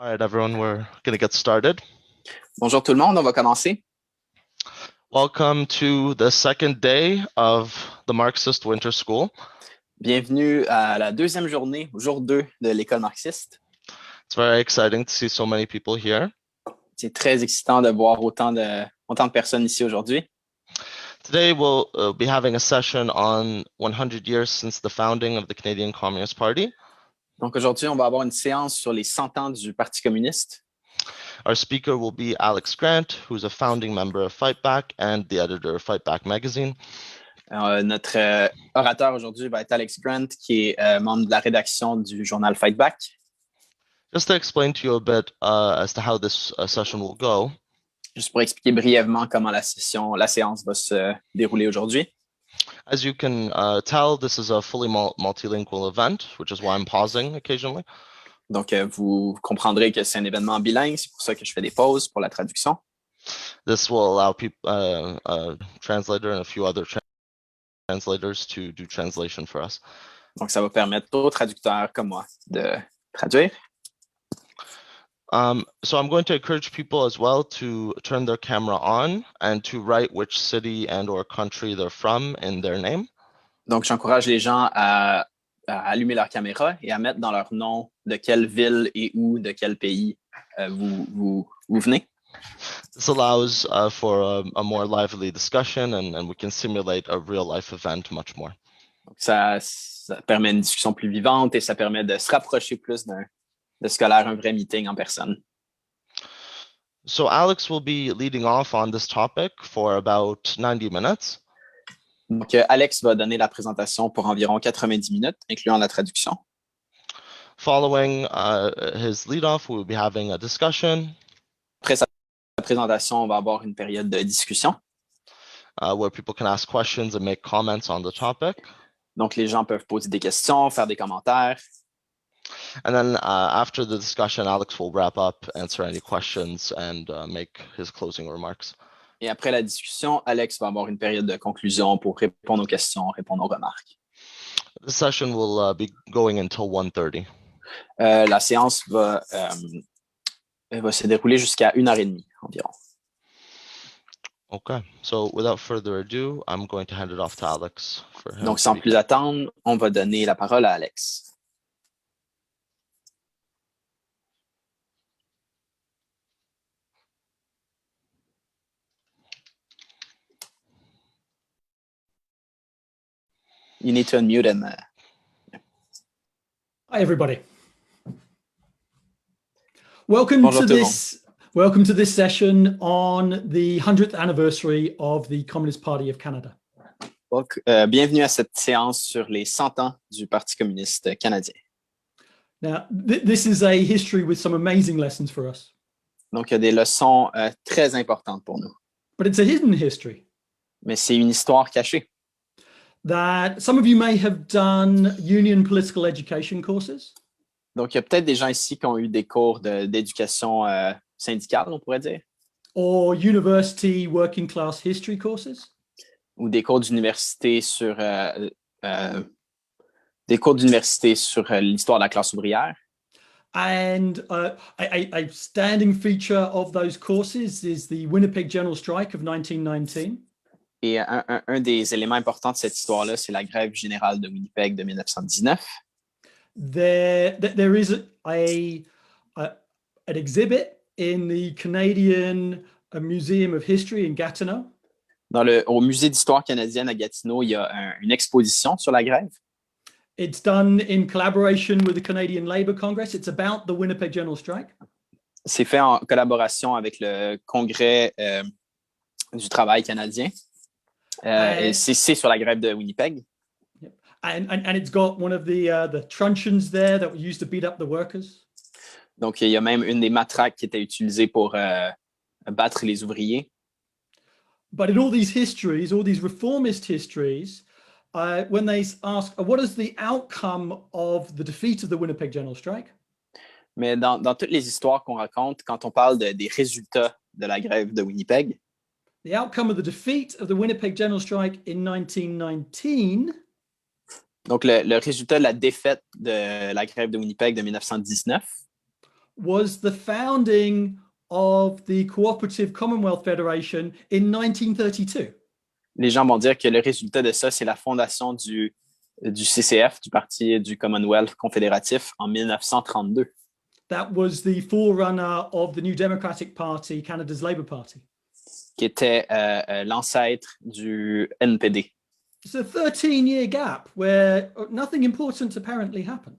All right, everyone, we're going to get started. Bonjour tout le monde, on va commencer. Welcome to the second day of the Marxist Winter School. Bienvenue à la deuxième journée, jour 2 de l'école marxiste. It's very exciting to see so many people here. C'est très excitant de voir autant de personnes ici aujourd'hui. Today we'll be having a session on 100 years since the founding of the Canadian Communist Party. Donc aujourd'hui, on va avoir une séance sur les 100 ans du Parti communiste. Our speaker will be Alex Grant, who's a founding member of Fight Back and the editor of Fight Back magazine. Notre orateur aujourd'hui va être Alex Grant, qui est membre de la rédaction du journal Fight Back. Just to explain to you a bit as to how this session will go. Juste pour expliquer brièvement comment la séance va se dérouler aujourd'hui. As you can tell, this is a fully multilingual event, which is why I'm pausing occasionally. Donc, vous comprendrez que c'est un événement bilingue, c'est pour ça que je fais des pauses pour la traduction. This will allow people, a translator and a few other translators to do translation for us. Donc, ça va permettre aux traducteurs comme moi de traduire. So I'm going to encourage people as well to turn their camera on and to write which city and or country they're from in their name. Donc, j'encourage les gens à allumer leur caméra et à mettre dans leur nom de quelle ville et où, de quel pays vous venez. This allows for a more lively discussion and we can simulate a real life event much more. Donc, ça permet une discussion plus vivante et ça permet de se rapprocher plus de ce qu'a l'air un vrai meeting en personne. So Alex will be leading off on this topic for about 90 minutes. Donc, Alex va donner la présentation pour environ 90 minutes, incluant la traduction. Following his lead-off, we will be having a discussion. Après sa présentation, on va avoir une période de discussion. Where people can ask questions and make comments on the topic. Donc, les gens peuvent poser des questions, faire des commentaires. And then after the discussion, Alex will wrap up, answer any questions, and make his closing remarks. Et après la discussion, Alex va avoir une période de conclusion pour répondre aux questions, répondre aux remarques. The session will be going until 1:30. La séance va se dérouler jusqu'à 1h30 environ. Okay, so without further ado, I'm going to hand it off to Alex. Donc, sans plus attendre, on va donner la parole à Alex. You need to unmute him. Hi, everybody. Welcome to this session on the 100th anniversary of the Communist Party of Canada. Donc, bienvenue à cette séance sur les 100 ans du Parti communiste canadien. Now, this is a history with some amazing lessons for us. Donc, il y a des leçons très importantes pour nous. But it's a hidden history. Mais c'est une histoire cachée. That some of you may have done union political education courses. Donc, il y a peut-être des gens ici qui ont eu des cours d'éducation syndicale, on pourrait dire. Or university working class history courses. Ou des cours d'université sur l'histoire de la classe ouvrière. And a standing feature of those courses is the Winnipeg General Strike of 1919. Et un des éléments importants de cette histoire-là, c'est la grève générale de Winnipeg de 1919. There is an exhibit in the Canadian Museum of History in Gatineau. Au musée d'histoire canadienne à Gatineau, il y a une exposition sur la grève. It's done in collaboration with the Canadian Labour Congress. It's about the Winnipeg General Strike. C'est fait en collaboration avec le Congrès du travail canadien. Et c'est sur la grève de Winnipeg. And it's got one of the truncheons there that were used to beat up the workers. Donc, il y a même une des matraques qui était utilisée pour battre les ouvriers. But in all these histories, all these reformist histories, when they ask, what is the outcome of the defeat of the Winnipeg General Strike? Mais dans toutes les histoires qu'on raconte, quand on parle des résultats de la grève de Winnipeg, the outcome of the defeat of the Winnipeg General Strike in 1919. Donc, le résultat de la défaite de la grève de Winnipeg de 1919 was the founding of the Cooperative Commonwealth Federation in 1932. Les gens vont dire que le résultat de ça, c'est la fondation du CCF, du Parti du Commonwealth confédératif, en 1932. That was the forerunner of the New Democratic Party, Canada's Labour Party. Qui était l'ancêtre du NPD. It's a 13-year gap where nothing important apparently happened.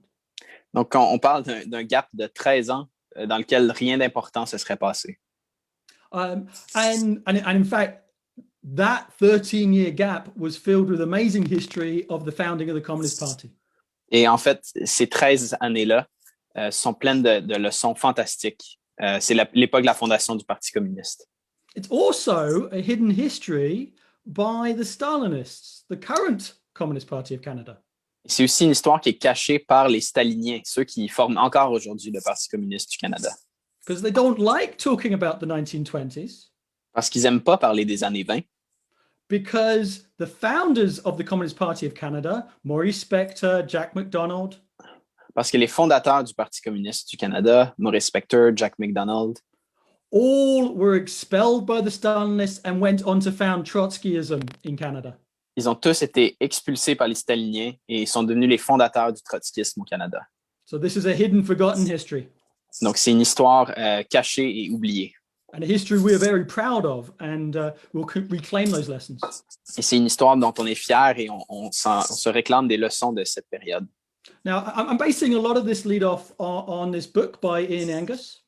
Donc, on parle d'un gap de 13 ans dans lequel rien d'important se serait passé. And in fact, that 13-year gap was filled with amazing history of the founding of the Communist Party. Et en fait, ces 13 années-là sont pleines de leçons fantastiques. C'est l'époque de la fondation du Parti communiste. It's also a hidden history by the Stalinists, the current Communist Party of Canada. C'est aussi une histoire qui est cachée par les staliniens, ceux qui forment encore aujourd'hui le Parti communiste du Canada. Because they don't like talking about the 1920s. Parce qu'ils n'aiment pas parler des années 20. Because the founders of the Communist Party of Canada, Maurice Spector, Jack MacDonald, parce que les fondateurs du Parti communiste du Canada, Maurice Spector, Jack MacDonald, all were expelled by the Stalinists and went on to found Trotskyism in Canada. Ils ont tous été expulsés par les staliniens et sont devenus les fondateurs du trotskisme au Canada. So this is a hidden, forgotten history. Donc, c'est une histoire cachée et oubliée. And a history we are very proud of, and we'll reclaim those lessons. Et c'est une histoire dont on est fier et on se réclame des leçons de cette période. Now, I'm basing a lot of this lead off on this book by Ian Angus.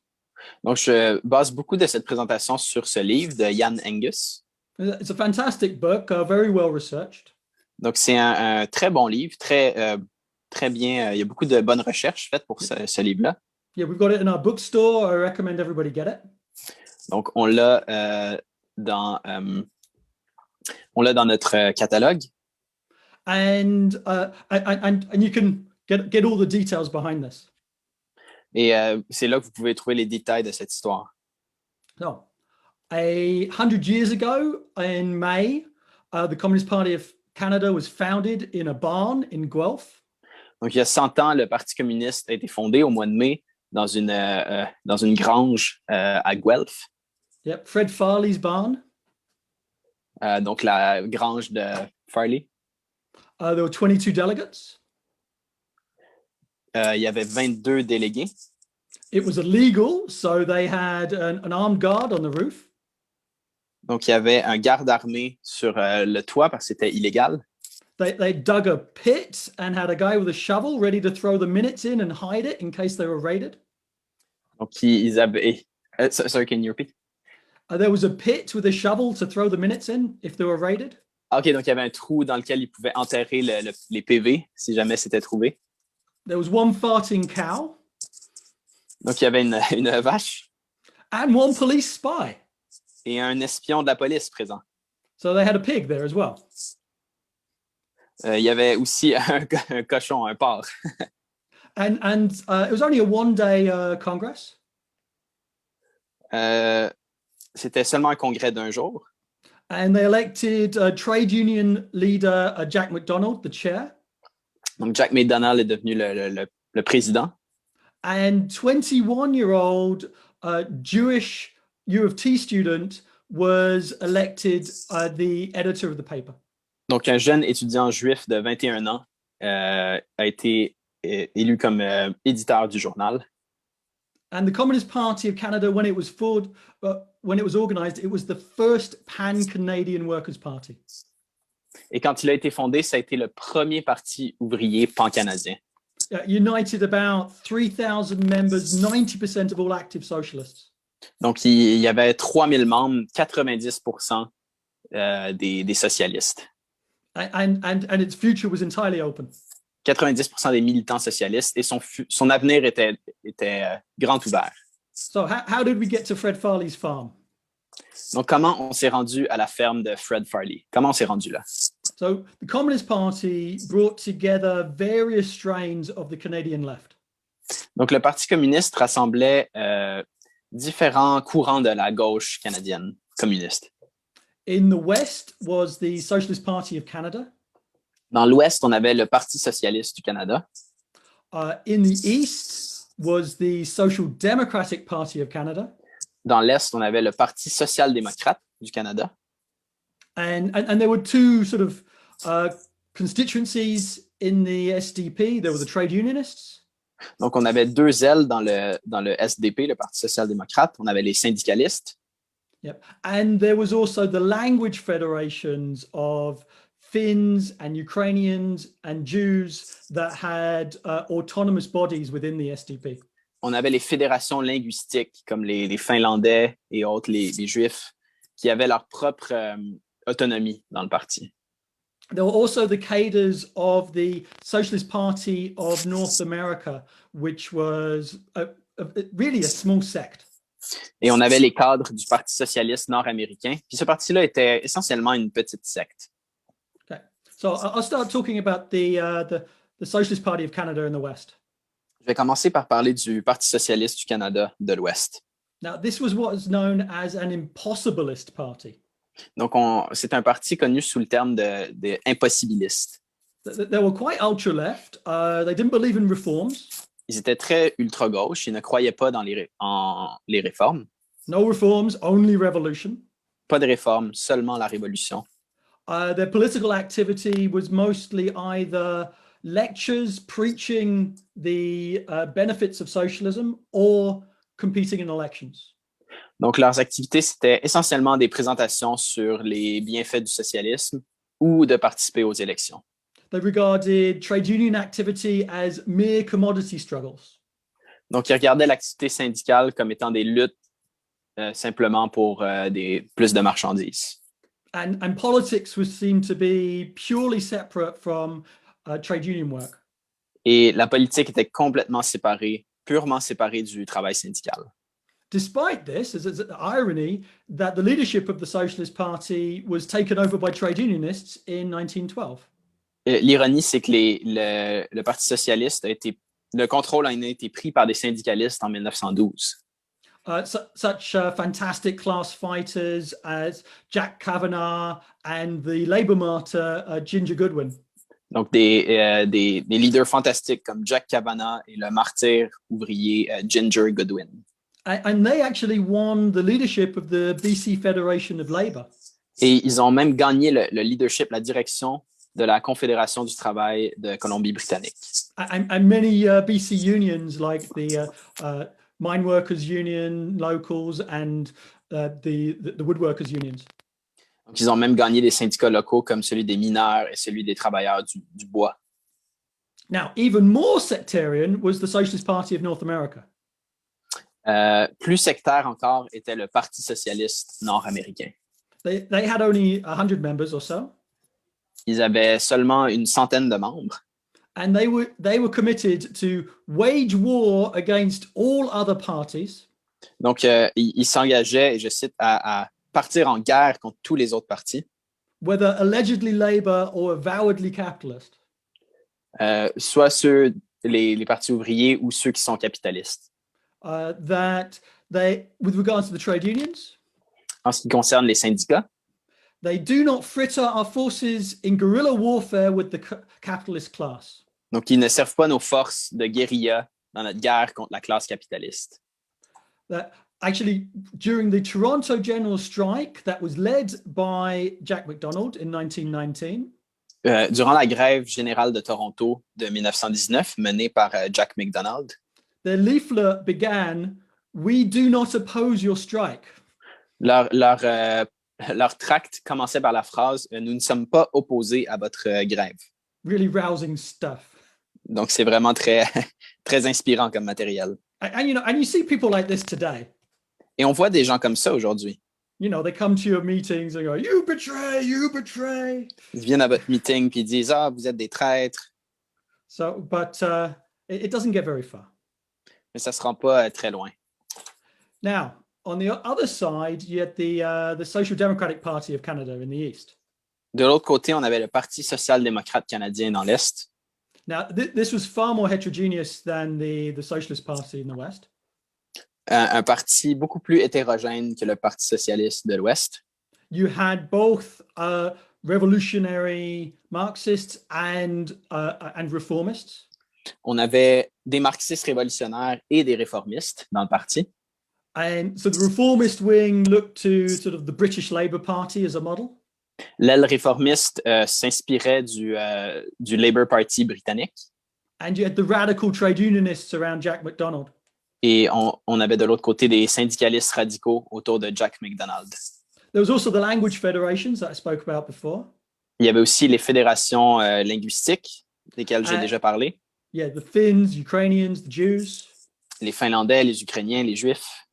Donc, je base beaucoup de cette présentation sur ce livre de Ian Angus. It's a fantastic book, very well researched. Donc, c'est un très bon livre, très bien. Il y a beaucoup de bonnes recherches faites pour ce livre-là. Yeah, we've got it in our bookstore. I recommend everybody get it. Donc, on l'a dans notre catalogue. And you can get all the details behind this. Et c'est là que vous pouvez trouver les détails de cette histoire. So, 100 years ago, in May, the Communist Party of Canada was founded in a barn in Guelph. Donc, il y a 100 ans, le Parti communiste a été fondé au mois de mai dans une grange à Guelph. Yep, Fred Farley's barn. Donc, la grange de Farley. There were 22 delegates. Il y avait 22 délégués. It was illegal, so they had an armed guard on the roof. Donc, il y avait un garde armé sur le toit parce que c'était illégal. They dug a pit and had a guy with a shovel ready to throw the minutes in and hide it in case they were raided. Donc, ils avaient... sorry, can you repeat? There was a pit with a shovel to throw the minutes in if they were raided. OK, donc il y avait un trou dans lequel ils pouvaient enterrer les PV si jamais c'était trouvé. There was one farting cow. Donc, il y avait une vache. And one police spy. Et un espion de la police présent. So they had a pig there as well. Il y avait aussi un cochon, un porc. And it was only a one-day Congress. C'était seulement un congrès d'un jour. And they elected trade union leader Jack MacDonald, the chair. Donc, Jack MacDonald est devenu le président. And 21-year-old Jewish U of T student was elected the editor of the paper. Donc, un jeune étudiant juif de 21 ans a été élu comme éditeur du journal. And the Communist Party of Canada, when it was organized, it was the first pan-Canadian Workers' Party. Et quand il a été fondé, ça a été le premier parti ouvrier pan-canadien. United about 3,000 members, 90% of all active socialists. Donc, il y avait 3000 membres, 90% des socialistes. And its future was entirely open. 90% des militants socialistes et son avenir était grand ouvert. So how did we get to Fred Farley's farm? Donc, comment on s'est rendu à la ferme de Fred Farley? Comment on s'est rendu là? So the Communist Party brought together various strains of the Canadian left. Donc, le Parti communiste rassemblait différents courants de la gauche canadienne communiste. In the West was the Socialist Party of Canada. Dans l'Ouest, on avait le Parti socialiste du Canada. In the East was the Social Democratic Party of Canada. Dans l'Est, on avait le Parti social-démocrate du Canada. And there were two sort of constituencies in the SDP. There were the trade unionists. Donc, on avait deux ailes dans le SDP, le Parti social-démocrate. On avait les syndicalistes. Yep. And there was also the language federations of Finns and Ukrainians and Jews that had autonomous bodies within the SDP. On avait les fédérations linguistiques, comme les Finlandais et autres, les Juifs, qui avaient leur propre autonomie dans le parti. There were also the cadres of the Socialist Party of North America, which was really a small sect. Et on avait les cadres du Parti socialiste nord-américain. Puis ce parti-là était essentiellement une petite secte. Okay, so I'll start talking about the Socialist Party of Canada in the West. Je vais commencer par parler du Parti socialiste du Canada de l'Ouest. Now, this was what is known as an impossibilist party. Donc, c'est un parti connu sous le terme de impossibiliste. They were quite ultra-left. They didn't believe in reforms. Ils étaient très ultra-gauche. Ils ne croyaient pas dans les réformes. No reforms, only revolution. Pas de réformes, seulement la révolution. Their political activity was mostly either lectures preaching the benefits of socialism or competing in elections. Donc, leurs activités, c'était essentiellement des présentations sur les bienfaits du socialisme ou de participer aux élections. They regarded trade union activity as mere commodity struggles. Donc, ils regardaient l'activité syndicale comme étant des luttes simplement pour plus de marchandises. And politics was seen to be purely separate from trade union work. Et la politique était complètement séparée, purement séparée du travail syndical. Despite this, there's an irony that the leadership of the Socialist Party was taken over by trade unionists in 1912. L'ironie, c'est que le Parti socialiste le contrôle a été pris par des syndicalistes en 1912. Such fantastic class fighters as Jack Kavanagh and the Labour martyr Ginger Goodwin. Donc, des leaders fantastiques comme Jack Kavanagh et le martyr ouvrier Ginger Goodwin. And they actually won the leadership of the BC Federation of Labour. Et ils ont même gagné le leadership, la direction de la Confédération du travail de Colombie-Britannique. And many BC unions like the Mine Workers Union, locals, and the Woodworkers Unions. Donc, ils ont même gagné des syndicats locaux comme celui des mineurs et celui des travailleurs du bois. Now, even more sectarian was the Socialist Party of North America. Plus sectaire encore était le Parti socialiste nord-américain. They had only 100 members or so. Ils avaient seulement une centaine de membres. And they were committed to wage war against all other parties. Donc, ils s'engageaient, et je cite, à partir en guerre contre tous les autres partis. Whether allegedly labor or avowedly capitalist. Soit les partis ouvriers ou ceux qui sont capitalistes. That they, with regards to the trade unions, en ce qui concerne les syndicats, they do not fritter our forces in guerrilla warfare with the capitalist class. Donc, ils ne servent pas nos forces de guérilla dans notre guerre contre la classe capitaliste. That actually, during the Toronto General Strike that was led by Jack MacDonald in 1919, durant la grève générale de Toronto de 1919, menée par Jack MacDonald, their leaflet began, "We do not oppose your strike." Leur tract commençait par la phrase « Nous ne sommes pas opposés à votre grève ». Really rousing stuff. Donc, c'est vraiment très, très inspirant comme matériel. And you see people like this today. Et on voit des gens comme ça aujourd'hui. You know, they come to your meetings and go, "You betray, you betray." Ils viennent à votre meeting puis ils disent « Ah, vous êtes des traîtres ». So, but it doesn't get very far. Mais ça ne se rend pas très loin. Now, on the other side, you had the Social Democratic Party of Canada in the East. De l'autre côté, on avait le Parti social-démocrate canadien dans l'Est. Now, this was far more heterogeneous than the Socialist Party in the West. Un parti beaucoup plus hétérogène que le Parti socialiste de l'Ouest. You had both revolutionary Marxists and reformists. On avait des marxistes révolutionnaires et des réformistes dans le parti. And so the reformist wing looked to sort of the British Labour Party as a model. L'aile réformiste s'inspirait du Labour Party britannique. And you had the radical trade unionists around Jack MacDonald. Et on avait de l'autre côté des syndicalistes radicaux autour de Jack MacDonald. There was also the language federations that I spoke about before. Il y avait aussi les fédérations linguistiques, desquelles j'ai déjà parlé. Yeah, the Finns, Ukrainians, the Jews. Les Finlandais, les Ukrainiens, les Juifs.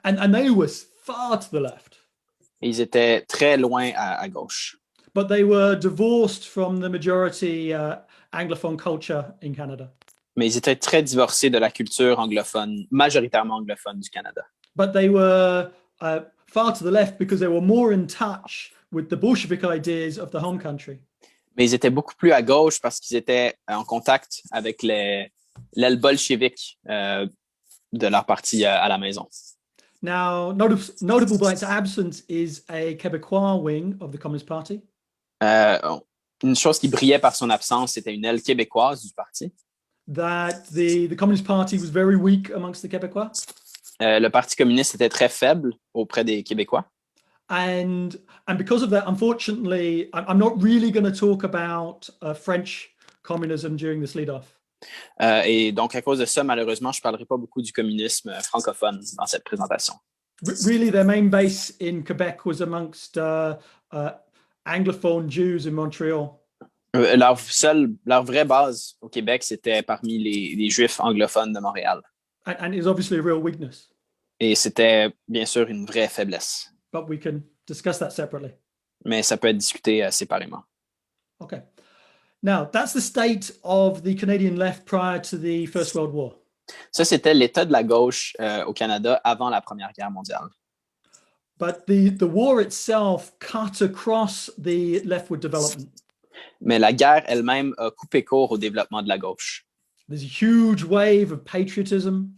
And they were far to the left. Et ils étaient très loin à gauche. But they were divorced from the majority Anglophone culture in Canada. Mais ils étaient très divorcés de la culture anglophone, majoritairement anglophone du Canada. But they were far to the left because they were more in touch with the Bolshevik ideas of the home country. Mais ils étaient beaucoup plus à gauche parce qu'ils étaient en contact avec l'aile bolchevique de leur parti à la maison. Now, notable by its absence is a Quebecois wing of the Communist Party. Une chose qui brillait par son absence, c'était une aile québécoise du parti. That the Communist Party was very weak amongst the Quebecois. Le Parti communiste était très faible auprès des Québécois. And because of that, unfortunately, I'm not really going to talk about French communism during this lead-off. Et donc, à cause de ça, malheureusement, je ne parlerai pas beaucoup du communisme francophone dans cette présentation. Really, their main base in Quebec was amongst Anglophone Jews in Montreal. Leur vraie base au Québec, c'était parmi les Juifs anglophones de Montréal. And it's obviously a real weakness. Et c'était bien sûr une vraie faiblesse. But we can discuss that separately. Mais ça peut être discuté séparément. Okay. Now, that's the state of the Canadian left prior to the First World War. Ça, c'était l'état de la gauche au Canada avant la Première Guerre mondiale. But the war itself cut across the leftward development. Mais la guerre elle-même a coupé court au développement de la gauche. There's a huge wave of patriotism.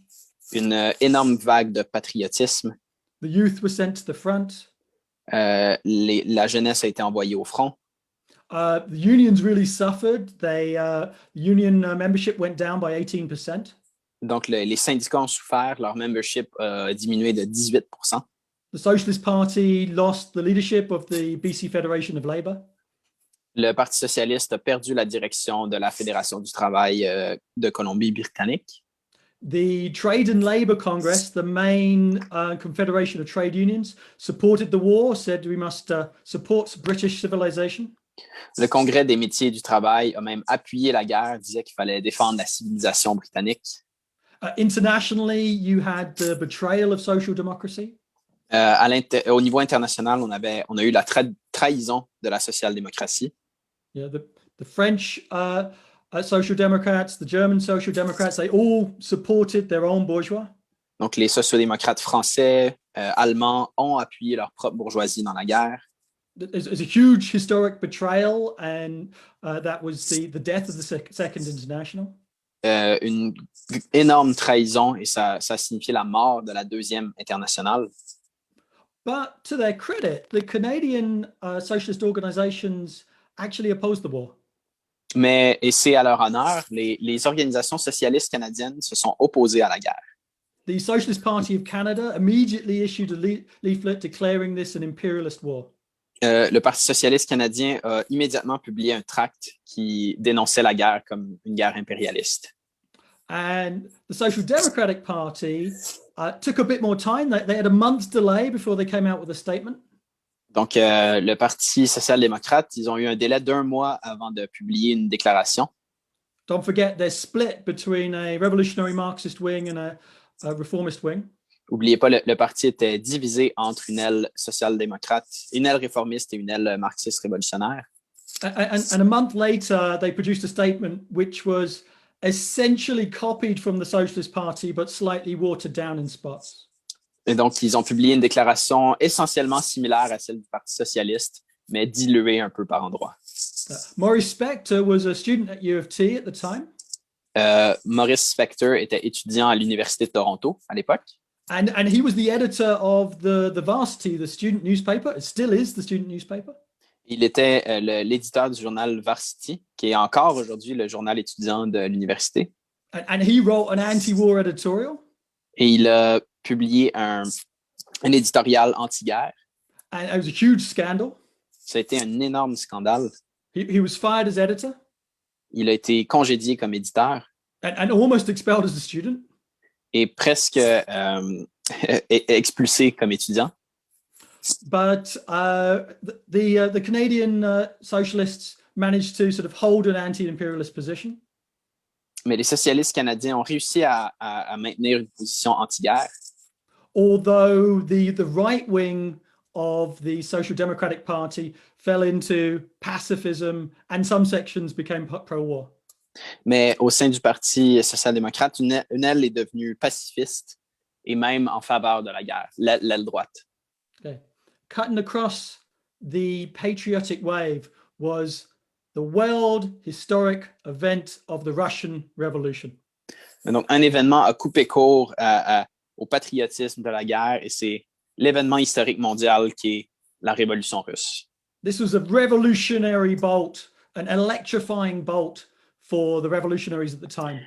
Une énorme vague de patriotisme. The youth were sent to the front. La jeunesse a été envoyée au front. The unions really suffered. Union membership went down by 18%. Donc, les syndicats ont souffert. Leur membership a diminué de 18%. The Socialist Party lost the leadership of the BC Federation of Labour. Le Parti socialiste a perdu la direction de la Fédération du travail de Colombie-Britannique. The Trade and Labour Congress, the main confederation of trade unions, supported the war, said we must support British civilization. Le Congrès des métiers du travail a même appuyé la guerre, disait qu'il fallait défendre la civilisation britannique. Internationally, you had the betrayal of social democracy. Au niveau international, on a eu la trahison de la social-démocratie. Yeah, the French Social Democrats, the German Social Democrats, they all supported their own bourgeois. Donc, les sociodémocrates français, allemands ont appuyé leur propre bourgeoisie dans la guerre. There's a huge historic betrayal, and that was the death of the Second International. Une énorme trahison, et ça signifiait la mort de la Deuxième Internationale. But to their credit, the Canadian socialist organizations actually opposed the war. Mais, et c'est à leur honneur, les organisations socialistes canadiennes se sont opposées à la guerre. The Socialist Party of Canada immediately issued a leaflet declaring this an imperialist war. Le Parti socialiste canadien a immédiatement publié un tract qui dénonçait la guerre comme une guerre impérialiste. And the Social Democratic Party took a bit more time. They had a month's delay before they came out with a statement. Donc, le Parti social-démocrate, ils ont eu un délai d'1 mois avant de publier une déclaration. Don't forget, they're split between a revolutionary Marxist wing and a reformist wing. N'oubliez pas, le parti était divisé entre une aile social-démocrate, une aile réformiste et une aile marxiste révolutionnaire. And a month later, they produced a statement which was essentially copied from the Socialist Party, but slightly watered down in spots. Et donc, ils ont publié une déclaration essentiellement similaire à celle du Parti socialiste, mais diluée un peu par endroits. Maurice Spector was a student at U of T at the time. Maurice Spector était étudiant à l'Université de Toronto à l'époque. And he was the editor of the Varsity, the student newspaper. It still is the student newspaper. Il était l'éditeur du journal Varsity, qui est encore aujourd'hui le journal étudiant de l'université. And he wrote an anti-war editorial. Et il a publié un éditorial anti-guerre. And it was a huge scandal. Ça a été un énorme scandale. He was fired as editor. Il a été congédié comme éditeur. And almost expelled as a student. Et presque expulsé comme étudiant. But the Canadian Socialists managed to sort of hold an anti-imperialist position. Mais les socialistes canadiens ont réussi à maintenir une position anti-guerre. Although the right wing of the Social Democratic Party fell into pacifism and some sections became pro-war. Mais au sein du Parti social-démocrate, une aile est devenue pacifiste et même en faveur de la guerre, l'aile droite. Okay. Cutting across the patriotic wave was the world historic event of the Russian Revolution. Donc, un événement a coupé court au patriotisme de la guerre et c'est l'événement historique mondial qui est la Révolution russe. This was a revolutionary bolt, an electrifying bolt for the revolutionaries at the time.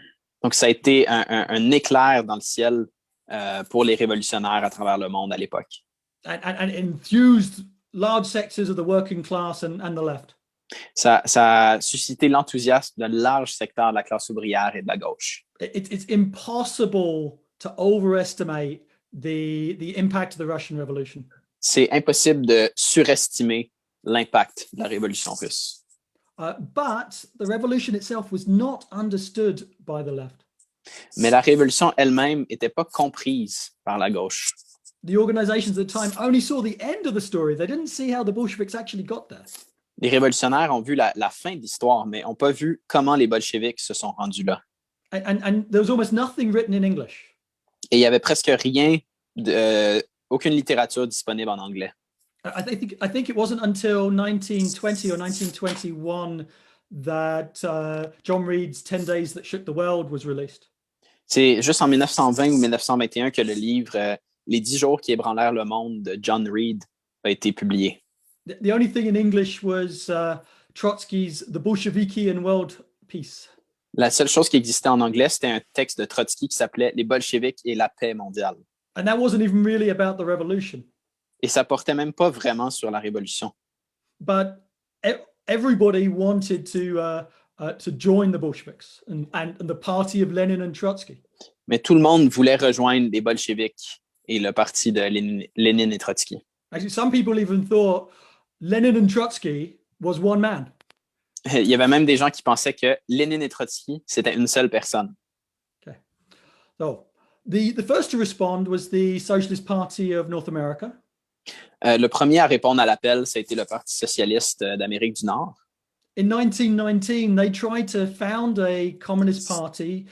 Donc, ça a été un éclair dans le ciel pour les révolutionnaires à travers le monde à l'époque. And enthused large sectors of the working class and the left. Ça a suscité l'enthousiasme d'un large secteur de la classe ouvrière et de la gauche. It's impossible to overestimate the impact of the Russian Revolution. C'est impossible de surestimer l'impact de la Révolution russe. But the revolution itself was not understood by the left. Mais la révolution elle-même n'était pas comprise par la gauche. The organizations at the time only saw the end of the story. They didn't see how the Bolsheviks actually got there. Les révolutionnaires ont vu la fin de l'histoire, mais n'ont pas vu comment les bolcheviks se sont rendus là. And there was almost nothing written in English. Et il n'y avait presque rien, aucune littérature disponible en anglais. I think it wasn't until 1920 or 1921 that John Reed's 10 Days That Shook the World was released. C'est juste en 1920 ou 1921 que le livre Les 10 jours qui ébranlèrent le monde de John Reed a été publié. The only thing in English was Trotsky's The Bolsheviki and World Peace. La seule chose qui existait en anglais, c'était un texte de Trotsky qui s'appelait Les bolcheviks et la paix mondiale. And that wasn't even really about the revolution. Et ça portait même pas vraiment sur la révolution. But everybody wanted to join the Bolsheviks and the party of Lenin and Trotsky. Mais tout le monde voulait rejoindre les bolcheviks et le parti de Lénine et Trotsky. Actually, some people even thought Lenin and Trotsky was one man. Il y avait même des gens qui pensaient que Lénine et Trotsky, c'était une seule personne. Okay. So the first to respond was the Socialist Party of North America. Le premier à répondre à l'appel, ça a été le Parti socialiste d'Amérique du Nord. In 1919, they tried to found a communist party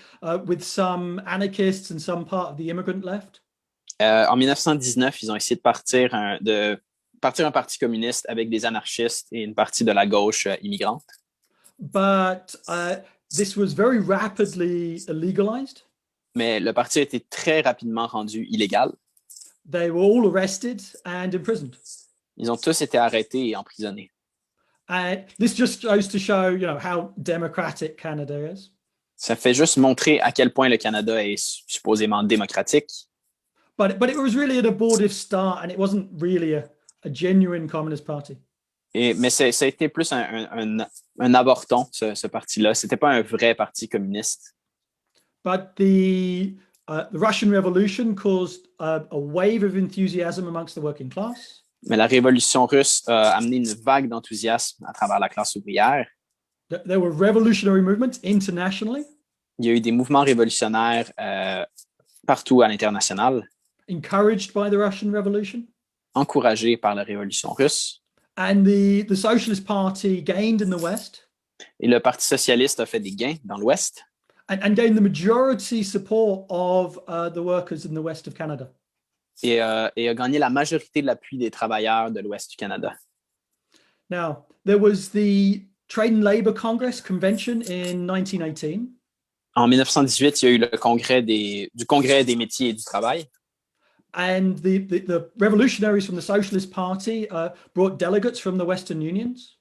with some anarchists and some part of the immigrant left. En 1919, ils ont essayé de partir un parti communiste avec des anarchistes et une partie de la gauche immigrante. But this was very rapidly legalized. Mais le parti a été très rapidement rendu illégal. They were all arrested and imprisoned. Ils ont tous été arrêtés et emprisonnés. And this just goes to show, how democratic Canada is. Ça fait juste montrer à quel point le Canada est supposément démocratique. But it was really an abortive start, and it wasn't really a genuine communist party. Mais ça a été plus un avorton, ce parti-là. C'était pas un vrai parti communiste. But the Russian Revolution caused a wave of enthusiasm amongst the working class. Mais la révolution russe a amené une vague d'enthousiasme à travers la classe ouvrière. There were revolutionary movements internationally. Il y a eu des mouvements révolutionnaires partout à l'international. Encouraged by the Russian Revolution. Encouragés par la révolution russe. And the Socialist Party gained in the West. Et le Parti socialiste a fait des gains dans l'Ouest. And gained the majority support of the workers in the West of Canada. Et a gagné la majorité de l'appui des travailleurs de l'Ouest du Canada. Now, there was the Trade and Labour Congress Convention in 1918. En 1918, il y a eu le congrès du Congrès des métiers et du travail. And the revolutionaries from the Socialist Party brought delegates from the Western Unions.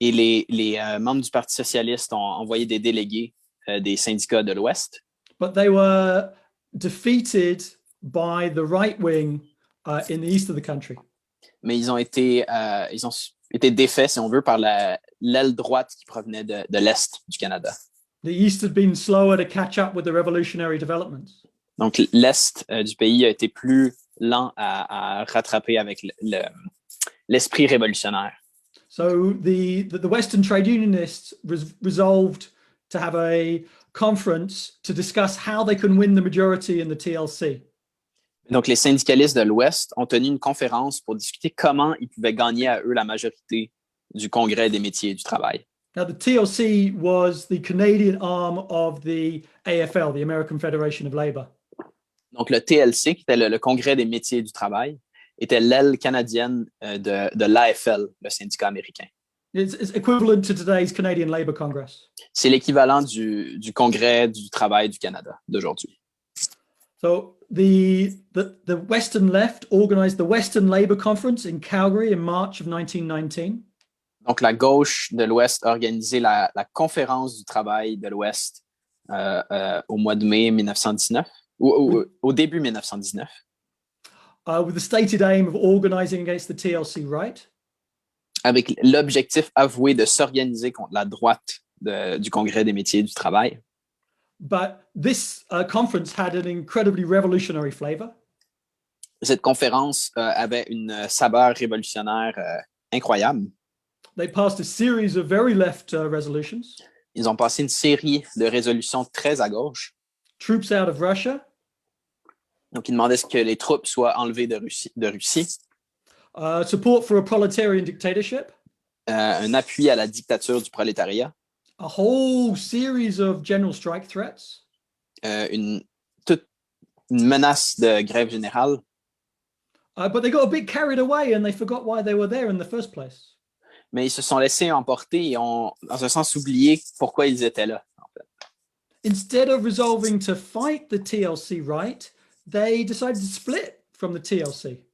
Et les membres du Parti socialiste ont envoyé des délégués des syndicats de l'Ouest. but they were defeated by the right wing in the east of the country. Mais ils ont été défaits, si on veut, par l'aile droite qui provenait de l'Est du Canada. The east had been slower to catch up with the revolutionary developments. Donc, l'Est du pays a été plus lent à rattraper avec l'esprit révolutionnaire. So the Western trade unionists resolved to have a conference to discuss how they can win the majority in the TLC. Donc, les syndicalistes de l'Ouest ont tenu une conférence pour discuter comment ils pouvaient gagner à eux la majorité du Congrès des métiers du travail. Now, the TLC was the Canadian arm of the AFL, the American Federation of Labour. Donc, le TLC, qui était le Congrès des métiers du travail, était l'aile canadienne de l'AFL, le syndicat américain. It's equivalent to today's Canadian Labour Congress. C'est l'équivalent du Congrès du travail du Canada d'aujourd'hui. So the Western left organized the Western Labour Conference in Calgary in March of 1919. Donc, la gauche de l'Ouest a organisé la conférence du travail de l'Ouest au mois de mai 1919, ou au début 1919. With the stated aim of organizing against the TLC right. Avec l'objectif avoué de s'organiser contre la droite du Congrès des métiers du travail. But this conference had an incredibly revolutionary flavor. Cette conférence avait une saveur révolutionnaire incroyable. They passed a series of very left resolutions. Ils ont passé une série de résolutions très à gauche. Troops out of Russia. Donc, ils demandaient que les troupes soient enlevées de Russie. Support for a proletarian dictatorship. Un appui à la dictature du prolétariat. A whole series of general strike threats. Une menace de grève générale. But they got a bit carried away and they forgot why they were there in the first place. Mais ils se sont laissés emporter et ont, dans un sens, oublié pourquoi ils étaient là. En fait. Instead of resolving to fight the TLC right, they decided to split from the TLC.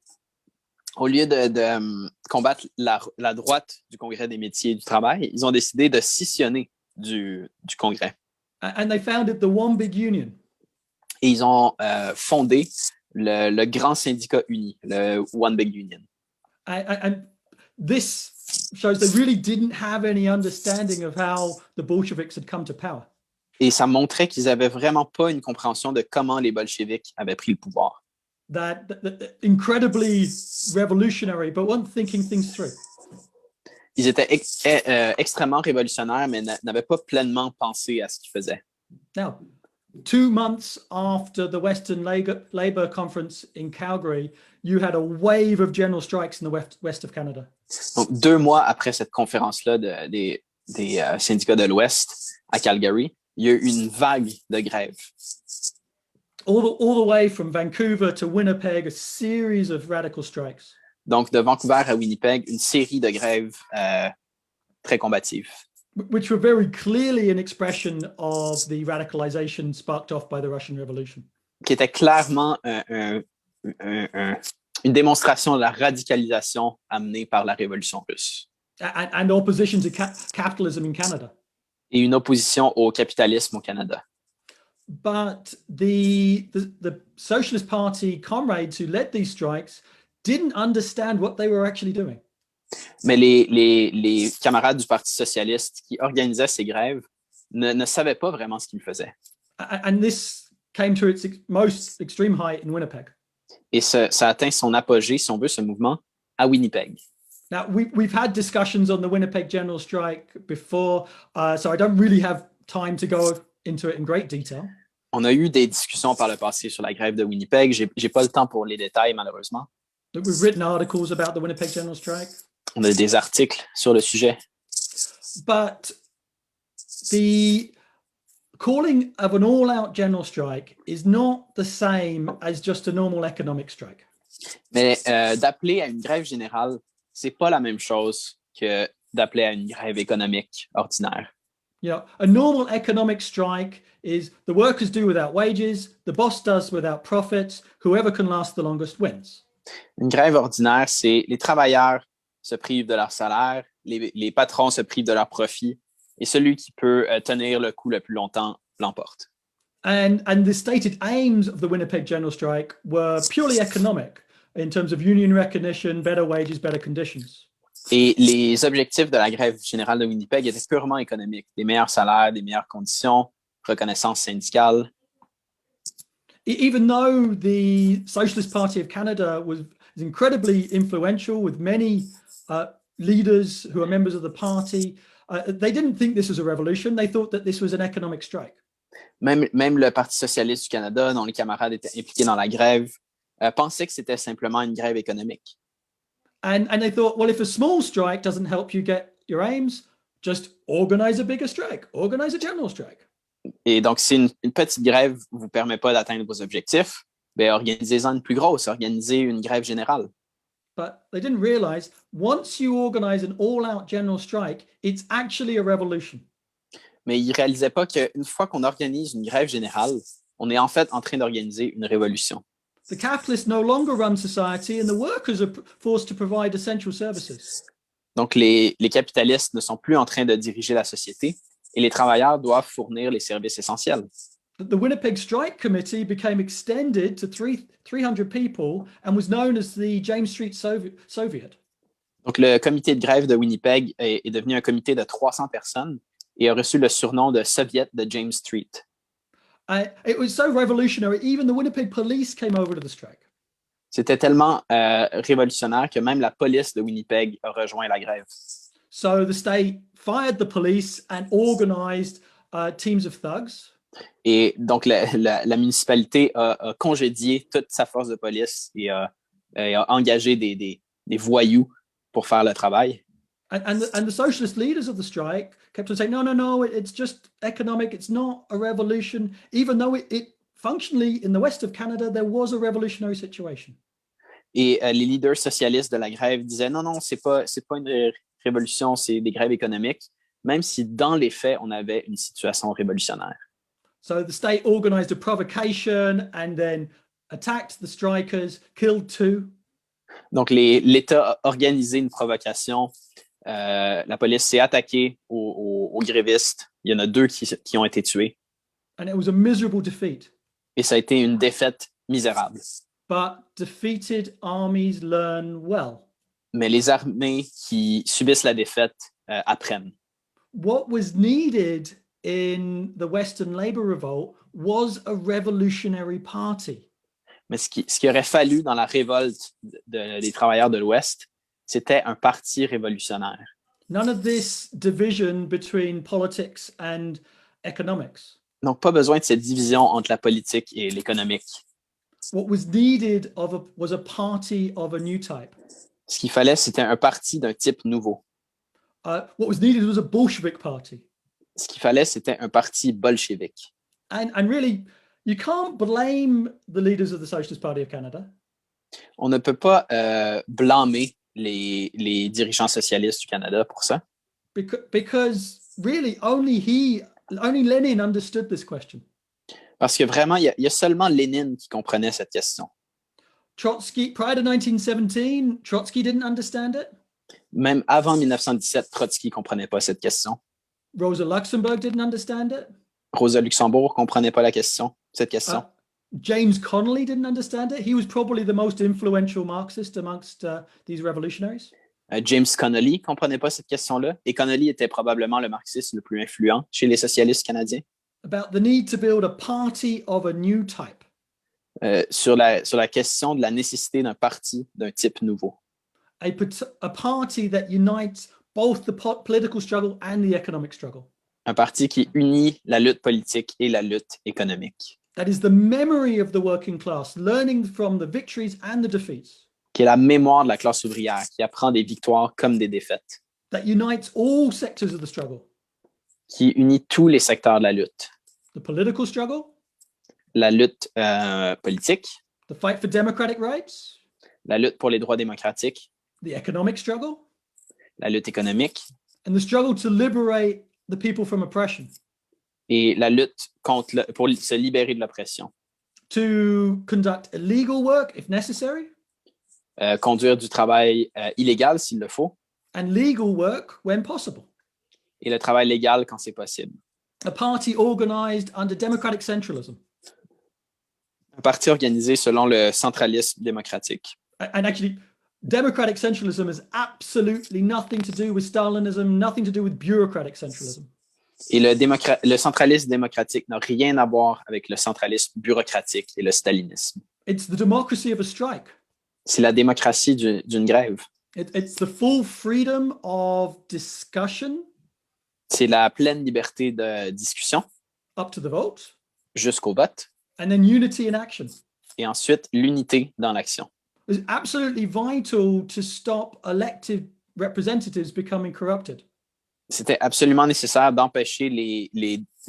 Au lieu de combattre la droite du Congrès des métiers et du travail, ils ont décidé de scissionner du Congrès. And they founded the One Big Union. Et ils ont fondé le grand syndicat uni, le One Big Union. And this shows they really didn't have any understanding of how the Bolsheviks had come to power. Et ça montrait qu'ils n'avaient vraiment pas une compréhension de comment les bolcheviks avaient pris le pouvoir. That incredibly revolutionary, but weren't thinking things through. Ils étaient extrêmement révolutionnaires, mais n'avaient pas pleinement pensé à ce qu'ils faisaient. Now, 2 months after the Western Labour Conference in Calgary, you had a wave of general strikes in the west of Canada. Donc, 2 mois après cette conférence-là des syndicats de l'Ouest à Calgary, il y a eu une vague de grèves. All the way from Vancouver to Winnipeg, a series of radical strikes. Donc, de Vancouver à Winnipeg, une série de grèves très combatives. Which were very clearly an expression of the radicalization sparked off by the Russian Revolution. Qui était clairement une démonstration de la radicalisation amenée par la Révolution russe. And opposition to capitalism in Canada. Et une opposition au capitalisme au Canada. But the Socialist Party comrades who led these strikes didn't understand what they were actually doing. Mais les camarades du Parti socialiste qui organisaient ces grèves ne savaient pas vraiment ce qu'ils faisaient. And this came to its most extreme height in Winnipeg. Et ça a atteint son apogée, si on veut, ce mouvement, à Winnipeg. Now, we've had discussions on the Winnipeg General Strike before, so I don't really have time to go into it in great detail. On a eu des discussions par le passé sur la grève de Winnipeg. J'ai pas le temps pour les détails, malheureusement. We've written articles about the Winnipeg General Strike. On a des articles sur le sujet. But the calling of an all-out general strike is not the same as just a normal economic strike. Mais d'appeler à une grève générale, c'est pas la même chose que d'appeler à une grève économique ordinaire. You know, a normal economic strike is the workers do without wages, the boss does without profits, whoever can last the longest wins. Une grève ordinaire, c'est les travailleurs se privent de leur salaire, les patrons se privent de leur profit, et celui qui peut tenir le coup le plus longtemps l'emporte. And the stated aims of the Winnipeg General Strike were purely economic in terms of union recognition, better wages, better conditions. Et les objectifs de la grève générale de Winnipeg étaient purement économiques. Des meilleurs salaires, des meilleures conditions, reconnaissance syndicale. Even though the Socialist Party of Canada was incredibly influential with many leaders who are members of the party, they didn't think this was a revolution. They thought that this was an economic strike. Même le Parti socialiste du Canada, dont les camarades étaient impliqués dans la grève, pensaient que c'était simplement une grève économique. And they thought, well, if a small strike doesn't help you get your aims, just organize a bigger strike, organize a general strike. Et donc, si une petite grève ne vous permet pas d'atteindre vos objectifs, ben, organisez-en une plus grosse, organisez une grève générale. But they didn't realize once you organize an all-out general strike, it's actually a revolution. Mais ils ne réalisaient pas qu'une fois qu'on organise une grève générale, on est en fait en train d'organiser une révolution. The capitalists no longer run society and the workers are forced to provide essential services. Donc, les capitalistes ne sont plus en train de diriger la société et les travailleurs doivent fournir les services essentiels. The Winnipeg Strike Committee became extended to 300 people and was known as the James Street Soviet. Donc, le comité de grève de Winnipeg est devenu un comité de 300 personnes et a reçu le surnom de Soviet de James Street. It was so revolutionary, even the Winnipeg police came over to the strike. C'était tellement révolutionnaire que même la police de Winnipeg a rejoint la grève. So the state fired the police and organized teams of thugs. Et donc, la municipalité a congédié toute sa force de police et a engagé des voyous pour faire le travail. And the socialist leaders of the strike kept on saying, no, it's just economic. It's not a revolution, even though it functionally, in the west of Canada, there was a revolutionary situation. Et les leaders socialistes de la grève disaient, non, c'est pas une révolution, c'est des grèves économiques, même si dans les faits, on avait une situation révolutionnaire. So the state organized a provocation and then attacked the strikers, killed 2. Donc, l'État a organisé une provocation. La police s'est attaquée aux grévistes. Il y en a 2 qui ont été tués. And it was a miserable defeat. Et ça a été une défaite misérable. But defeated armies learn well. Mais les armées qui subissent la défaite apprennent. What was needed in the Western Labour Revolt was a revolutionary party. Mais ce qui aurait fallu dans la révolte des travailleurs de l'Ouest, c'était un parti révolutionnaire. None of this division between politics and economics. Donc, pas besoin de cette division entre la politique et l'économique. What was needed was a party of a new type. Ce qu'il fallait, c'était un parti d'un type nouveau. What was needed was a Bolshevik party. Ce qu'il fallait, c'était un parti bolchevique. And really, you can't blame the leaders of the Socialist Party of Canada. On ne peut pas blâmer les dirigeants socialistes du Canada pour ça. Because really, only Lenin understood this question. Parce que vraiment, il y a seulement Lénine qui comprenait cette question. Trotsky, prior to 1917, Trotsky didn't understand it. Même avant 1917, Trotsky ne comprenait pas cette question. Rosa Luxemburg didn't understand it. Rosa Luxembourg ne comprenait pas cette question. James Connolly didn't understand it. He was probably the most influential Marxist amongst these revolutionaries. James Connolly ne comprenait pas cette question-là. Et Connolly était probablement le marxiste le plus influent chez les socialistes canadiens. About the need to build a party of a new type. Sur la question de la nécessité d'un parti d'un type nouveau. A party that unites both the political struggle and the economic struggle. Un parti qui unit la lutte politique et la lutte économique. That is the memory of the working class, learning from the victories and the defeats. Qui est la mémoire de la classe ouvrière, qui apprend des victoires comme des défaites. That unites all sectors of the struggle. Qui unit tous les secteurs de la lutte. The political struggle. La lutte politique. The fight for democratic rights. La lutte pour les droits démocratiques. The economic struggle. La lutte économique. And the struggle to liberate the people from oppression. Et la lutte pour se libérer de l'oppression. To conduct illegal work if necessary. Conduire du travail illégal s'il le faut. And legal work when possible. Et le travail légal quand c'est possible. a party organized under democratic centralism. Un parti organisé selon le centralisme démocratique. And actually, democratic centralism has absolutely nothing to do with Stalinism, nothing to do with bureaucratic centralism. Et le centralisme démocratique n'a rien à voir avec le centralisme bureaucratique et le stalinisme. It's the democracy of a strike. C'est la démocratie d'une grève. It's the full freedom of discussion. C'est la pleine liberté de discussion. Up to the vote. Jusqu'au vote. And then unity in action. Et ensuite, l'unité dans l'action. It's absolutely vital to stop elected representatives becoming corrupted. C'était absolument nécessaire d'empêcher les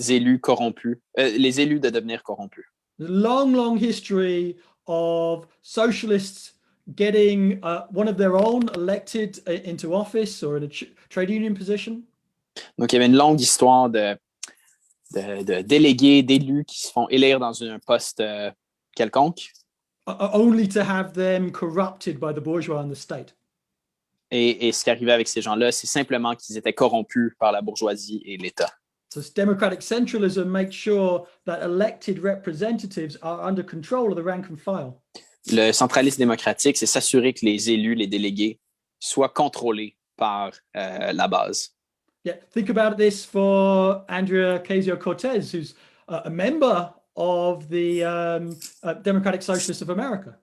élus corrompus, les élus de devenir corrompus. There's a long history of socialists getting one of their own elected into office or in a trade union position. Donc, il y avait une longue histoire de délégués, d'élus qui se font élire dans un poste quelconque. Only to have them corrupted by the bourgeois and the state. Et ce qui arrivait avec ces gens-là, c'est simplement qu'ils étaient corrompus par la bourgeoisie et l'État. So democratic centralism makes sure that elected representatives are under control of the rank and file. Le centralisme démocratique, c'est s'assurer que les élus, les délégués, soient contrôlés par la base. Yeah, think about this for Andrea Ocasio-Cortez, who's a member of the Democratic Socialist of America.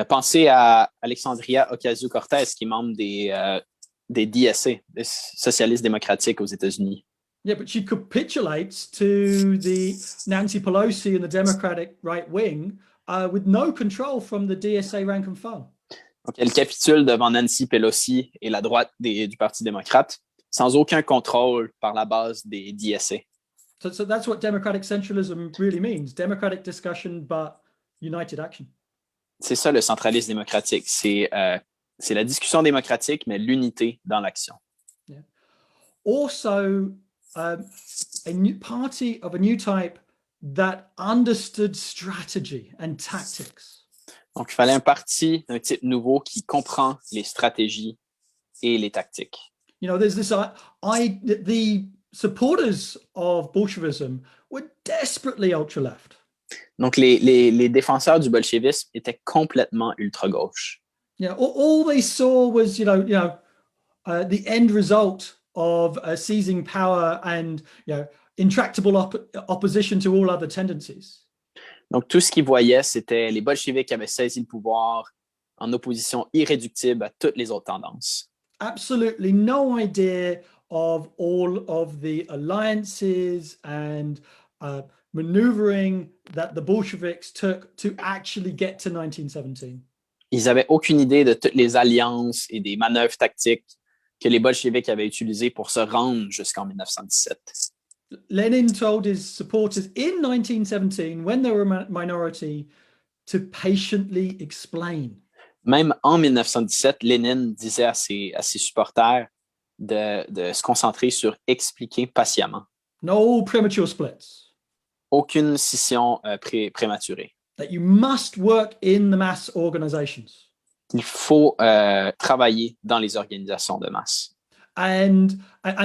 Pensez à Alexandria Ocasio-Cortez, qui est membre des DSA, des socialistes démocratiques aux États-Unis. Yeah, but she capitulates to the Nancy Pelosi and the Democratic right wing with no control from the DSA rank and file. Donc, elle capitule devant Nancy Pelosi et la droite du Parti démocrate, sans aucun contrôle par la base des DSA. So that's what democratic centralism really means, democratic discussion, but united action. C'est ça le centralisme démocratique, c'est la discussion démocratique, mais l'unité dans l'action. Yeah. Also, a new party of a new type that understood strategy and tactics. Donc, il fallait un parti d'un type nouveau qui comprend les stratégies et les tactiques. You know, there's this the supporters of Bolshevism were desperately ultra-left. Donc, les défenseurs du bolchevisme étaient complètement ultra-gauche. Yeah, all they saw was, the end result of seizing power and, intractable opposition to all other tendencies. Donc, tout ce qu'ils voyaient, c'était les bolcheviks qui avaient saisi le pouvoir en opposition irréductible à toutes les autres tendances. Absolutely no idea of all of the alliances and maneuvering that the Bolsheviks took to actually get to 1917. Ils n'avaient aucune idée de toutes les alliances et des manœuvres tactiques que les bolcheviks avaient utilisées pour se rendre jusqu'en 1917. Lenin told his supporters in 1917, when they were a minority, to patiently explain. Même en 1917, Lénine disait à ses supporters de se concentrer sur expliquer patiemment. No premature splits. Aucune scission prématurée. That you must work in the mass organizations. Il faut travailler dans les organisations de masse. And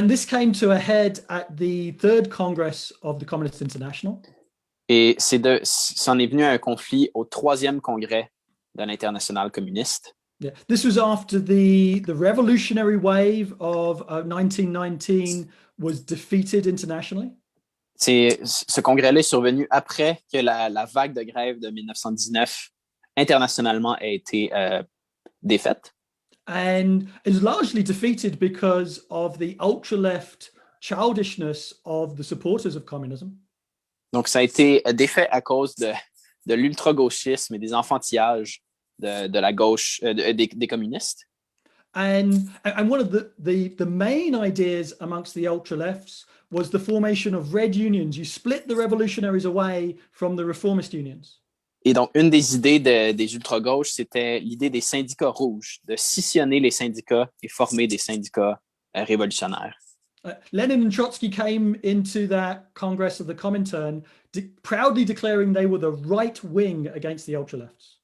this came to a head at the third Congress of the Communist International. Et c'en est venu à un conflit au 3e congrès de l'Internationale communiste. Yeah. This was after the revolutionary wave of 1919 was defeated internationally. Ce congrès-là est survenu après que la vague de grève de 1919 internationalement ait été défaite. And it was largely defeated because of the ultra-left childishness of the supporters of communism. Donc, ça a été défait à cause de l'ultra-gauchisme et des enfantillages de la gauche, des communistes. And one of the main ideas amongst the ultra-lefts was the formation of red unions. You split the revolutionaries away from the reformist unions. Et donc, une des idées des ultra-gauches, c'était l'idée des syndicats rouges, de scissionner les syndicats et former des syndicats révolutionnaires. Lenin and Trotsky came into that Congress of the Comintern proudly declaring they were the right wing against the ultra-lefts.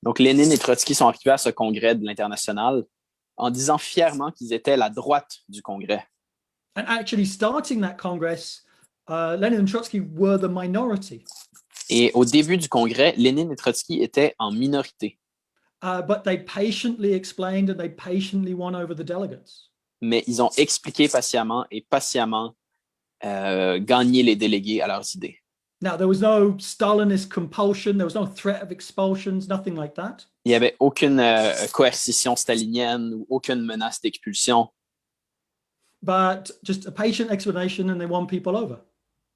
Donc, Lénine et Trotsky sont arrivés à ce congrès de l'Internationale en disant fièrement qu'ils étaient la droite du congrès. And actually starting that Congress, Lenin and Trotsky were the minority. Et au début du Congrès, Lénine et Trotsky étaient en minorité. But they patiently explained and they patiently won over the delegates. Mais ils ont expliqué patiemment et patiemment gagné les délégués à leurs idées. Now, there was no Stalinist compulsion, there was no threat of expulsions, nothing like that. Il n'y avait aucune coercition stalinienne ou aucune menace d'expulsion. But just a patient explanation and they won people over.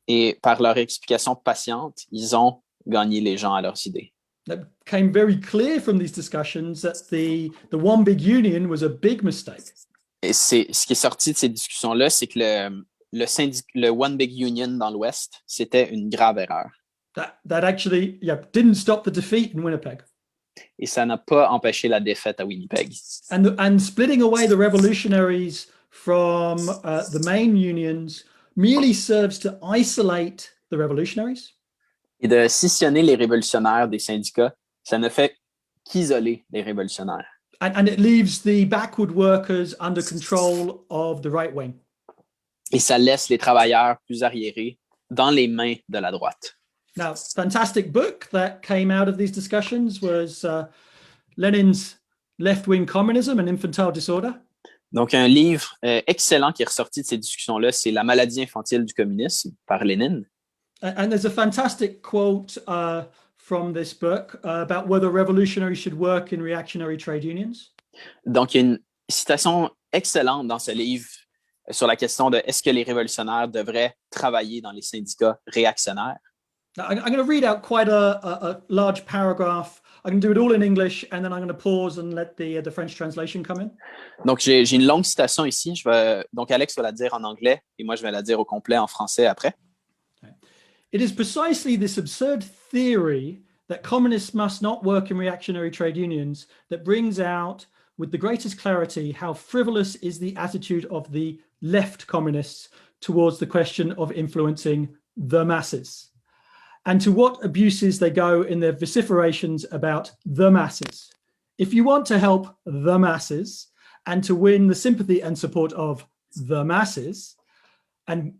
Et par leur explication patiente, ils ont gagné les gens à leurs idées. It became very clear from these discussions that the one big union was a big mistake. Et ce qui est sorti de ces discussions-là, c'est que le One Big Union dans l'Ouest, c'était une grave erreur. That actually didn't stop the defeat in Winnipeg. Et ça n'a pas empêché la défaite à Winnipeg. And splitting away the revolutionaries from the main unions merely serves to isolate the revolutionaries. Et de scissionner les révolutionnaires des syndicats, ça ne fait qu'isoler les révolutionnaires. And it leaves the backward workers under control of the right wing. Et ça laisse les travailleurs plus arriérés dans les mains de la droite. Now, fantastic book that came out of these discussions was Lenin's Left-Wing Communism and Infantile Disorder. Donc, un livre excellent qui est ressorti de ces discussions-là, c'est La maladie infantile du communisme par Lénine. And there's a fantastic quote from this book about whether revolutionaries should work in reactionary trade unions. Donc, il y a une citation excellente dans ce livre sur la question de est-ce que les révolutionnaires devraient travailler dans les syndicats réactionnaires. Now, I'm going to read out quite a large paragraph. I can do it all in English, and then I'm going to pause and let the French translation come in. Donc, j'ai une longue citation ici. Donc, Alex va la dire en anglais et moi, je vais la dire au complet en français après. It is precisely this absurd theory that communists must not work in reactionary trade unions that brings out with the greatest clarity how frivolous is the attitude of the left communists towards the question of influencing the masses, and to what abuses they go in their vociferations about the masses. If you want to help the masses and to win the sympathy and support of the masses, and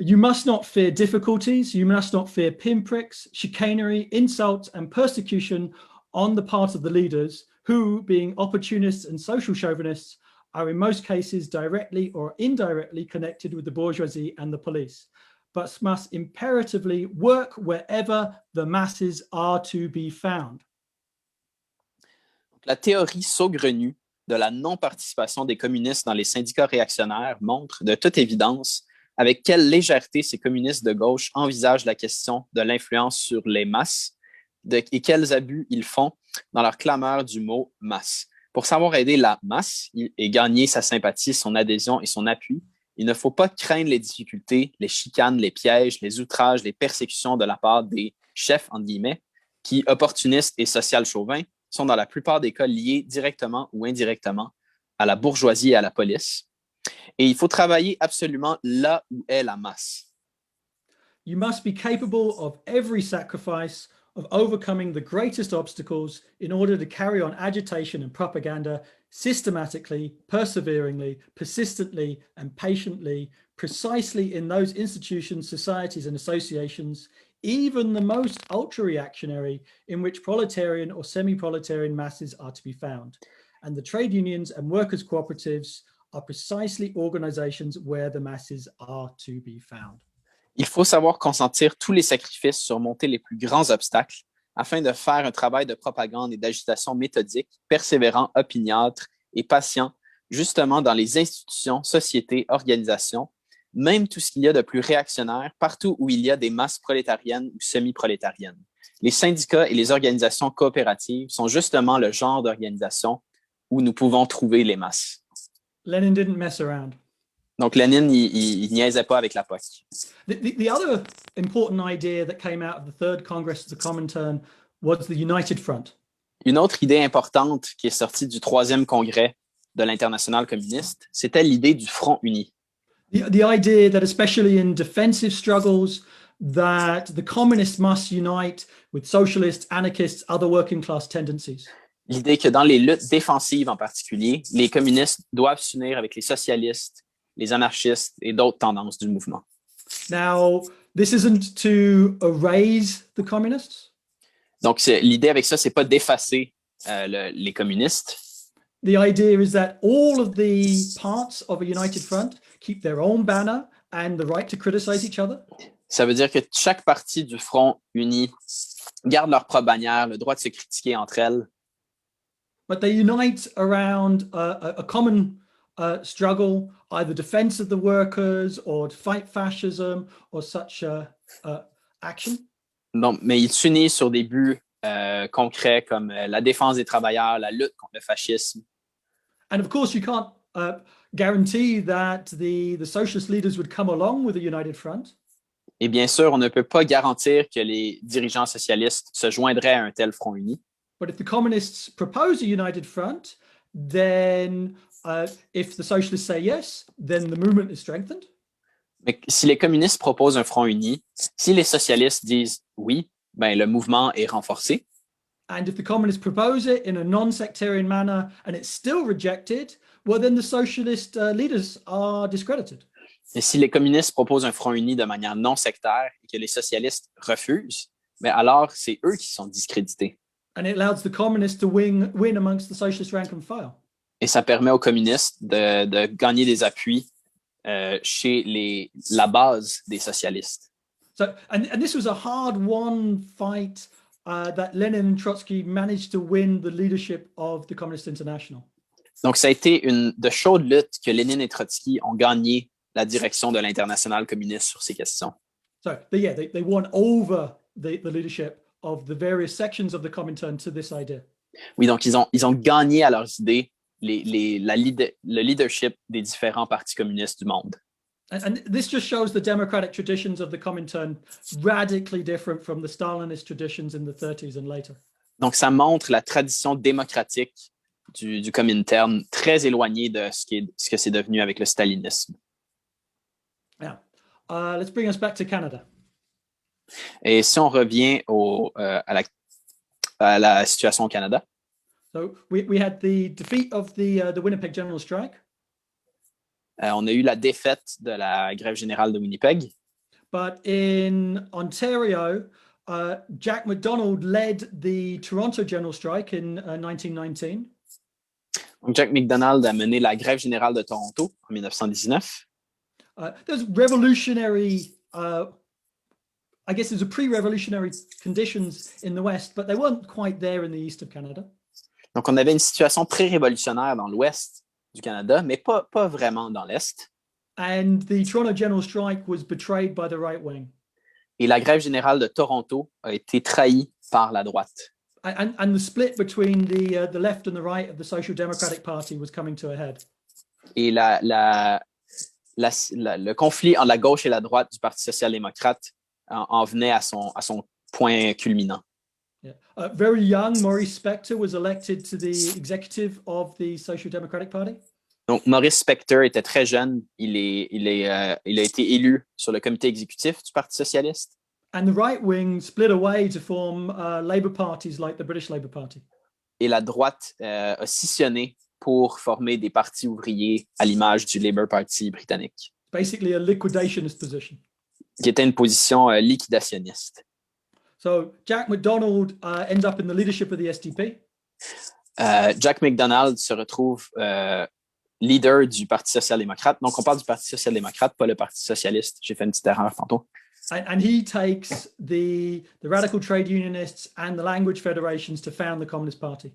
you must not fear difficulties, you must not fear pinpricks, chicanery, insults, and persecution on the part of the leaders who, being opportunists and social chauvinists, are in most cases directly or indirectly connected with the bourgeoisie and the police, but must imperatively work wherever the masses are to be found. La théorie saugrenue de la non-participation des communistes dans les syndicats réactionnaires montre de toute évidence avec quelle légèreté ces communistes de gauche envisagent la question de l'influence sur les masses et quels abus ils font dans leur clameur du mot « masse ». Pour savoir aider la masse et gagner sa sympathie, son adhésion et son appui, il ne faut pas craindre les difficultés, les chicanes, les pièges, les outrages, les persécutions de la part des chefs, entre guillemets, qui, opportunistes et social chauvins, sont dans la plupart des cas liés directement ou indirectement à la bourgeoisie et à la police. Et il faut travailler absolument là où est la masse. You must be capable of every sacrifice, of overcoming the greatest obstacles in order to carry on agitation and propaganda systematically, perseveringly, persistently, and patiently, precisely in those institutions, societies, and associations, even the most ultra-reactionary, in which proletarian or semi-proletarian masses are to be found. And the trade unions and workers' cooperatives are precisely organizations where the masses are to be found. Il faut savoir consentir tous les sacrifices, surmonter les plus grands obstacles, afin de faire un travail de propagande et d'agitation méthodique, persévérant, opiniâtre et patient, justement dans les institutions, sociétés, organisations, même tout ce qu'il y a de plus réactionnaire, partout où il y a des masses prolétariennes ou semi-prolétariennes. Les syndicats et les organisations coopératives sont justement le genre d'organisation où nous pouvons trouver les masses. Lenin didn't mess around. Donc, Lénine, il niaisait pas avec la POC. The other important idea that came out of the Third Congress of the Comintern was the United Front. Une autre idée importante qui est sortie du Troisième Congrès de l'Internationale communiste, c'était l'idée du Front uni. The idea that especially in defensive struggles, that the communists must unite with socialists, anarchists, other working class tendencies. L'idée que dans les luttes défensives en particulier, les communistes doivent s'unir avec les socialistes, les anarchistes et d'autres tendances du mouvement. Now, this isn't to erase the communists. Donc, l'idée avec ça, c'est pas d'effacer les communistes. The idea is that all of the parts of a united front keep their own banner and the right to criticize each other. Ça veut dire que chaque partie du front uni garde leur propre bannière, le droit de se critiquer entre elles. But they unite around a common struggle, either defense of the workers or to fight fascism or such action. Donc, mais ils s'unissent sur des buts concrets comme la défense des travailleurs, la lutte contre le fascisme. And of course, you can't guarantee that the socialist leaders would come along with a united front. Et bien sûr, on ne peut pas garantir que les dirigeants socialistes se joindraient à un tel front uni. But if the communists propose a united front, then if the socialists say yes, then the movement is strengthened. Mais si les communistes proposent un front uni, si les socialistes disent oui, ben le mouvement est renforcé. And if the communists propose it in a non-sectarian manner and it's still rejected, well, then the socialist leaders are discredited. Et si les communistes proposent un front uni de manière non sectaire et que les socialistes refusent, ben alors c'est eux qui sont discrédités. And it allows the communists to win amongst the socialist rank and file. Et ça permet aux communistes de gagner des appuis chez la base des socialistes. So, and this was a hard-won fight that Lenin and Trotsky managed to win the leadership of the Communist International. Donc, ça a été une de chaudes luttes que Lénine et Trotsky ont gagné la direction de l'Internationale communiste sur ces questions. So, they won over the leadership of the various sections of the Comintern to this idea. Oui, donc ils ont gagné à leurs idées le leadership des différents partis communistes du monde. And this just shows the democratic traditions of the Comintern radically different from the Stalinist traditions in the 30s and later. Donc, ça montre la tradition démocratique du Comintern très éloignée de ce que c'est devenu avec le stalinisme. Now, let's bring us back to Canada. Et si on revient à la situation au Canada. So we had the defeat of the Winnipeg General Strike. On a eu la défaite de la grève générale de Winnipeg. But in Ontario, Jack MacDonald led the Toronto General Strike in 1919. Donc Jack MacDonald a mené la grève générale de Toronto en 1919. There's revolutionary, I guess there's a pre-revolutionary conditions in the West, but they weren't quite there in the east of Canada. Donc on avait une situation pré-révolutionnaire dans l'ouest du Canada, mais pas vraiment dans l'Est. And the Toronto General Strike was betrayed by the right wing. Et la grève générale de Toronto a été trahie par la droite. And the split between the left and the right of the Social Democratic Party was coming to a head. Et le conflit entre la gauche et la droite du Parti social-démocrate en venait à son point culminant. Yeah. Very young, Maurice Spector was elected to the executive of the Social Democratic Party. Donc, Maurice Spector était très jeune. Il a été élu sur le comité exécutif du Parti socialiste. And the right wing split away to form Labour parties like the British Labour Party. Et la droite a scissionné pour former des partis ouvriers à l'image du Labour Party britannique. Basically a liquidationist position. Qui était une position liquidationniste. So Jack MacDonald ends up in the leadership of the SDP. Jack MacDonald se retrouve leader du Parti social-démocrate. Donc, on parle du Parti social-démocrate, pas le Parti socialiste. J'ai fait une petite erreur tantôt. And he takes the radical trade unionists and the language federations to found the Communist Party.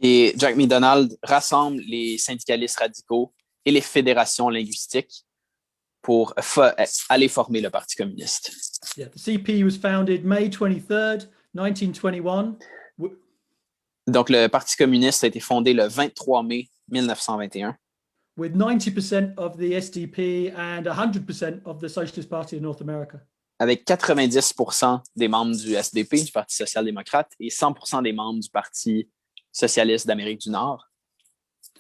Et Jack MacDonald rassemble les syndicalistes radicaux et les fédérations linguistiques pour aller former le Parti communiste. Yeah, the CP was founded May 23rd, 1921. Donc, le Parti communiste a été fondé le 23 mai 1921. With 90% of the SDP and 100% of the Socialist Party of North America. Avec 90% des membres du SDP, du Parti social-démocrate, et 100% des membres du Parti socialiste d'Amérique du Nord.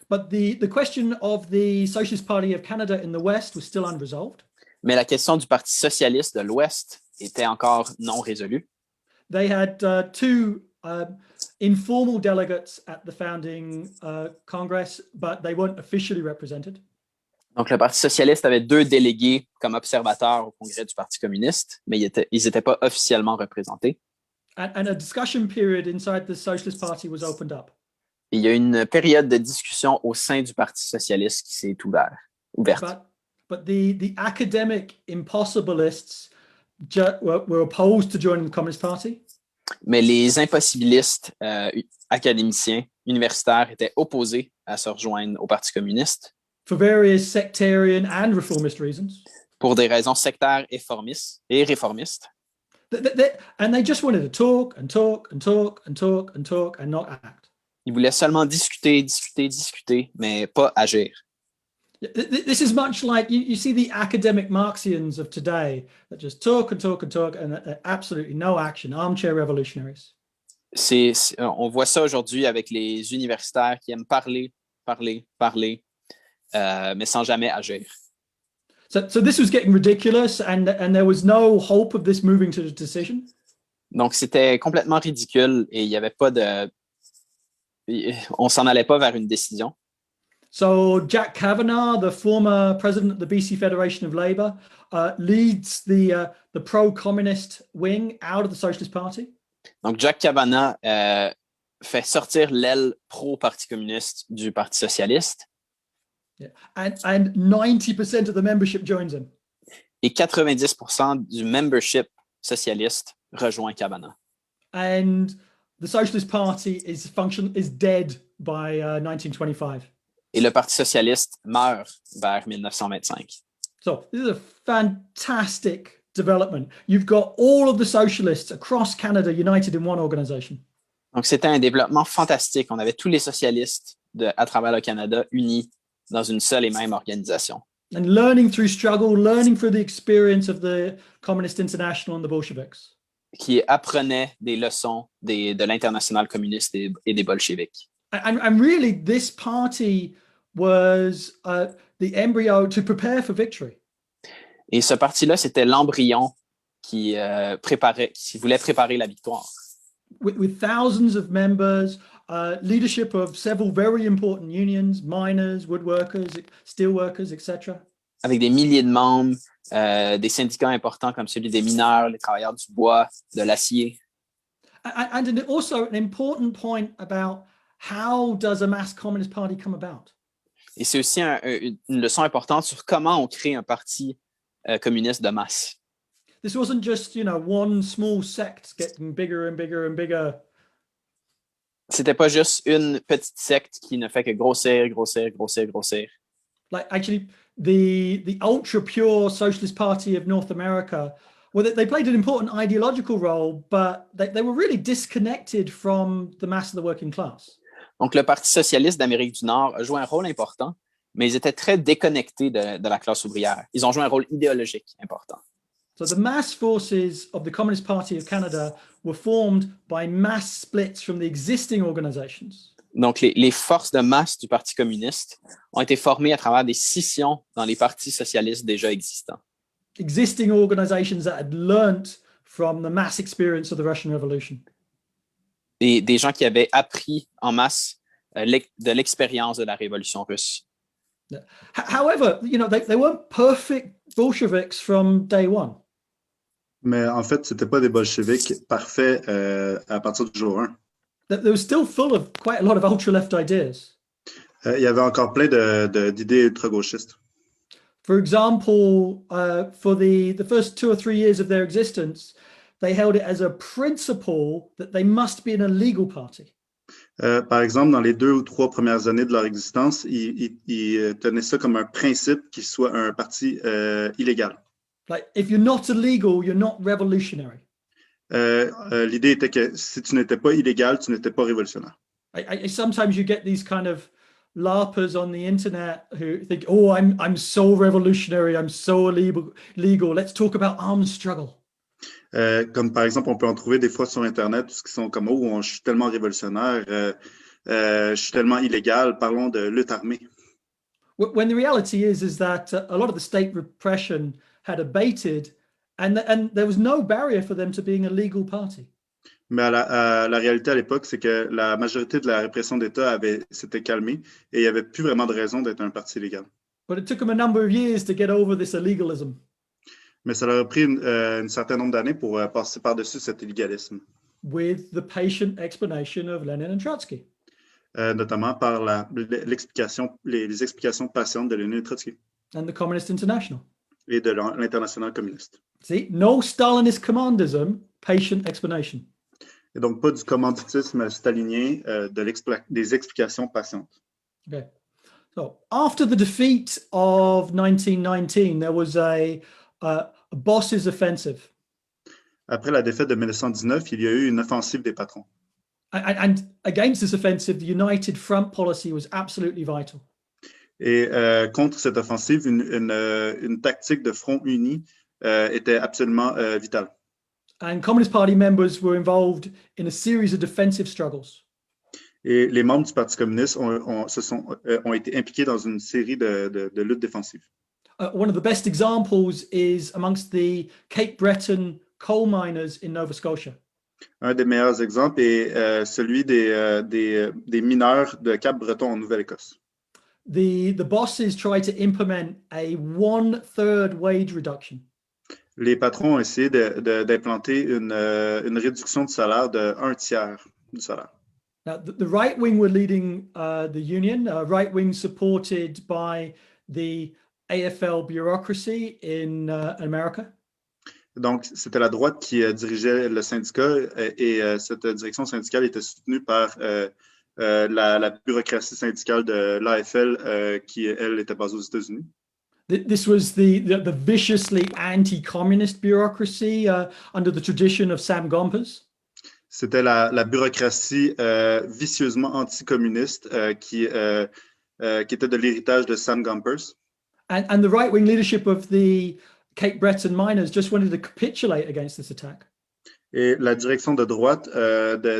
But the question of the Socialist Party of Canada in the West was still unresolved. Mais la question du Parti socialiste de l'Ouest était encore non résolue. They had two informal delegates at the founding Congress, but they weren't officially represented. Donc, le Parti socialiste avait 2 délégués comme observateurs au congrès du Parti communiste, mais ils n'étaient pas officiellement représentés. And a discussion period inside the Socialist Party was opened up. Et il y a une période de discussion au sein du Parti socialiste qui s'est ouverte. But the academic impossibilists were opposed to joining the Communist Party. Mais les impossibilistes académiciens universitaires étaient opposés à se rejoindre au Parti communiste. For various sectarian and reformist reasons. Pour des raisons sectaires et réformistes. And they just wanted to talk and talk and talk and talk and talk and not act. Ils voulaient seulement discuter, mais pas agir. This is much like you see the academic Marxians of today that just talk and talk and talk and absolutely no action, armchair revolutionaries. On voit ça aujourd'hui avec les universitaires qui aiment parler, mais sans jamais agir. So this was getting ridiculous and there was no hope of this moving to the decision. Donc, c'était complètement ridicule et il n'y avait pas on s'en allait pas vers une décision. So Jack Kavanagh, the former president of the BC Federation of Labour, leads the pro-communist wing out of the Socialist Party. Donc, Jack Kavanagh fait sortir l'aile pro-Parti communiste du Parti socialiste. Yeah. And 90% of the membership joins him. Et 90% du membership socialiste rejoint Kavanagh. And the Socialist Party is dead by 1925. Et le Parti socialiste meurt vers 1925. So this is a fantastic development. You've got all of the socialists across Canada united in one organization. Donc, c'était un développement fantastique. On avait tous les socialistes à travers le Canada unis dans une seule et même organisation. And learning through struggle, learning through the experience of the Communist International and the Bolsheviks. Qui apprenait des leçons de l'internationale communiste et des bolcheviks. And really, this party was the embryo to prepare for victory. Et ce parti-là, c'était l'embryon qui voulait préparer la victoire. With thousands of members, leadership of several very important unions, miners, woodworkers, steelworkers, etc. Avec des milliers de membres, des syndicats importants comme celui des mineurs, les travailleurs du bois, de l'acier. And also an important point about how does a mass communist party come about? Et c'est aussi une leçon importante sur comment on crée un parti communiste de masse. This wasn't just, one small sect getting bigger and bigger and bigger. C'était pas juste une petite secte qui ne fait que grossir. Like actually, the ultra pure Socialist Party of North America, well, they played an important ideological role, but they were really disconnected from the mass of the working class. Donc, le Parti socialiste d'Amérique du Nord a joué un rôle important, mais ils étaient très déconnectés de la classe ouvrière. Ils ont joué un rôle idéologique important. So the mass forces of the Communist Party of Canada were formed by mass splits from the existing organizations. Donc, les forces de masse du Parti communiste ont été formées à travers des scissions dans les partis socialistes déjà existants. Existing organizations that had learnt from the mass experience of the Russian Revolution. Des gens qui avaient appris en masse de l'expérience de la Révolution russe. However, they weren't perfect Bolsheviks from day one. Mais en fait, c'était pas des bolcheviks parfaits à partir du jour 1. They were still full of quite a lot of ultra-left ideas. Il y avait encore plein d'idées ultra-gauchistes. For example, for the first 2 or 3 years of their existence, they held it as a principle that they must be in a legal party. Par exemple, dans les 2 ou 3 premières années de leur existence, ils tenaient ça comme un principe qu'il soit un parti illégal. Like, if you're not illegal, you're not revolutionary. L'idée était que si tu n'étais pas illégal, tu n'étais pas révolutionnaire. Sometimes you get these kind of LARPers on the internet who think, oh, I'm so revolutionary, I'm so legal, let's talk about armed struggle. Comme par exemple, on peut en trouver des fois sur Internet qui sont comme, oh, je suis tellement révolutionnaire, je suis tellement illégal, parlons de lutte armée. When the reality is that a lot of the state repression had abated and there was no barrier for them to being a legal party. Mais la réalité à l'époque, c'est que la majorité de la répression d'État s'était calmée et il n'y avait plus vraiment de raison d'être un parti légal. But it took them a number of years to get over this illegalism. Mais ça leur a pris un certain nombre d'années pour passer par-dessus cet illégalisme, With the patient explanation of Lenin and Trotsky. Notamment par les explications patientes de Lénine et Trotsky And the Communist International. et de l'Internationale communiste. See, no Stalinist commandism, patient explanation. Et donc, pas du commanditisme stalinien, des explications patientes. Okay. So after the defeat of 1919, there was a boss's offensive. Après la défaite de 1919, il y a eu une offensive des patrons. And against this offensive, the United Front policy was absolutely vital. Et contre cette offensive, une tactique de front uni était absolument vitale. And Communist Party members were involved in a series of defensive struggles. Et les membres du Parti communiste ont été impliqués dans une série de luttes défensives. One of the best examples is amongst the Cape Breton coal miners in Nova Scotia. Un des meilleurs exemples est celui des mineurs de Cap-Breton en Nouvelle-Écosse. The bosses tried to implement a 1/3 wage reduction. Les patrons ont essayé d'implanter une réduction de salaire de 1/3 du salaire. Now, the right wing were leading the union, right wing supported by the AFL bureaucracy in America. Donc, c'était la droite qui dirigeait le syndicat et cette direction syndicale était soutenue par la bureaucratie syndicale de l'AFL qui, elle, était basée aux États-Unis. This was the viciously anti-communist bureaucracy under the tradition of Sam Gompers. C'était la bureaucratie vicieusement anticommuniste qui était de l'héritage de Sam Gompers. And the right-wing leadership of the Cape Breton miners just wanted to capitulate against this attack. Et la direction de droite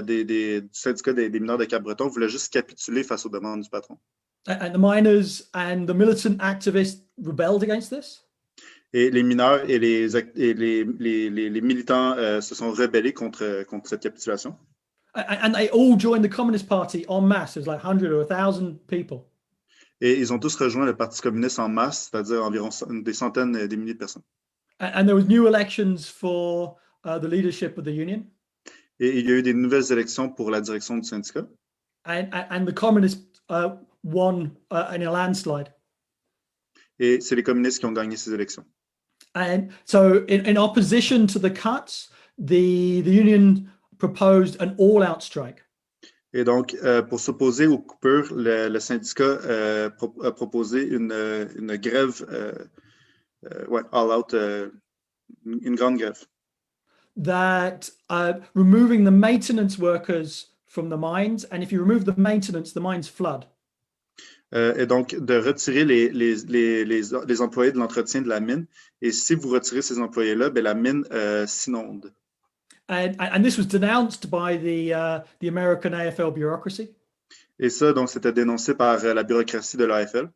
du syndicat des mineurs de Cap-Breton voulait juste capituler face aux demandes du patron. And the miners and the militant activists rebelled against this. Et les mineurs et les militants se sont rebellés contre cette capitulation. And they all joined the Communist Party en masse. It was like 100 or 1,000 people. Et ils ont tous rejoint le Parti communiste en masse, c'est-à-dire environ des centaines et des milliers de personnes. And there was new elections for the leadership of the union. Et il y a eu des nouvelles élections pour la direction du syndicat. And the communists won in a landslide. Et c'est les communistes qui ont gagné ces élections. And so in opposition to the cuts, the union proposed an all-out strike. Et donc, pour s'opposer aux coupures, le syndicat a proposé une grève, all-out, une grande grève. That removing the maintenance workers from the mines, and if you remove the maintenance, the mines flood. Et donc, de retirer les employés de l'entretien de la mine. Et si vous retirez ces employés-là, la mine s'inonde. And this was denounced by the American AFL bureaucracy. Et ça, donc, c'était dénoncé par la bureaucratie de l'AFL.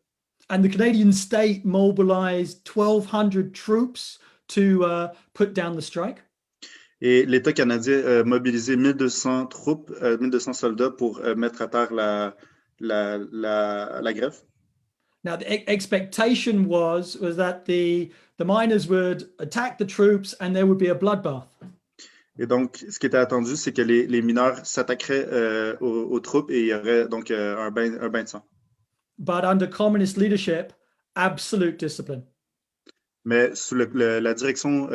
And the Canadian state mobilized 1,200 troops to put down the strike. Et l'État canadien a mobilisé 1,200 troupes, 1,200 soldats pour mettre à terre la grève. Now, the expectation was that the miners would attack the troops and there would be a bloodbath. Et donc, ce qui était attendu, c'est que les mineurs s'attaqueraient aux troupes et il y aurait donc un bain de sang. But under communist leadership, absolute discipline. Mais sous la direction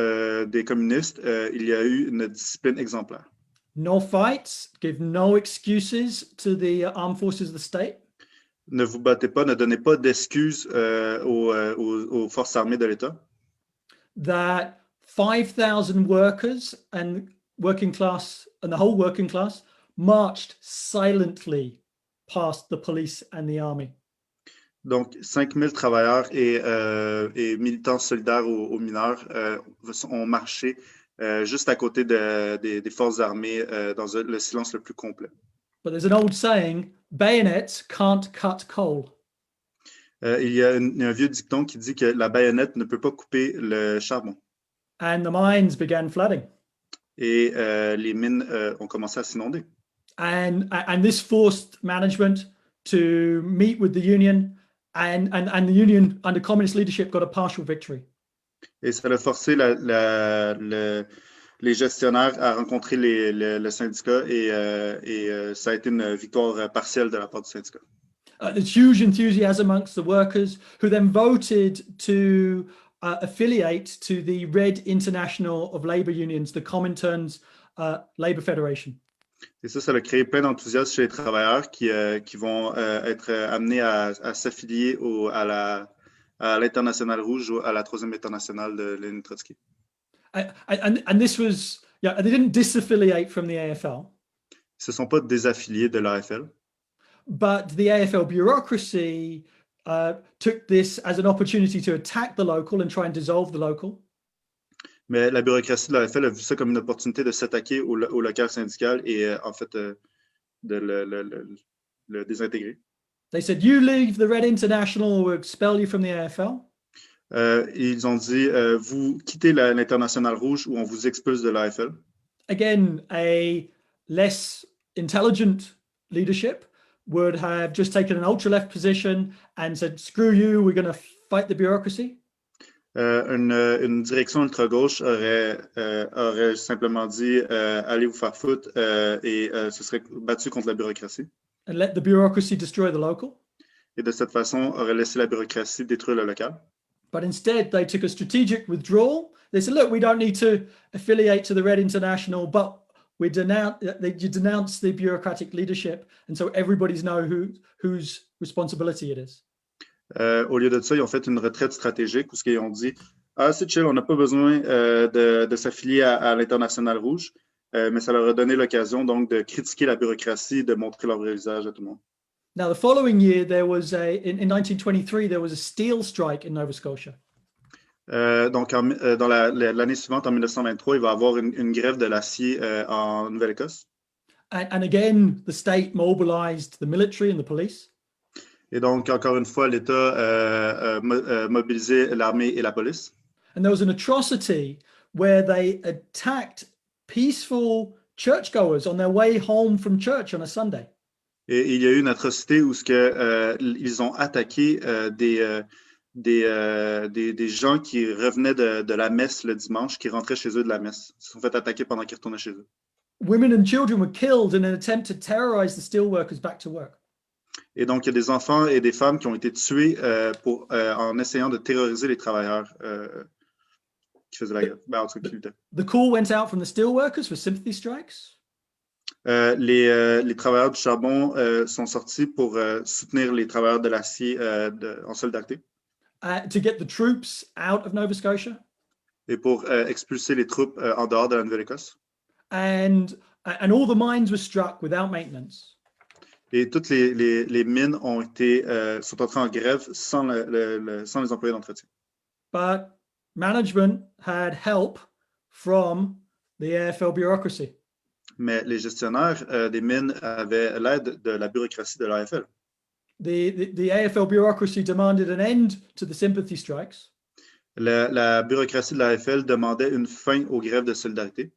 des communistes, il y a eu une discipline exemplaire. No fights, give no excuses to the armed forces of the state. Ne vous battez pas, ne donnez pas d'excuses aux forces armées de l'État. That 5,000 workers and working class and the whole working class marched silently past the police and the army. Donc, 5,000 travailleurs et militants solidaires aux mineurs ont marché juste à côté des forces armées dans le silence le plus complet. But there's an old saying, bayonets can't cut coal. Il y a un vieux dicton qui dit que la baïonnette ne peut pas couper le charbon. And the mines began flooding. Et les mines ont commencé à s'inonder. And this forced management to meet with the union and the union under communist leadership got a partial victory. Et ça a forcé les gestionnaires à rencontrer le syndicat et ça a été une victoire partielle de la part du syndicat. There's huge enthusiasm amongst the workers who then voted to affiliate to the Red International of Labour Unions, the Comintern's Labour Federation. Et ça a créé plein d'enthousiasme chez les travailleurs qui vont être amenés à s'affilier à l'Internationale rouge ou à la Troisième Internationale de Lenin Trotsky. And this was, they didn't disaffiliate from the AFL. Ils ne se sont pas désaffiliés de l'AFL. But the AFL bureaucracy took this as an opportunity to attack the local and try and dissolve the local. Mais la bureaucratie de l'AFL a vu ça comme une opportunité de s'attaquer au local syndical et en fait de le désintégrer. They said, you leave the Red International or we'll expel you from the AFL. Ils ont dit, vous quittez l'Internationale rouge ou on vous expulse de l'AFL. Again, a less intelligent leadership would have just taken an ultra-left position and said, screw you, we're going to fight the bureaucracy. Une direction ultra-gauche aurait simplement dit, allez vous faire foutre et se serait battu contre la bureaucratie. And let the bureaucracy destroy the local. Et de cette façon, aurait laissé la bureaucratie détruire le local. But instead, they took a strategic withdrawal. They said, look, we don't need to affiliate to the Red International, but you denounce the bureaucratic leadership. And so everybody's know whose responsibility it is. Au lieu de ça, ils ont fait une retraite stratégique où ils ont dit, ah, c'est chill, on n'a pas besoin de s'affilier à l'Internationale rouge, mais ça leur a donné l'occasion donc de critiquer la bureaucratie, de montrer leur vrai visage à tout le monde. Now, the following year, there was in 1923, there was a steel strike in Nova Scotia. Donc, dans l'année suivante, en 1923, il va y avoir une grève de l'acier en Nouvelle-Écosse. And again, the state mobilized the military and the police. Et donc, encore une fois, l'État mobilisait l'armée et la police. And there was an atrocity where they attacked peaceful churchgoers on their way home from church on a Sunday. Et il y a eu une atrocité où ils ont attaqué des gens qui revenaient de la messe le dimanche, qui rentraient chez eux de la messe. Ils se sont fait attaquer pendant qu'ils retournaient chez eux. Women and children were killed in an attempt to terrorize the steelworkers back to work. Et donc, il y a des enfants et des femmes qui ont été tués en essayant de terroriser les travailleurs qui faisaient la grève. The call went out from the steelworkers for sympathy strikes. Les travailleurs du charbon sont sortis pour soutenir les travailleurs de l'acier en solidarité. To get the troops out of Nova Scotia. Et pour expulser les troupes en dehors de la Nouvelle-Écosse. And all the mines were struck without maintenance. Et toutes les mines sont entrées en grève sans les employés d'entretien. But management had help from the AFL bureaucracy. Mais les gestionnaires des mines avaient l'aide de la bureaucratie de l'AFL. The AFL bureaucracy demanded an end to the sympathy strikes. La bureaucratie de l'AFL demandait une fin aux grèves de solidarité.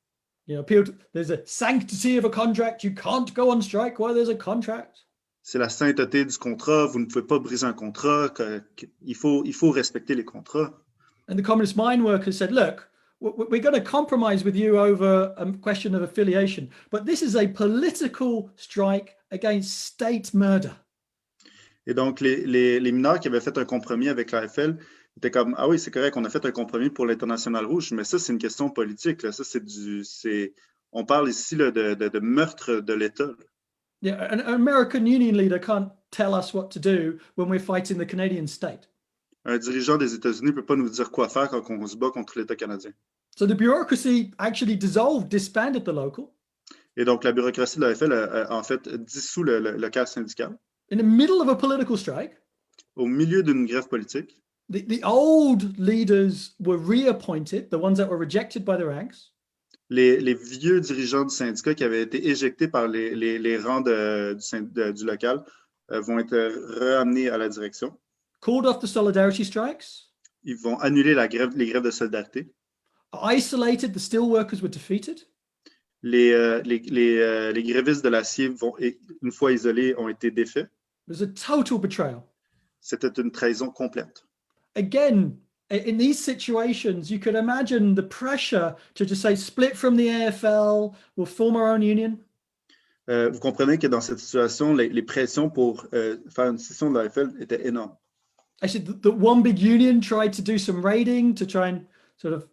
There's a sanctity of a contract. You can't go on strike while there's a contract. C'est la sainteté du contrat. Vous ne pouvez pas briser un contrat. Il faut respecter les contrats. And the communist mine workers said, look, we're going to compromise with you over a question of affiliation, but this is a political strike against state murder. Et donc, les mineurs qui avaient fait un compromis avec l'AFL étaient comme, ah oui, c'est correct, on a fait un compromis pour l'Internationale rouge, mais ça, c'est une question politique. Là. Ça, on parle ici là, de meurtre de l'État. Yeah, an American union leader can't tell us what to do when we're fighting the Canadian state. Un dirigeant des États-Unis ne peut pas nous dire quoi faire quand on se bat contre l'État canadien. So the bureaucracy actually disbanded the local. Et donc, la bureaucratie de l'AFL a en fait dissout le local syndical. In the middle of a political strike. Au milieu d'une grève politique. The old leaders were reappointed, the ones that were rejected by the ranks. Les vieux dirigeants du syndicat qui avaient été éjectés par les rangs du local vont être ramenés à la direction. Called off the solidarity strikes. Ils vont annuler les grèves de solidarité. Isolated, the steelworkers were defeated. Les grévistes de l'acier, une fois isolés, ont été défaits. It was a total betrayal. C'était une trahison complète. Again, in these situations, you could imagine the pressure to just say, split from the AFL, we'll form our own union. Vous comprenez que dans cette situation, les pressions pour faire une scission de l'AFL étaient énormes. Actually, the one big union tried to do some raiding to try and sort of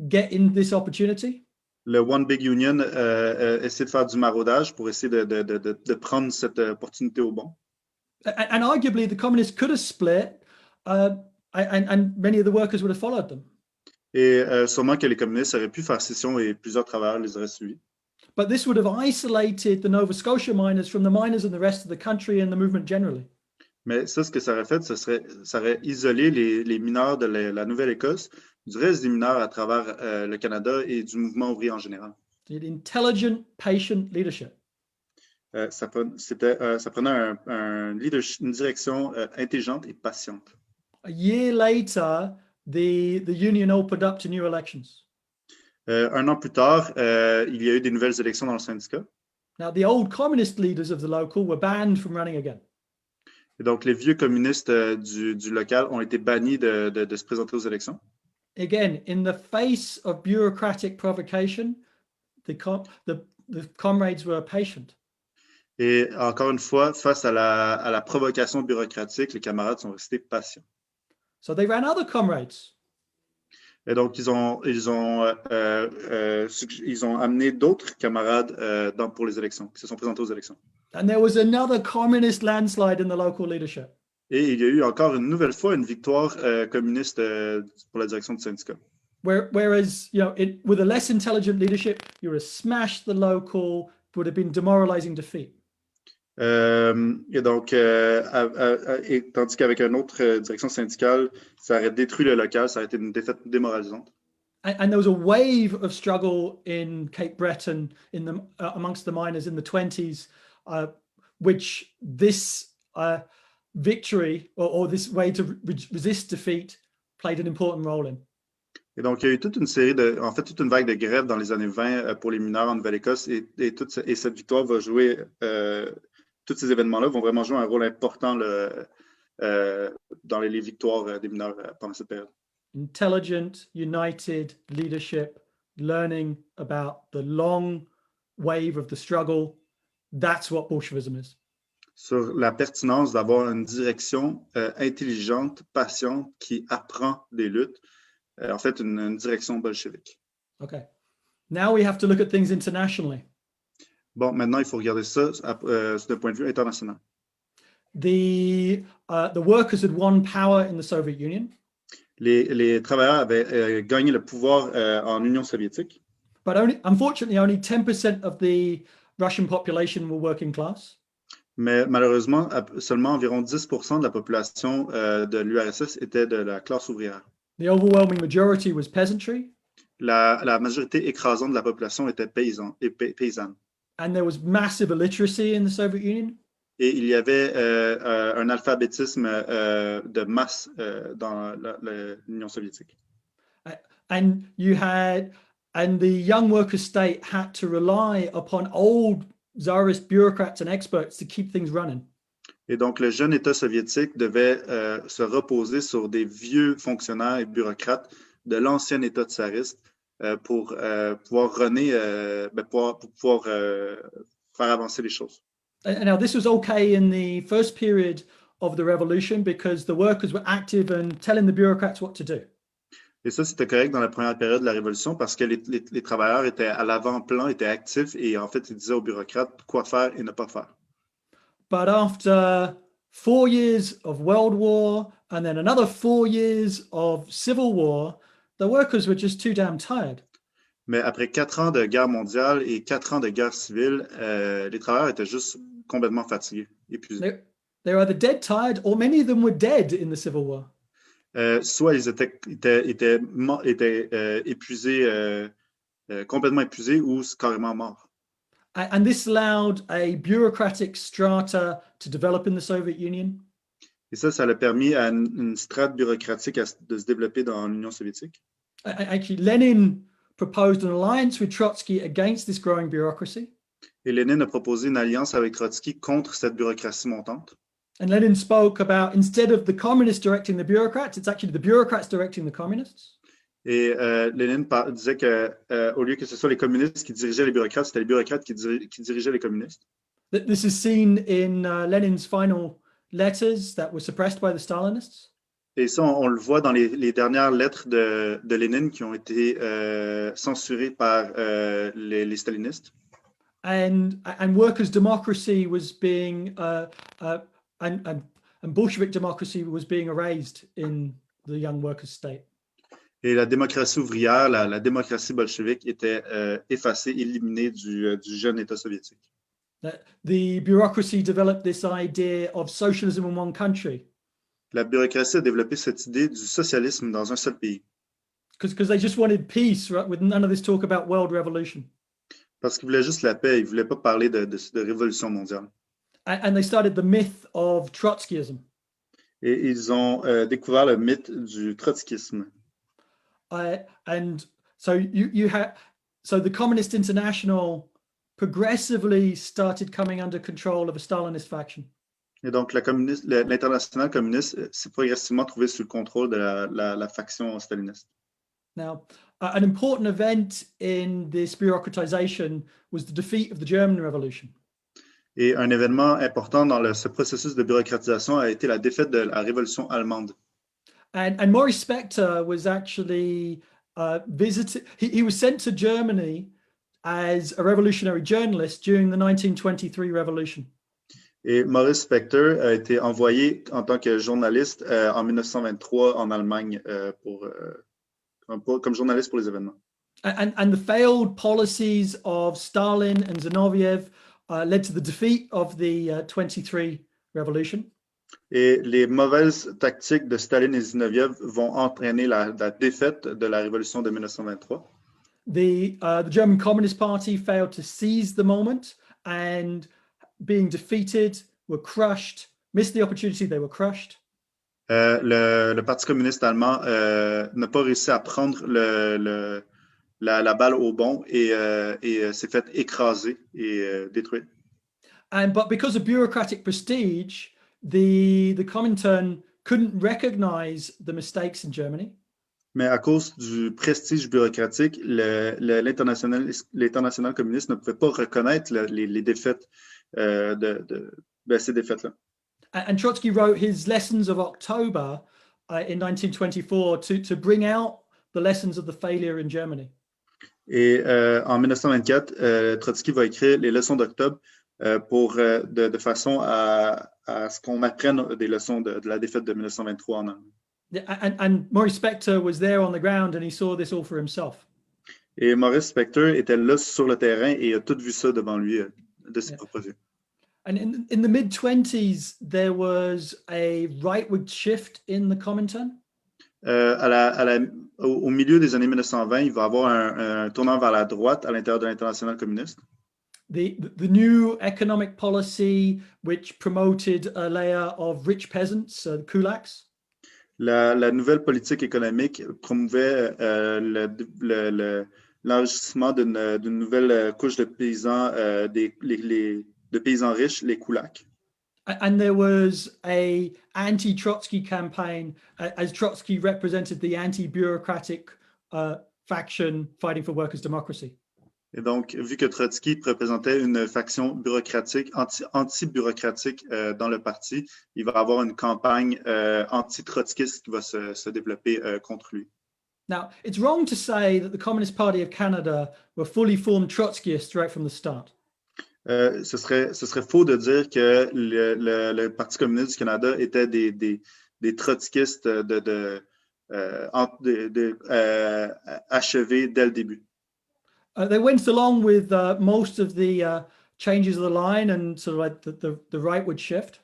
get in this opportunity. Le One Big Union essaie de faire du maraudage pour essayer de prendre cette opportunité au bon. And arguably, the communists could have split, and many of the workers would have followed them. Et sûrement que les communistes auraient pu faire scission et plusieurs travailleurs les auraient suivis. But this would have isolated the Nova Scotia miners from the miners and the rest of the country and the movement generally. Mais ça, ce que ça aurait fait, ça aurait isolé les mineurs de la Nouvelle-Écosse du reste des mineurs à travers le Canada et du mouvement ouvrier en général. Intelligent, patient leadership. Ça prenait une direction intelligente et patiente. A year later, the union opened up to new elections. Un an plus tard, il y a eu des nouvelles élections dans le syndicat. Now, the old communist leaders of the local were banned from running again. Et donc, les vieux communistes du local ont été bannis de se présenter aux élections. Again, in the face of bureaucratic provocation, the comrades were patient. Et encore une fois, face à la provocation bureaucratique, les camarades sont restés patients. So they ran other comrades. Et donc, ils ont amené d'autres camarades pour les élections, qui se sont présentés aux élections. And there was another communist landslide in the local leadership. Et il y a eu encore une nouvelle fois une victoire communiste pour la direction du syndicat. Whereas, with a less intelligent leadership, you would have smashed the local, would have been demoralizing defeat. Et donc, tandis qu'avec une autre direction syndicale, ça aurait détruit le local, ça aurait été une défaite démoralisante. And there was a wave of struggle in Cape Breton amongst the miners in the 20s, which this victory or this way to resist defeat played an important role in. Et donc, il y a eu toute une série toute une vague de grèves dans les années 20 pour les mineurs en Nouvelle-Écosse et cette victoire va jouer, tous ces événements-là vont vraiment jouer un rôle important dans les victoires des mineurs pendant cette période. Intelligent, united leadership, learning about the long wave of the struggle, that's what Bolshevism is. Sur la pertinence d'avoir une direction intelligente, patiente, qui apprend des luttes, en fait, une direction bolchevique. Okay. Now we have to look at things internationally. Bon, maintenant, il faut regarder ça d'un point de vue international. The workers had won power in the Soviet Union. Les travailleurs avaient gagné le pouvoir en Union soviétique. But unfortunately, only 10% of the Russian population were working class. Mais malheureusement, seulement environ 10% de la population de l'URSS était de la classe ouvrière. The overwhelming majority was peasantry. La majorité écrasante de la population était paysanne. And there was massive illiteracy in the Soviet Union. Et il y avait un alphabétisme de masse dans l'Union soviétique. And the young worker state had to rely upon old Tsarist bureaucrats and experts to keep things running. Et donc, le jeune État soviétique devait se reposer sur des vieux fonctionnaires et bureaucrates de l'ancien État tsariste pour pouvoir faire avancer les choses. And now, this was okay in the first period of the revolution because the workers were active and telling the bureaucrats what to do. Et ça, c'était correct dans la première période de la Révolution parce que les travailleurs étaient à l'avant-plan, étaient actifs et en fait, ils disaient aux bureaucrates quoi faire et ne pas faire. But after 4 years of World War and then another 4 years of Civil War, the workers were just too damn tired. Mais après 4 ans de guerre mondiale et 4 ans de guerre civile, les travailleurs étaient juste complètement fatigués, épuisés. They were either dead tired or many of them were dead in the Civil War. Soit ils étaient épuisés, complètement épuisés ou carrément morts. And this allowed a bureaucratic strata to develop in the Soviet Union. Et ça l'a permis à une strate bureaucratique de se développer dans l'Union soviétique. Actually, Lenin proposed an alliance with Trotsky against this growing bureaucracy. Et Lénine a proposé une alliance avec Trotsky contre cette bureaucratie montante. And Lenin spoke about, instead of the communists directing the bureaucrats, it's actually the bureaucrats directing the communists. Et Lénine disait que au lieu que ce soit les communistes qui dirigeaient les bureaucrates, c'était les bureaucrates qui dirigeaient les communistes. This is seen in Lenin's final letters that were suppressed by the Stalinists. Et ça, on le voit dans les dernières lettres de Lénine qui ont été censurées par les stalinistes. And workers' democracy was being and Bolshevik democracy was being erased in the young workers' state. Et la démocratie ouvrière, la démocratie bolchevique était effacée, éliminée du jeune État soviétique. The bureaucracy developed this idea of socialism in one country. La bureaucratie a développé cette idée du socialisme dans un seul pays. Because they just wanted peace, right? With none of this talk about world revolution. Parce qu'ils voulaient juste la paix, ils ne voulaient pas parler de révolution mondiale. And they started the myth of Trotskyism. Et ils ont découvert le mythe du trotskisme. And so so the Communist International progressively started coming under control of a Stalinist faction. Et donc l'international communiste s'est progressivement trouvé sous le contrôle de la faction staliniste. Now, an important event in this bureaucratization was the defeat of the German Revolution. Et un événement important dans ce processus de bureaucratisation a été la défaite de la révolution allemande. And Maurice Spector was actually visited. He was sent to Germany as a revolutionary journalist during the 1923 revolution. Et Maurice Spector a été envoyé en tant que journaliste en 1923 en Allemagne comme journaliste pour les événements. And the failed policies of Stalin and Zinoviev led to the defeat of the 23 revolution. Et les mauvaises tactiques de Staline et Zinoviev vont entraîner la défaite de la révolution de 1923. The German Communist Party failed to seize the moment and being defeated, were crushed, missed the opportunity, they were crushed. Le Parti communiste allemand n'a pas réussi à prendre la balle au bond et s'est fait écraser et détruire. But because of bureaucratic prestige, the Comintern couldn't recognize the mistakes in Germany. Mais à cause du prestige bureaucratique, l'international communiste ne pouvait pas reconnaître les défaites de ces défaites-là. And Trotsky wrote his Lessons of October in 1924 to bring out the lessons of the failure in Germany. Et en 1924, Trotsky va écrire les leçons d'octobre de façon à ce qu'on apprenne des leçons de la défaite de 1923 en Allemagne. And Maurice Spector was there on the ground and he saw this all for himself. Et Maurice Spector était là sur le terrain et a tout vu ça devant lui de ses propres yeux. And in the mid-20s, there was a rightward shift in the Comintern. Au milieu des années 1920, il va y avoir un tournant vers la droite à l'intérieur de l'international communiste. The new economic policy, which promoted a layer of rich peasants, kulaks. La nouvelle politique économique promouvait l'enrichissement d'une nouvelle couche de paysans, de paysans riches, les kulaks. And there was a anti-Trotsky campaign, as Trotsky represented the anti-bureaucratic faction fighting for workers' democracy. Et donc, vu que Trotsky représentait une faction bureaucratique, anti-bureaucratique dans le parti, il va y avoir une campagne anti-trotskiste qui va se développer contre lui. Now, it's wrong to say that the Communist Party of Canada were fully formed Trotskyists right from the start. Ce serait faux de dire que le Parti communiste du Canada était des trotskistes achevés dès le début. They went along with most of the changes of the line and sort of like the rightward shift.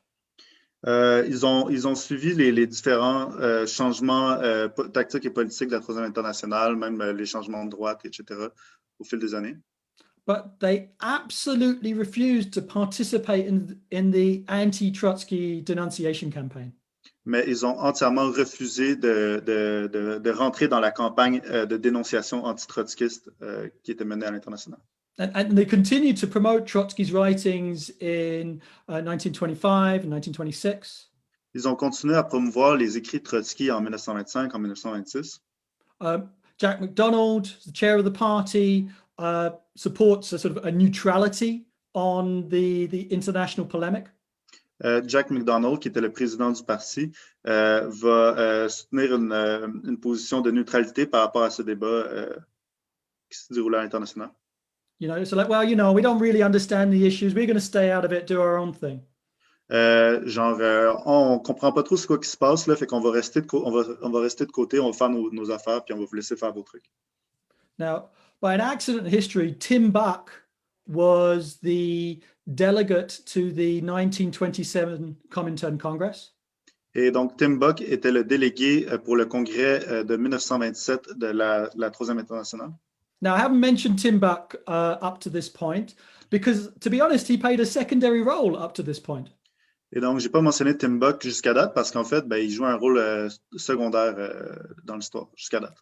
Ils ont suivi les différents changements tactiques et politiques de la Troisième Internationale, même les changements de droite, etc., au fil des années. But they absolutely refused to participate in the anti-Trotsky denunciation campaign. Mais ils ont entièrement refusé de rentrer dans la campagne de dénonciation anti-trotskiste qui était menée à l'international. And they continued to promote Trotsky's writings in 1925 and 1926. Ils ont continué à promouvoir les écrits de Trotsky en 1925, en 1926. Jack MacDonald, the chair of the party, supports a sort of a neutrality on the international polemic. Jack MacDonald, qui était le président du parti, va soutenir une position de neutralité par rapport à ce débat qui se déroulait à l'international. You know, so like, well, you know, we don't really understand the issues. We're going to stay out of it, do our own thing. On comprend pas trop ce qui se passe là, fait qu'on va rester on va rester de côté, on va faire nos affaires, puis on va vous laisser faire vos trucs. Now, by an accident in history, Tim Buck was the delegate to the 1927 Comintern Congress. Et donc, Tim Buck était le délégué pour le congrès de 1927 de la Troisième Internationale. Now, I haven't mentioned Tim Buck up to this point because, to be honest, he played a secondary role up to this point. Et donc, j'ai pas mentionné Tim Buck jusqu'à date parce qu'en fait, il joue un rôle secondaire dans l'histoire jusqu'à date.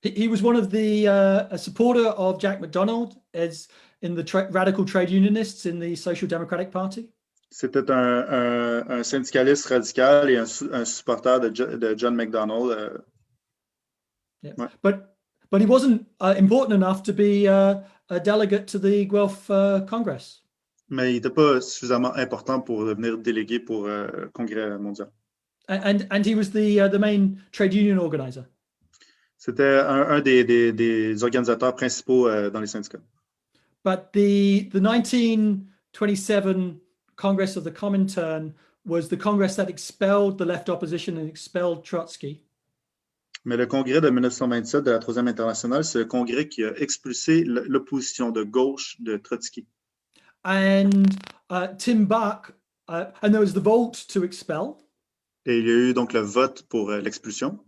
He was one of the a supporter of Jack MacDonald as in the radical trade unionists in the Social Democratic Party. C'était un syndicaliste radical et un supporter de John MacDonald. Yeah. Ouais. But he wasn't important enough to be a delegate to the Guelph Congress. Mais il n'était pas suffisamment important pour devenir délégué pour le Congrès mondial. And he was the main trade union organizer. C'était un des organisateurs principaux dans les syndicats. But the 1927 Congress of the Comintern was the Congress that expelled the left opposition and expelled Trotsky. Mais le congrès de 1927 de la Troisième Internationale, c'est le congrès qui a expulsé l'opposition de gauche de Trotsky. And Tim Buck, and there was the vote to expel. Et il y a eu donc le vote pour l'expulsion.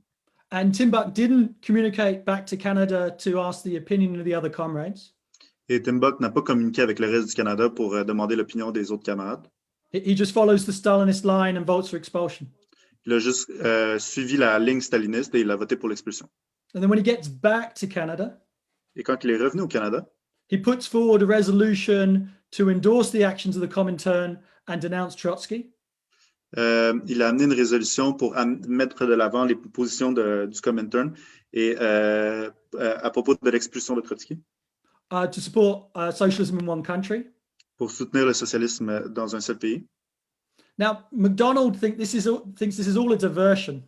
And Tim Buck didn't communicate back to Canada to ask the opinion of the other comrades. Et Tim Buck n'a pas communiqué avec le reste du Canada pour demander l'opinion des autres camarades. He just follows the Stalinist line and votes for expulsion. Il a juste suivi la ligne staliniste et il a voté pour l'expulsion. And then when he gets back to Canada, Et quand il est revenu au Canada, he puts forward a resolution to endorse the actions of the Comintern and denounce Trotsky. il a amené une résolution pour mettre de l'avant les positions du Comintern et à propos de l'expulsion de Trotsky. To support socialism in one country. Pour soutenir le socialisme dans un seul pays. Now, MacDonald thinks this is all a diversion.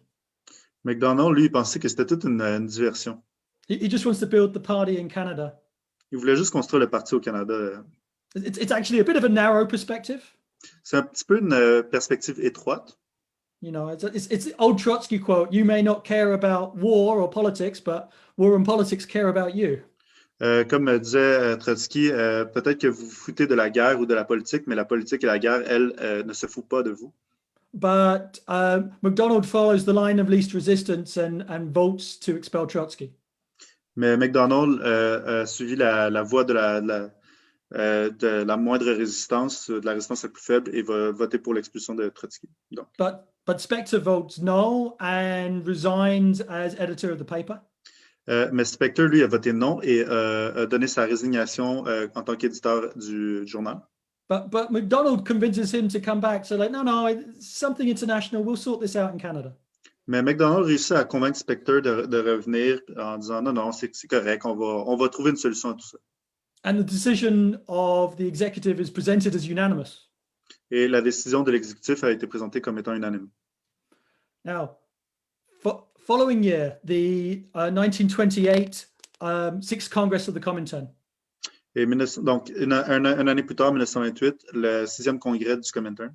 MacDonald, lui, pensait que c'était toute une diversion. He just wants to build the party in Canada. Il voulait juste construire le parti au Canada. It's actually a bit of a narrow perspective. C'est un petit peu une perspective étroite. You know, it's the old Trotsky quote, you may not care about war or politics, but war and politics care about you. Comme disait Trotsky, peut-être que vous vous foutez de la guerre ou de la politique, mais la politique et la guerre, elles, ne se foutent pas de vous. But MacDonald follows the line of least resistance and votes to expel Trotsky. Mais MacDonald a suivi la voie de la moindre résistance, de la résistance la plus faible, et va voter pour l'expulsion de Trotsky. Donc. But Spector votes no and resigns as editor of the paper. Mais Spector, lui, a voté non et a donné sa résignation en tant qu'éditeur du journal. But MacDonald convinces him to come back. So like, no, it's something international. We'll sort this out in Canada. Mais MacDonald réussit à convaincre Spector de revenir en disant non, c'est correct, on va trouver une solution à tout ça. And the decision of the executive is presented as unanimous. Et la décision de l'exécutif a été présentée comme étant unanime. Now, following year, the 1928 Sixth Congress of the Comintern. Et donc, une année plus tard, 1928, le 6e congrès du Comintern.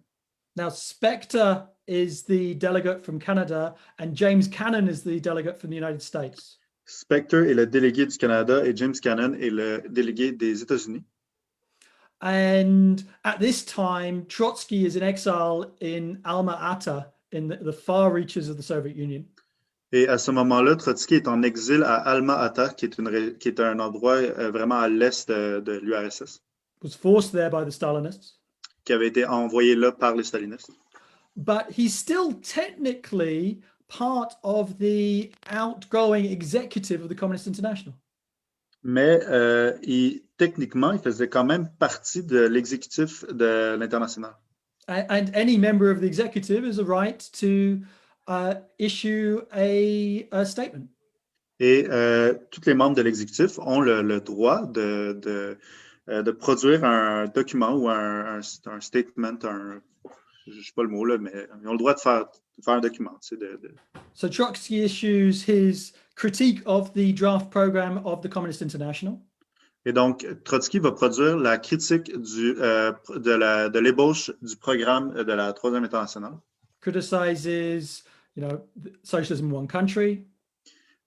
Now, Spector is the delegate from Canada and James Cannon is the delegate from the United States. Spector est le délégué du Canada et James Cannon est le délégué des États-Unis. And at this time, Trotsky is in exile in Alma-Ata in the far reaches of the Soviet Union. Et à ce moment-là, Trotsky est en exil à Alma-Ata, qui est un endroit vraiment à l'est de l'URSS. Was forced there by the Stalinists. Qui avait été envoyé là par les stalinistes. But he's still technically part of the outgoing executive of the Communist International. Mais techniquement, il faisait quand même partie de l'exécutif de l'International. And any member of the executive has a right to issue a statement. Et tous les membres de l'exécutif ont le droit de produire un document ou un statement, je ne sais pas le mot là, mais ils ont le droit de faire un document. So Trotsky issues his critique of the draft program of the Communist International. Et donc, Trotsky va produire la critique de l'ébauche du programme de la Troisième Internationale. Criticizes, socialism in one country.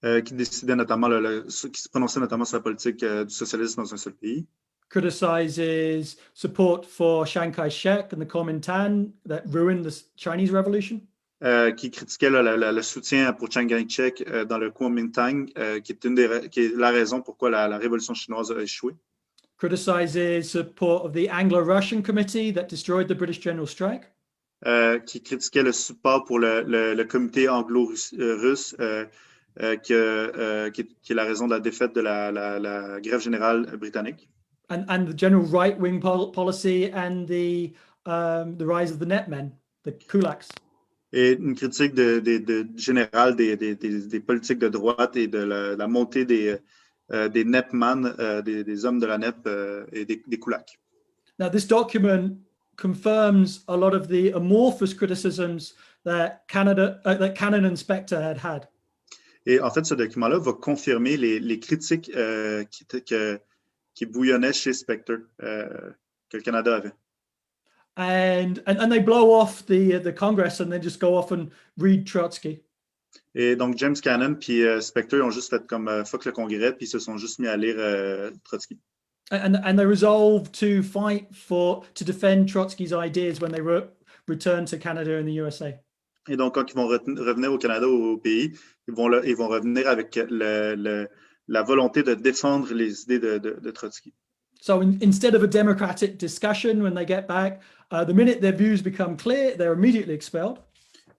Qui décidait notamment, qui se prononçait notamment sur la politique du socialisme dans un seul pays. Criticizes support for Chiang Kai-shek and the Kuomintang that ruined the Chinese Revolution. Qui critiquait le soutien pour Chiang Kai-shek dans le Kuomintang, qui est la raison pourquoi la révolution chinoise a échoué. Criticizes support of the Anglo-Russian Committee that destroyed the British General Strike. Qui critiquait le support pour le comité anglo-russe, qui est la raison de la défaite de la grève générale britannique. And the general right-wing policy and the rise of the netmen, the kulaks. Et une critique générale des politiques de droite et de la montée des nepman, des hommes de la NEP et des kulaks. Now, this document confirms a lot of the amorphous criticisms that Cannon and Spector had. Et en fait, ce document-là va confirmer les critiques qui bouillonnaient chez Spector, que le Canada avait. And they blow off the Congress and they just go off and read Trotsky. Et donc, James Cannon puis Spector ont juste fait comme fuck le Congrès, puis ils se sont juste mis à lire Trotsky. And they resolved to fight to defend Trotsky's ideas when they returned to Canada and the USA. Et donc, quand ils vont revenir au Canada ou au pays, ils vont revenir avec la volonté de défendre les idées de Trotsky. So instead of a democratic discussion when they get back, the minute their views become clear, they're immediately expelled.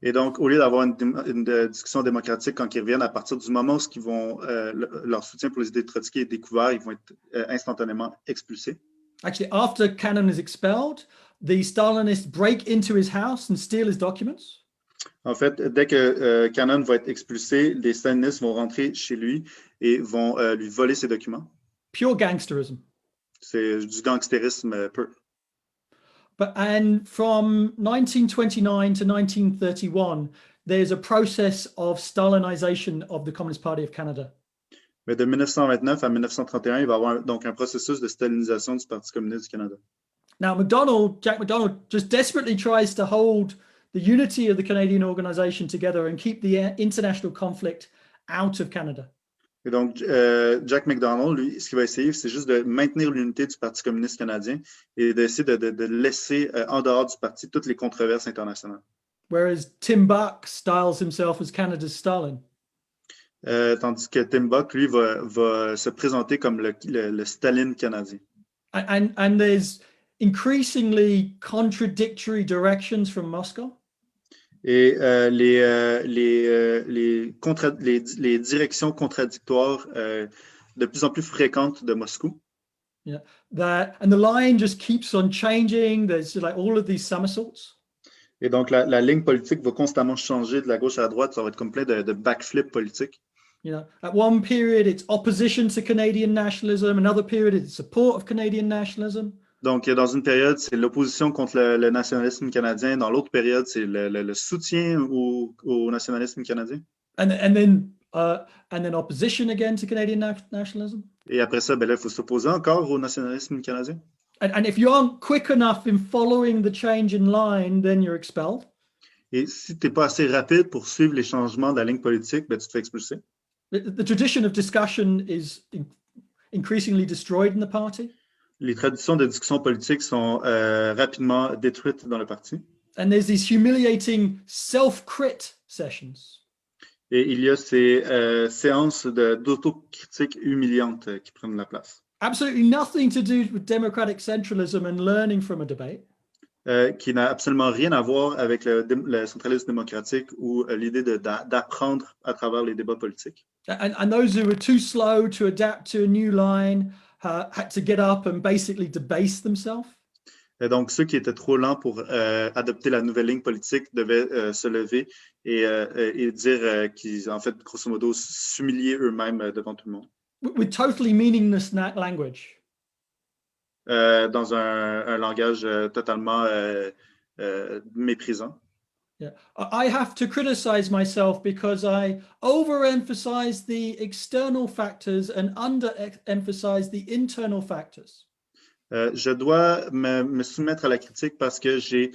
Et donc, au lieu d'avoir une discussion démocratique quand ils reviennent, à partir du moment où leur soutien pour les idées de Trotsky est découvert, ils vont être instantanément expulsés. Actually, after Cannon is expelled, the Stalinists break into his house and steal his documents. En fait, dès que Cannon va être expulsé, les stalinistes vont rentrer chez lui et vont lui voler ses documents. Pure gangsterism. C'est du gangstérisme pur. And from 1929 to 1931, there's a process of Stalinization of the Communist Party of Canada. Mais de 1929 à 1931, il va y avoir donc un processus de stalinisation du Parti communiste du Canada. Now, Jack MacDonald just desperately tries to hold the unity of the Canadian organization together and keep the international conflict out of Canada. Et donc, Jack MacDonald, lui, ce qu'il va essayer, c'est juste de maintenir l'unité du Parti communiste canadien et d'essayer de laisser en dehors du parti toutes les controverses internationales. Whereas Tim Buck styles himself as Canada's Stalin. Tandis que Tim Buck, lui, va se présenter comme le Staline canadien. And there's increasingly contradictory directions from Moscow. Et les directions contradictoires de plus en plus fréquentes de Moscou. Yeah, and the line just keeps on changing. There's like all of these somersaults. Et donc la ligne politique va constamment changer de la gauche à la droite. Ça va être complet de backflip politique. At one period it's opposition to Canadian nationalism, another period it's support of Canadian nationalism. Donc, dans une période, c'est l'opposition contre le nationalisme canadien. Dans l'autre période, c'est le soutien au nationalisme canadien. And then opposition again to Canadian nationalism. Et après ça, là, il faut s'opposer encore au nationalisme canadien. And if you aren't quick enough in following the change in line, then you're expelled. Et si tu n'es pas assez rapide pour suivre les changements de la ligne politique, tu te fais expulser. The tradition of discussion is increasingly destroyed in the party. Les traditions de discussion politique sont rapidement détruites dans le parti. And there's these humiliating self-crit sessions. Et il y a ces séances d'autocritique humiliantes qui prennent la place. Absolutely nothing to do with democratic centralism and learning from a debate. Qui n'a absolument rien à voir avec le centralisme démocratique ou l'idée d'apprendre à travers les débats politiques. And those who were too slow to adapt to a new line had to get up and basically debase themselves. Et donc, ceux qui étaient trop lents pour adopter la nouvelle ligne politique devaient se lever et dire qu'ils, en fait, grosso modo, s'humilier eux-mêmes devant tout le monde. With totally meaningless language. Dans un langage totalement méprisant. Yeah. I have to criticize myself because I overemphasize the external factors and underemphasize the internal factors. Je dois me soumettre à la critique parce que j'ai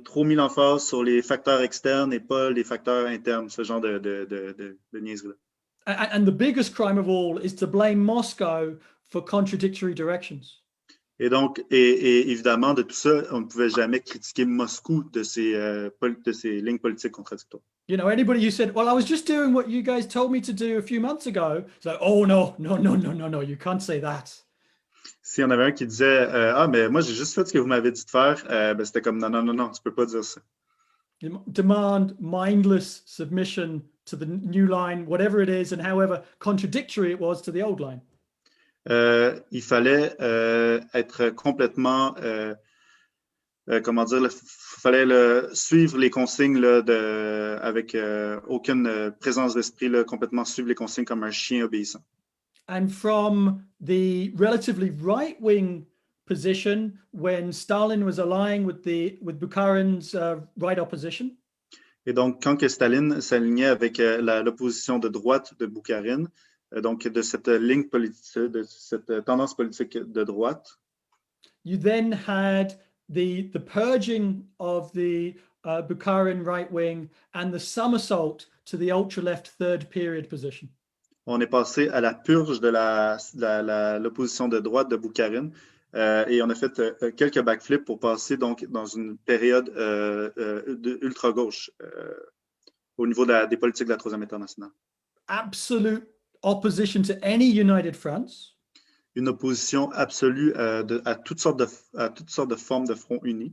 trop mis l'emphase sur les facteurs externes et pas les facteurs internes, ce genre de niaiserie-là. And the biggest crime of all is to blame Moscow for contradictory directions. Et donc, et évidemment, de tout ça, on ne pouvait jamais critiquer Moscou de ses lignes politiques contradictoires. You know, anybody who said, well, I was just doing what you guys told me to do a few months ago. It's like, oh, no, you can't say that. S'il y en avait un qui disait, ah, mais moi, j'ai juste fait ce que vous m'avez dit de faire, ben, c'était comme, non, tu peux pas dire ça. Demand mindless submission to the new line, whatever it is, and however contradictory it was to the old line. Il fallait être complètement, comment dire, il fallait suivre les consignes là, avec aucune présence d'esprit, complètement suivre les consignes comme un chien obéissant. And from the relatively right-wing position, when Stalin was allying with Bukharin's right opposition. Et donc, quand que Staline s'alignait avec l'opposition de droite de Boukharine, donc de cette ligne politique, de cette tendance politique de droite. You then had the purging of the Bukharin right wing and the somersault to the ultra-left third period position. On est passé à la purge de l'opposition de droite de Boukharine et on a fait quelques backflips pour passer donc dans une période ultra-gauche au niveau des politiques de la Troisième Internationale. Absolute opposition to any united fronts. Une opposition absolue à toutes sortes de formes de fronts unis.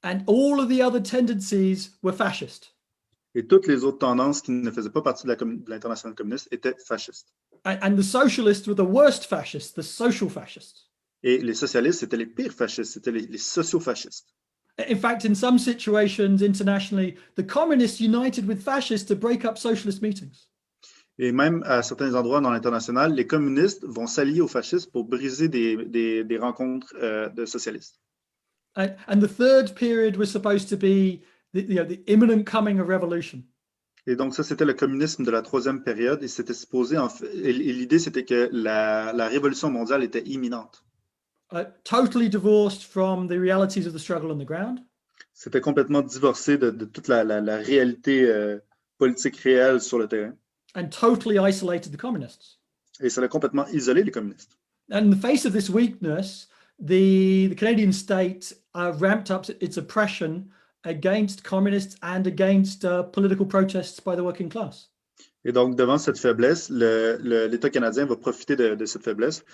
And all of the other tendencies were fascist. Et toutes les autres tendances qui ne faisaient pas partie de l'internationale communiste étaient fascistes. And the socialists were the worst fascists, the social fascists. Et les socialistes, c'était les pires fascistes, c'était les socio-fascistes. In fact, in some situations internationally, the communists united with fascists to break up socialist meetings. Et même à certains endroits dans l'international, les communistes vont s'allier aux fascistes pour briser des rencontres de socialistes. And the third period was supposed to be the imminent coming of revolution. Et donc ça, c'était le communisme de la troisième période et c'était supposé, et l'idée, c'était que la révolution mondiale était imminente. Totally divorced from the realities of the struggle on the ground. C'était complètement divorcé de toute la réalité politique réelle sur le terrain. And totally isolated the communists. Et ça a complètement isolé les communistes. And in the face of this weakness, the Canadian state ramped up its oppression against communists and against political protests by the working class. Et donc, devant cette faiblesse, l'État canadien va profiter de cette faiblesse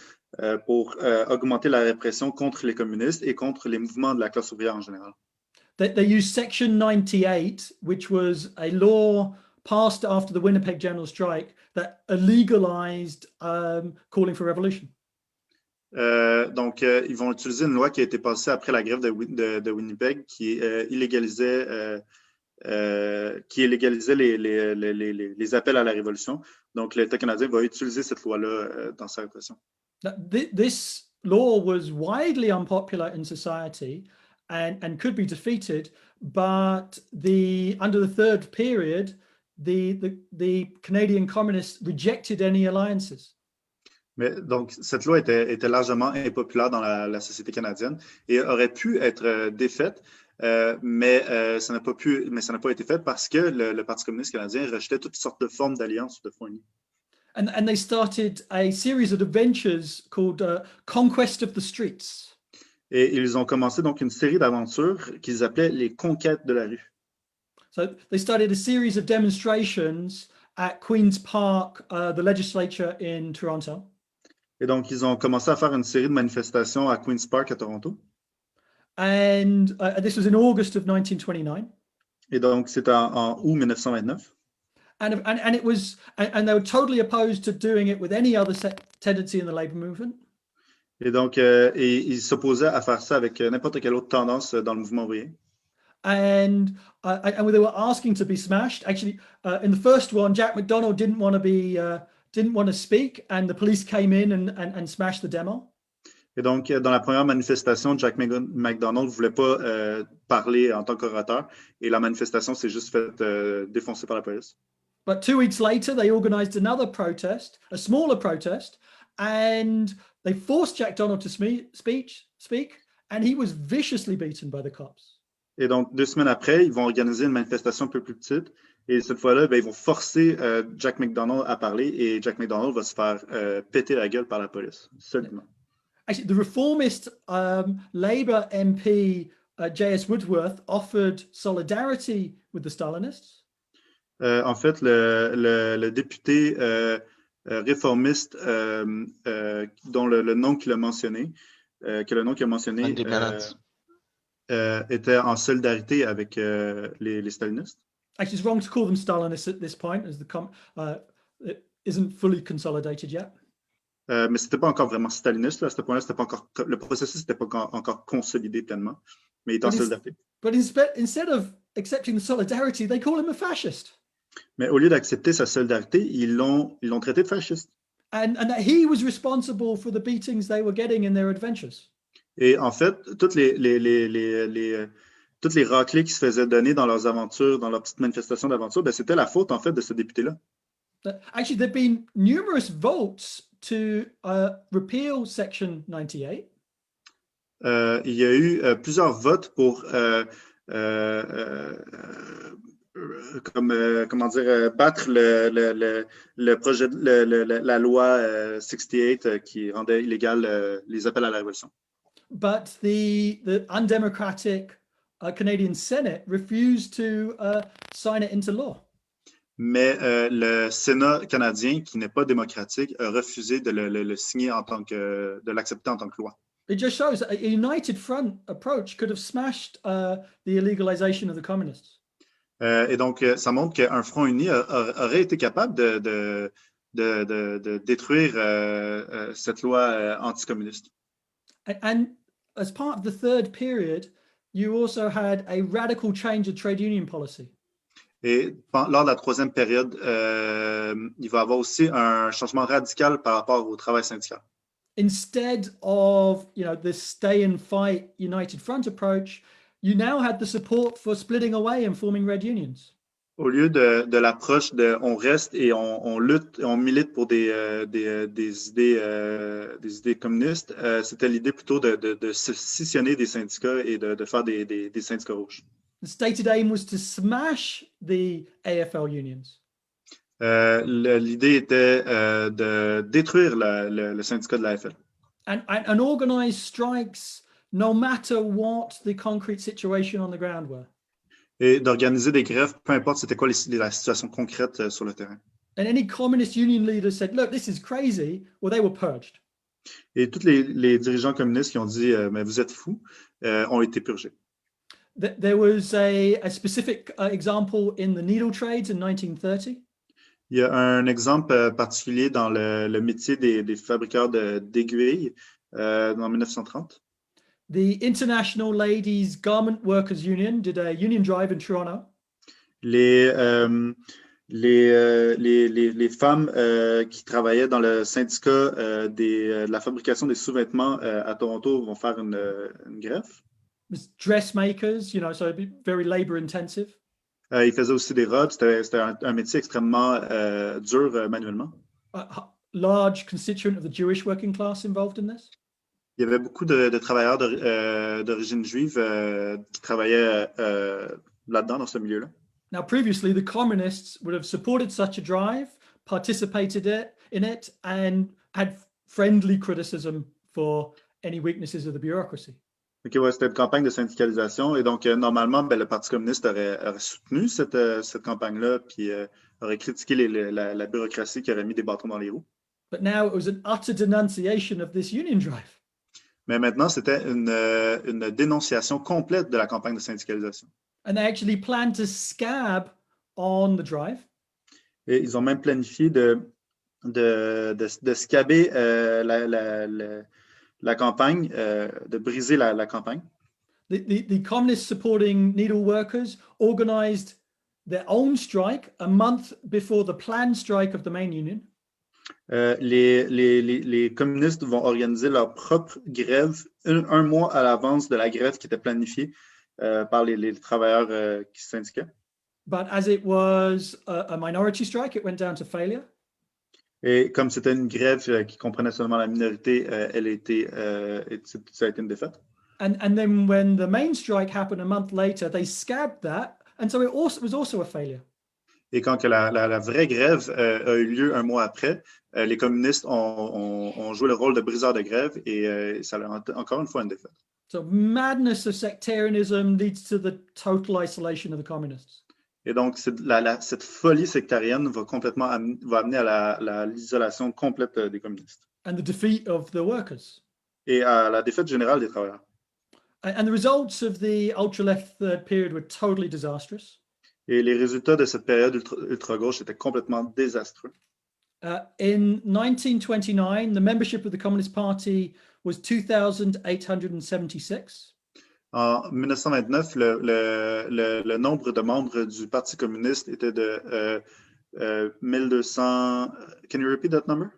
pour augmenter la répression contre les communistes et contre les mouvements de la classe ouvrière en général. They used Section 98, which was a law passed after the Winnipeg General Strike that legalized calling for revolution. Donc, ils vont utiliser une loi qui a été passée après la grève de Winnipeg qui illégalisait les appels à la révolution. Donc, l'État canadien va utiliser cette loi-là dans sa répression. This law was widely unpopular in society and could be defeated, but under the third period, the Canadian communists rejected any alliances. Mais donc, cette loi était largement impopulaire dans la société canadienne et aurait pu être défaite, mais ça n'a pas été fait parce que le Parti communiste canadien rejetait toutes sortes de formes d'alliances de fonds unis. And they started a series of adventures called Conquest of the Streets. Et ils ont commencé donc une série d'aventures qu'ils appelaient les conquêtes de la rue. So they started a series of demonstrations at Queen's Park, the legislature in Toronto. Et donc, ils ont commencé à faire une série de manifestations à Queen's Park à Toronto. And this was in August of 1929. Et donc, c'était en août 1929. And it was, and they were totally opposed to doing it with any other tendency in the labor movement. Et donc, ils s'opposaient à faire ça avec n'importe quelle autre tendance dans le mouvement ouvrier. And they were asking to be smashed. Actually, in the first one, Jack McDonald didn't want to speak, and the police came in and smashed the demo. Et donc, dans la première manifestation, Jack McDonald ne voulait pas parler en tant qu'orateur, et la manifestation s'est juste faite défoncer par la police. But 2 weeks later, they organized another protest, a smaller protest, and they forced Jack Donald to speak, and he was viciously beaten by the cops. Et donc, 2 semaines après, ils vont organiser une manifestation un peu plus petite. Et cette fois-là, ils vont forcer Jack McDonald à parler. Et Jack McDonald va se faire péter la gueule par la police. Seulement. Actually, the reformist Labour MP J.S. Woodworth offered solidarity with the Stalinists. En fait, le député réformiste dont le nom qu'il a mentionné, était en solidarité avec les stalinistes. Actually, it's wrong to call them Stalinists at this point, as it isn't fully consolidated yet. Mais c'était pas encore vraiment staliniste, là, à ce point-là, le processus n'était pas encore consolidé pleinement, mais il était en solidarité. But instead of accepting the solidarity, they call him a fascist. Mais au lieu d'accepter sa solidarité, ils l'ont traité de fasciste. And that he was responsible for the beatings they were getting in their adventures. Et en fait, toutes les raclées qui se faisaient donner dans leurs aventures, dans leurs petites manifestations d'aventure, ben, c'était la faute, en fait, de ce député-là. Actually, there have been numerous votes to repeal Section 98. Il y a eu plusieurs votes pour battre le projet, la loi 68 qui rendait illégal les appels à la révolution. But the undemocratic Canadian Senate refused to sign it into law. Mais le Sénat canadien, qui n'est pas démocratique, a refusé de le signer de l'accepter en tant que loi. It just shows that a united front approach could have smashed the illegalization of the communists. Et donc, ça montre qu'un front uni aurait été capable de détruire cette loi anticommuniste. And as part of the third period, you also had a radical change of trade union policy. Et lors de la troisième période, il va y avoir aussi un changement radical par rapport au travail syndical. Instead of, the stay and fight united front approach, you now had the support for splitting away and forming red unions. Au lieu de l'approche de on reste et on lutte et on milite pour des idées communistes, c'était l'idée plutôt de scissionner des syndicats et de faire des syndicats rouges. The stated aim was to smash the AFL unions. L'idée était de détruire le syndicat de l'AFL. And organize strikes no matter what the concrete situation on the ground were. Et d'organiser des grèves, peu importe c'était quoi la situation concrète sur le terrain. And any communist union leaders said, look, this is crazy, well, they were purged. Et tous les dirigeants communistes qui ont dit mais vous êtes fous ont été purgés. There was a specific example in the needle trades in 1930. Il y a un exemple particulier dans le métier des fabricants d'aiguilles en 1930. The International Ladies Garment Workers Union did a union drive in Toronto. Les femmes qui travaillaient dans le syndicat de la fabrication des sous-vêtements à Toronto vont faire une grève. Dressmakers, so it'd be very labor intensive. Ils faisaient aussi des robes. C'était un métier extrêmement dur manuellement. A large constituent of the Jewish working class involved in this. Il y avait beaucoup de travailleurs d'origine juive qui travaillaient là-dedans, dans ce milieu-là. Now, previously, the communists would have supported such a drive, participated in it, and had friendly criticism for any weaknesses of the bureaucracy. OK, ouais, c'était une campagne de syndicalisation. Et donc, normalement, le Parti communiste aurait soutenu cette campagne-là, puis aurait critiqué la bureaucratie qui aurait mis des bâtons dans les roues. But now it was an utter denunciation of this union drive. Mais maintenant, c'était une dénonciation complète de la campagne de syndicalisation. And they actually planned to scab on the drive. Et ils ont même planifié de scaber la campagne, de briser la campagne. The communists supporting needle workers organized their own strike a month before the planned strike of the main union. Les communistes vont organiser leur propre grève un mois à l'avance de la grève qui était planifiée par les travailleurs qui syndiquaient. But as it was a minority strike, it went down to failure. Et comme c'était une grève qui comprenait seulement la minorité, ça a été une défaite. And then when the main strike happened a month later, they scabbed that, and so it was also a failure. Et quand que la vraie grève a eu lieu un mois après, les communistes ont joué le rôle de briseur de grève et ça a encore une fois une défaite. So madness of sectarianism leads to the total isolation of the communists. Et donc, cette folie sectarienne va amener à l'isolation complète des communistes. And the defeat of the workers. Et à la défaite générale des travailleurs. And the results of the ultra-left third period were totally disastrous. Et les résultats de cette période ultra-gauche étaient complètement désastreux. In 1929, the membership of the Communist Party was 2,876. En 1929, le nombre de membres du Parti communiste était de 1200. Can you repeat that number?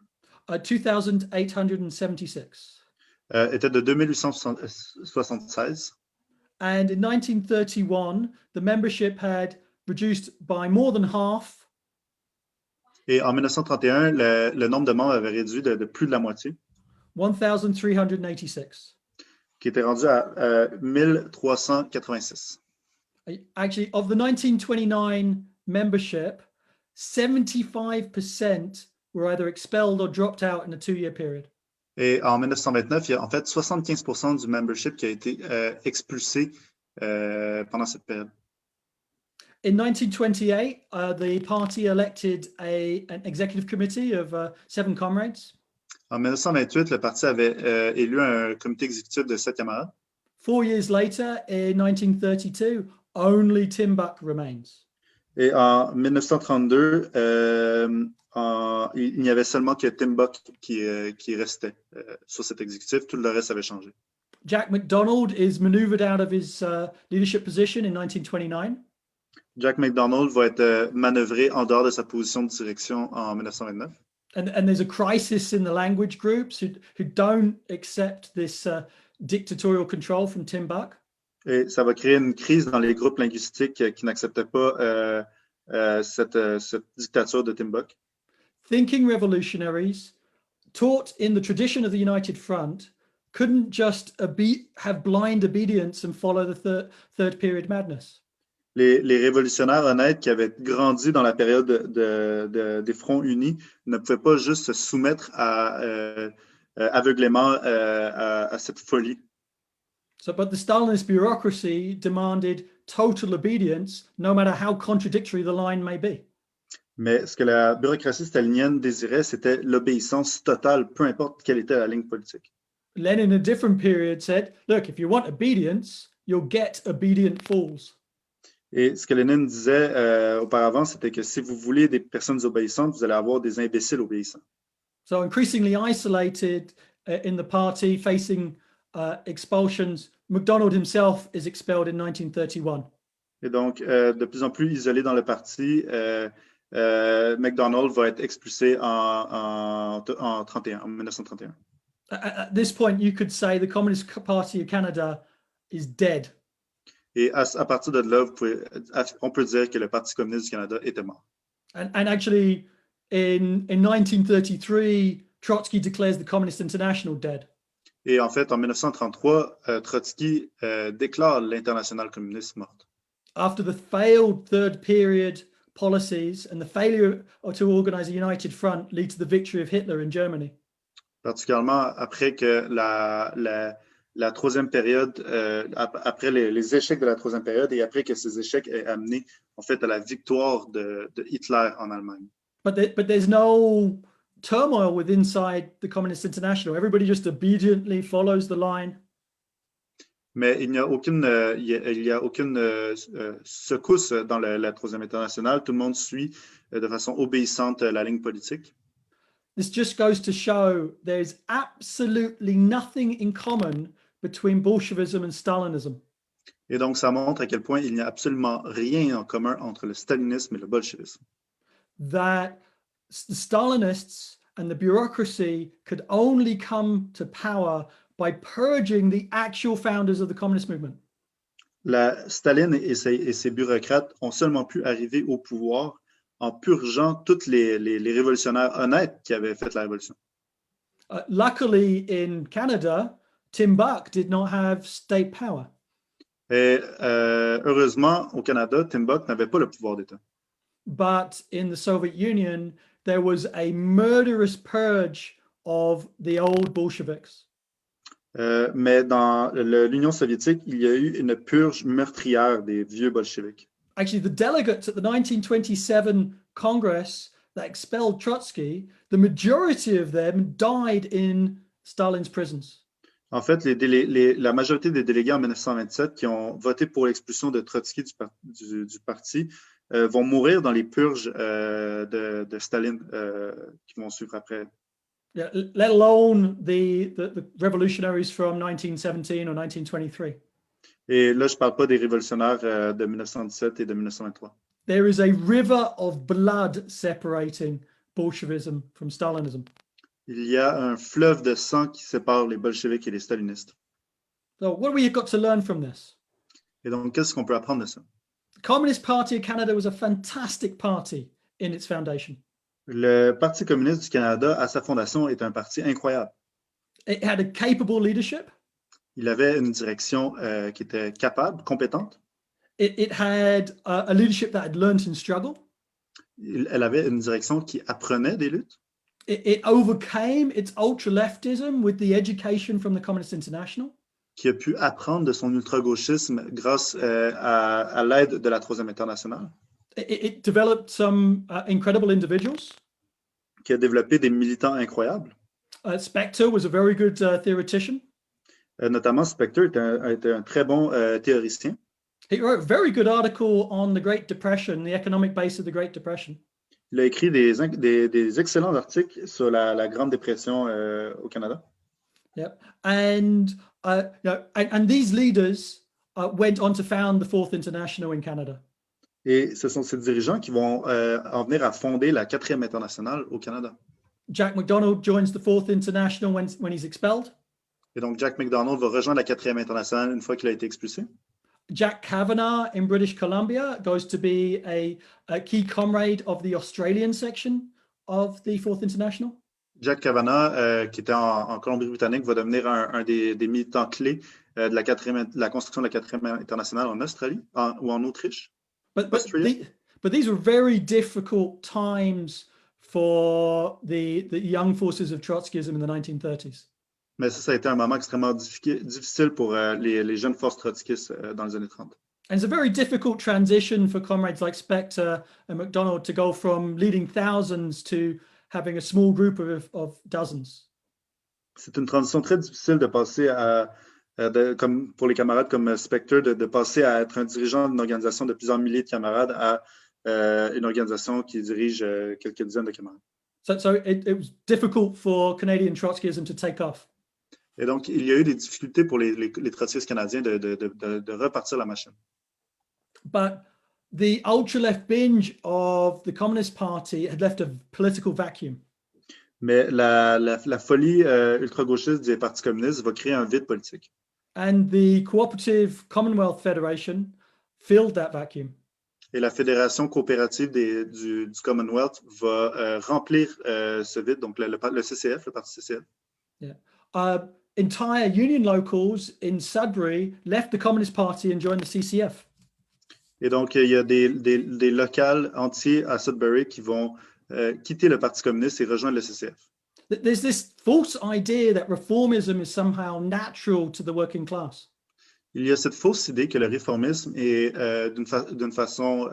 2,876. Était de 2876. And in 1931, the membership had reduced by more than half. Et en 1931, le nombre de membres avait réduit de plus de la moitié. 1,386. Qui était rendu à 1386. Actually, of the 1929 membership, 75% were either expelled or dropped out in a 2-year period. Et en 1929, il y a en fait 75% du membership qui a été expulsé pendant cette période. In 1928, the party elected an executive committee of 7 comrades. En 1928, le parti avait élu un comité exécutif de 7 camarades. 4 years later, in 1932, only Tim Buck remains. Et en 1932, il n'y avait seulement que Tim Buck qui restait sur cet exécutif. Tout le reste avait changé. Jack MacDonald is maneuvered out of his leadership position in 1929. Jack MacDonald va être manœuvré en dehors de sa position de direction en 1929. And there's a crisis in the language groups who don't accept this dictatorial control from Tim Buck. Et ça va créer une crise dans les groupes linguistiques qui n'acceptaient pas cette dictature de Tim Buck. Thinking revolutionaries, taught in the tradition of the United Front, couldn't just have blind obedience and follow the third period madness. Les révolutionnaires honnêtes qui avaient grandi dans la période des Fronts unis ne pouvaient pas juste se soumettre aveuglément à cette folie. But the Stalinist bureaucracy demanded total obedience, no matter how contradictory the line may be. Mais ce que la bureaucratie stalinienne désirait, c'était l'obéissance totale, peu importe quelle était la ligne politique. Lenin, in a different period, said, look, if you want obedience, you'll get obedient fools. Et ce que Lénine disait auparavant, c'était que si vous voulez des personnes obéissantes, vous allez avoir des imbéciles obéissants. So increasingly isolated in the party, facing expulsions, MacDonald himself is expelled in 1931. Et donc, de plus en plus isolé dans le parti, MacDonald va être expulsé en 1931. At this point, you could say the Communist Party of Canada is dead. Et à partir de là, on peut dire que le Parti communiste du Canada était mort. And actually, in 1933, Trotsky declares the Communist International dead. Et en fait, en 1933, Trotsky déclare l'Internationale communiste morte. After the failed third period policies and the failure to organize a united front lead to the victory of Hitler in Germany. Particulièrement après que la troisième période, après les échecs de la troisième période et après que ces échecs aient amené en fait à la victoire de Hitler en Allemagne. But there's no turmoil inside the Communist International. Everybody just obediently follows the line. Mais il n'y a aucune, il y a aucune secousse dans la Troisième Internationale. Tout le monde suit de façon obéissante la ligne politique. This just goes to show there's absolutely nothing in common between Bolshevism and Stalinism. Et donc, ça montre à quel point il n'y a absolument rien en commun entre le stalinisme et le bolchevisme. That the Stalinists and the bureaucracy could only come to power by purging the actual founders of the communist movement. Staline et ses bureaucrates ont seulement pu arriver au pouvoir en purgeant tous les révolutionnaires honnêtes qui avaient fait la révolution. Luckily, in Canada, Timbuk did not have state power. Et heureusement, au Canada, Timbuk n'avait pas le pouvoir d'État. But in the Soviet Union, there was a murderous purge of the old Bolsheviks. Mais dans l'Union soviétique, il y a eu une purge meurtrière des vieux bolcheviks. Actually, the delegates at the 1927 Congress that expelled Trotsky, the majority of them died in Stalin's prisons. En fait, la majorité des délégués en 1927 qui ont voté pour l'expulsion de Trotsky du parti vont mourir dans les purges de Staline qui vont suivre après. Yeah, let alone the revolutionaries from 1917 or 1923. Et là, je ne parle pas des révolutionnaires de 1917 et de 1923. There is a river of blood separating Bolshevism from Stalinism. Il y a un fleuve de sang qui sépare les bolcheviks et les stalinistes. So what have we got to learn from this? Et donc, qu'est-ce qu'on peut apprendre de ça? The Communist Party of Canada was a fantastic party in its foundation. Le Parti communiste du Canada, à sa fondation, est un parti incroyable. It had a capable leadership. Il avait une direction qui était capable, compétente. It had a leadership that had learned in struggle. Elle avait une direction qui apprenait des luttes. It overcame its ultra-leftism with the education from the Communist International. Qui a pu apprendre de son ultra-gauchisme grâce à l'aide de la Troisième Internationale. It developed some incredible individuals. Qui a développé des militants incroyables. Spector was a very good theoretician. Notamment, Spector était un très bon théoricien. He wrote a very good article on the Great Depression, the economic base of the Great Depression. Il a écrit des excellents articles sur la Grande Dépression au Canada. Yeah, and these leaders went on to found the Fourth International in Canada. Et ce sont ces dirigeants qui vont en venir à fonder la 4e internationale au Canada. Jack MacDonald joins the Fourth International when he's expelled. Et donc, Jack MacDonald va rejoindre la 4e internationale une fois qu'il a été expulsé. Jack Kavanagh in British Columbia goes to be a key comrade of the Australian section of the Fourth International. Jack Kavanagh, qui était en Colombie-Britannique, va devenir un des militants clés de la construction de la 4e internationale en Australie ou en Autriche. But these were very difficult times for the young forces of Trotskyism in the 1930s. Mais ça a été un moment extrêmement difficile pour les jeunes forces trotskistes dans les années 30. And it's a very difficult transition for comrades like Spector and MacDonald to go from leading thousands to having a small group of dozens. C'est une transition très difficile de passer comme pour les camarades comme Spector, de passer à être un dirigeant d'une organisation de plusieurs milliers de camarades à une organisation qui dirige quelques dizaines de camarades. So it was difficult for Canadian Trotskyism to take off. Et donc, il y a eu des difficultés pour les trotskistes canadiens de repartir la machine. But the ultra-left binge of the Communist Party had left a political vacuum. Mais la folie ultra-gauchiste du Parti communiste va créer un vide politique. And the Cooperative Commonwealth Federation filled that vacuum. Et la Fédération coopérative du Commonwealth va remplir ce vide, donc le CCF, le Parti CCF. Yeah. Entire union locals in Sudbury left the Communist Party and joined the CCF. Et donc, il y a des locales entiers à Sudbury qui vont quitter le Parti communiste et rejoindre le CCF. There's this false idea that reformism is somehow natural to the working class. Il y a cette fausse idée que le réformisme est d'une façon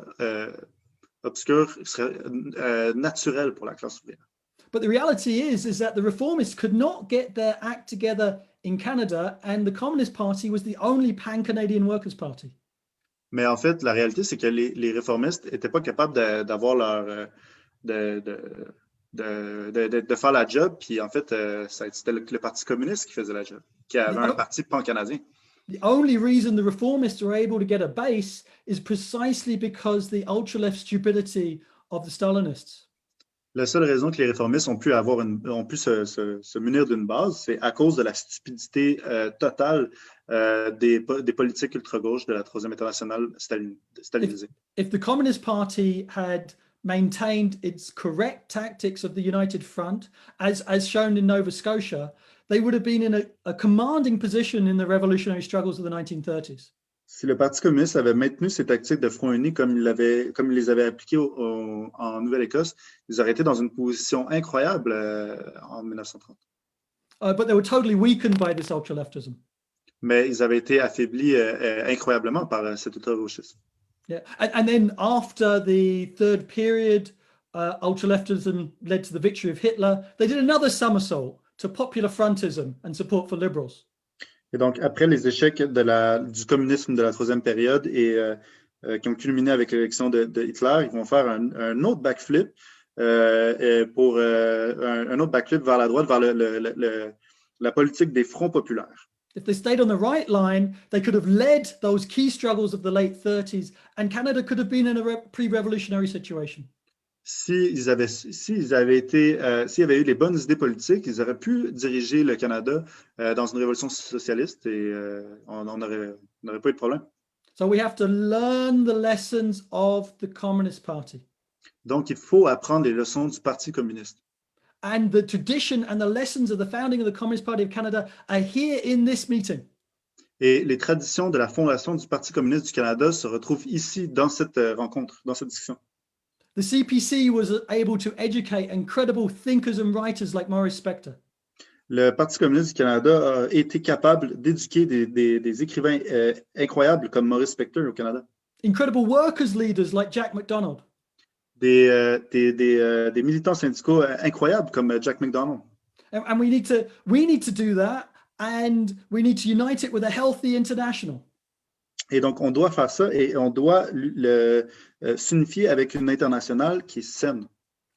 obscure, serait naturel pour la classe ouvrière. But the reality is that the reformists could not get their act together in Canada, and the Communist Party was the only pan-Canadian workers' party. Mais en fait, la réalité, c'est que les réformistes n'étaient pas capables d'avoir leur de faire la job. Puis en fait, c'était le Parti communiste qui faisait la job, qui avait un parti pan-canadien. The only reason the reformists are able to get a base is precisely because the ultra-left stupidity of the Stalinists. La seule raison que les réformistes ont pu se munir d'une base, c'est à cause de la stupidité totale des politiques ultra-gauche de la Troisième Internationale stalinisée. If the Communist Party had maintained its correct tactics of the United Front, as shown in Nova Scotia, they would have been in a commanding position in the revolutionary struggles of the 1930s. Si le Parti communiste avait maintenu ses tactiques de front uni comme il les avait appliquées en Nouvelle-Écosse, ils auraient été dans une position incroyable en 1930. But they were totally weakened by this ultra-leftism. Mais ils avaient été affaiblis incroyablement par cet ultra-gauchisme. Yeah, and then after the third period, ultra-leftism led to the victory of Hitler. They did another somersault to popular frontism and support for liberals. Et donc, après les échecs du communisme de la troisième période et qui ont culminé avec l'élection de Hitler, ils vont faire un autre backflip pour un autre backflip vers la droite, vers la politique des fronts populaires. If they stayed on the right line, they could have led those key struggles of the late 30s, and Canada could have been in a pre-revolutionary situation. S'il y avait eu les bonnes idées politiques, ils auraient pu diriger le Canada dans une révolution socialiste et on n'aurait pas eu de problème. So we have to learn the lessons of the Communist Party. Donc, il faut apprendre les leçons du Parti communiste. And the tradition and the lessons of the founding of the Communist Party of Canada are here in this meeting. Et les traditions de la fondation du Parti communiste du Canada se retrouvent ici dans cette rencontre, dans cette discussion. The CPC was able to educate incredible thinkers and writers like Maurice Spector. Le Parti communiste du Canada a été capable d'éduquer des écrivains incroyables comme Maurice Spector au Canada. Incredible workers leaders like Jack MacDonald. Des militants syndicaux incroyables comme Jack MacDonald. And we need to do that, and we need to unite it with a healthy international. Et donc, on doit faire ça et on doit s'unifier avec une internationale qui est saine.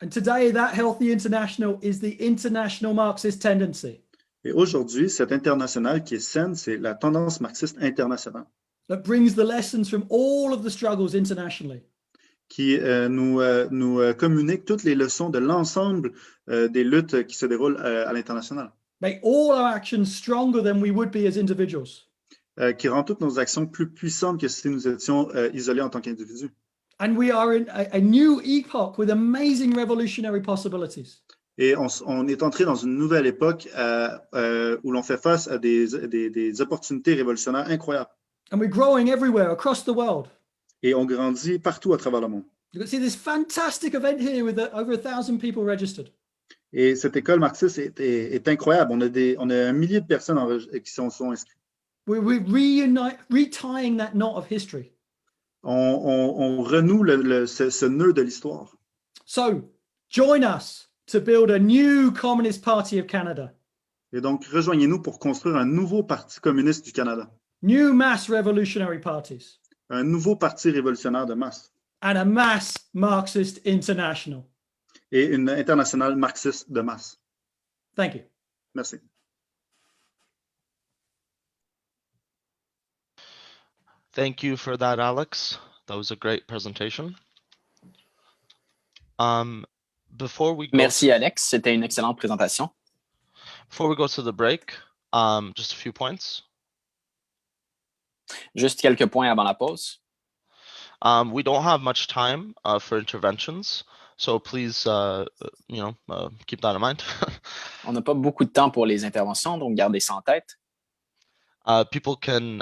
And today, that healthy international is the international Marxist tendency. Et aujourd'hui, cette internationale qui est saine, c'est la tendance marxiste internationale. That brings the lessons from all of the struggles internationally. Qui nous communique toutes les leçons de l'ensemble des luttes qui se déroulent à l'international. Make all our actions stronger than we would be as individuals. Qui rend toutes nos actions plus puissantes que si nous étions isolés en tant qu'individus. And we are in a new epoch with amazing revolutionary possibilities. Et on est entré dans une nouvelle époque où l'on fait face à des opportunités révolutionnaires incroyables. And we're growing everywhere across the world. Et on grandit partout à travers le monde. You can see this fantastic event here with over 1,000 people registered. Et cette école marxiste est incroyable. On a 1 millier de personnes qui sont inscrites. We're retying that knot of history. On renoue ce nœud de l'histoire. So, join us to build a new Communist Party of Canada. Et donc, rejoignez-nous pour construire un nouveau Parti communiste du Canada. New mass revolutionary parties. Un nouveau parti révolutionnaire de masse. And a mass Marxist international. Et une internationale marxiste de masse. Thank you. Merci. Thank you for that, Alex. That was a great presentation. Before we go Merci, Alex. C'était une excellente présentation. Before we go to the break, just a few points. Juste quelques points avant la pause. We don't have much time for interventions, so please, keep that in mind. On n'a pas beaucoup de temps pour les interventions, donc gardez ça en tête. People can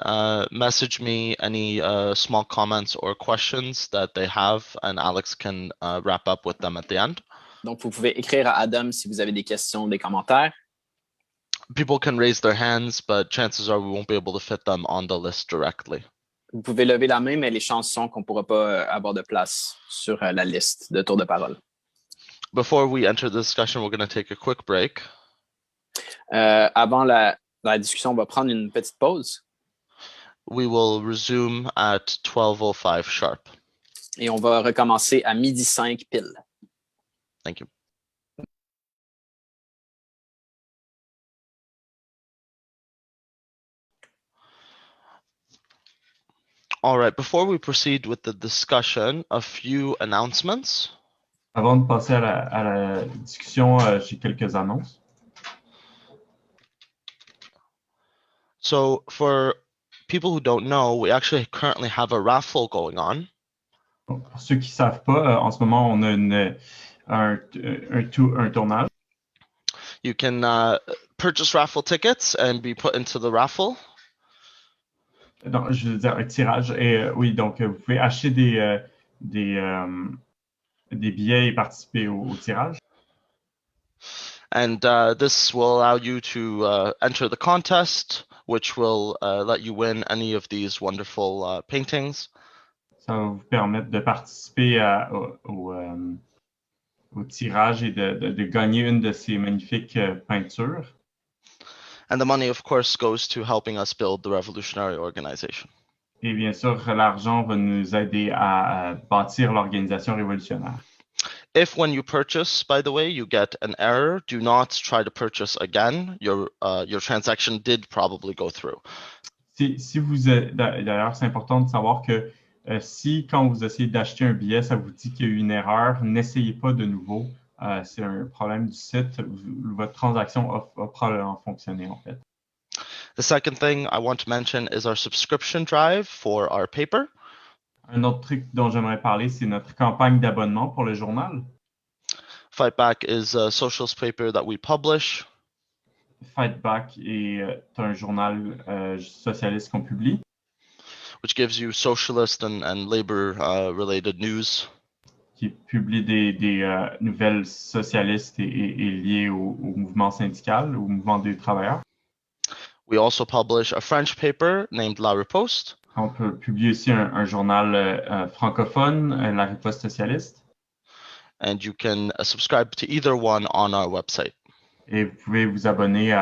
message me any small comments or questions that they have, and Alex can wrap up with them at the end. Donc, vous pouvez écrire à Adam si vous avez des questions ou des commentaires. People can raise their hands, but chances are we won't be able to fit them on the list directly. Vous pouvez lever la main, mais les chances sont qu'on ne pourra pas avoir de place sur la liste de tours de parole. Before we enter the discussion, we're going to take a quick break. Avant La discussion va prendre une petite pause We will resume at 12:05 sharp. et on va recommencer à 12:05 pile. Thank you. All right, before we proceed with the discussion, a few announcements. Avant de passer à la discussion, j'ai quelques annonces. So for people who don't know, we actually currently have a raffle going on. Donc, pour ceux qui ne savent pas, en ce moment, on a un tournage. You can purchase raffle tickets and be put into the raffle. Donc, je veux dire, un tirage. Et oui, donc, vous pouvez acheter des billets et participer au tirage. And this will allow you to enter the contest, which will let you win any of these wonderful paintings. Ça va vous permettre de participer au tirage et de gagner une de ces magnifiques peintures. And the money, of course, goes to helping us build the revolutionary organization. Et bien sûr, l'argent va nous aider à bâtir l'organisation révolutionnaire. If when you purchase, by the way, you get an error, do not try to purchase again. Your transaction did probably go through. Si vous d'ailleurs, c'est important de savoir que si quand vous essayez d'acheter un billet, ça vous dit qu'il y a eu une erreur, n'essayez pas de nouveau. C'est un problème du site. Votre transaction a probablement fonctionné en fait. The second thing I want to mention is our subscription drive for our paper. Un autre truc dont j'aimerais parler, c'est notre campagne d'abonnement pour le journal. Fight Back is a socialist paper that we publish. Fight Back est un journal socialiste qu'on publie. Which gives you socialist and labor related news. Qui publie des nouvelles socialistes et liées au mouvement syndical, au mouvement des travailleurs. We also publish a French paper named La Riposte. On peut publier aussi un journal francophone, La Riposte socialiste. And you can subscribe to either one on our website. Et vous pouvez vous abonner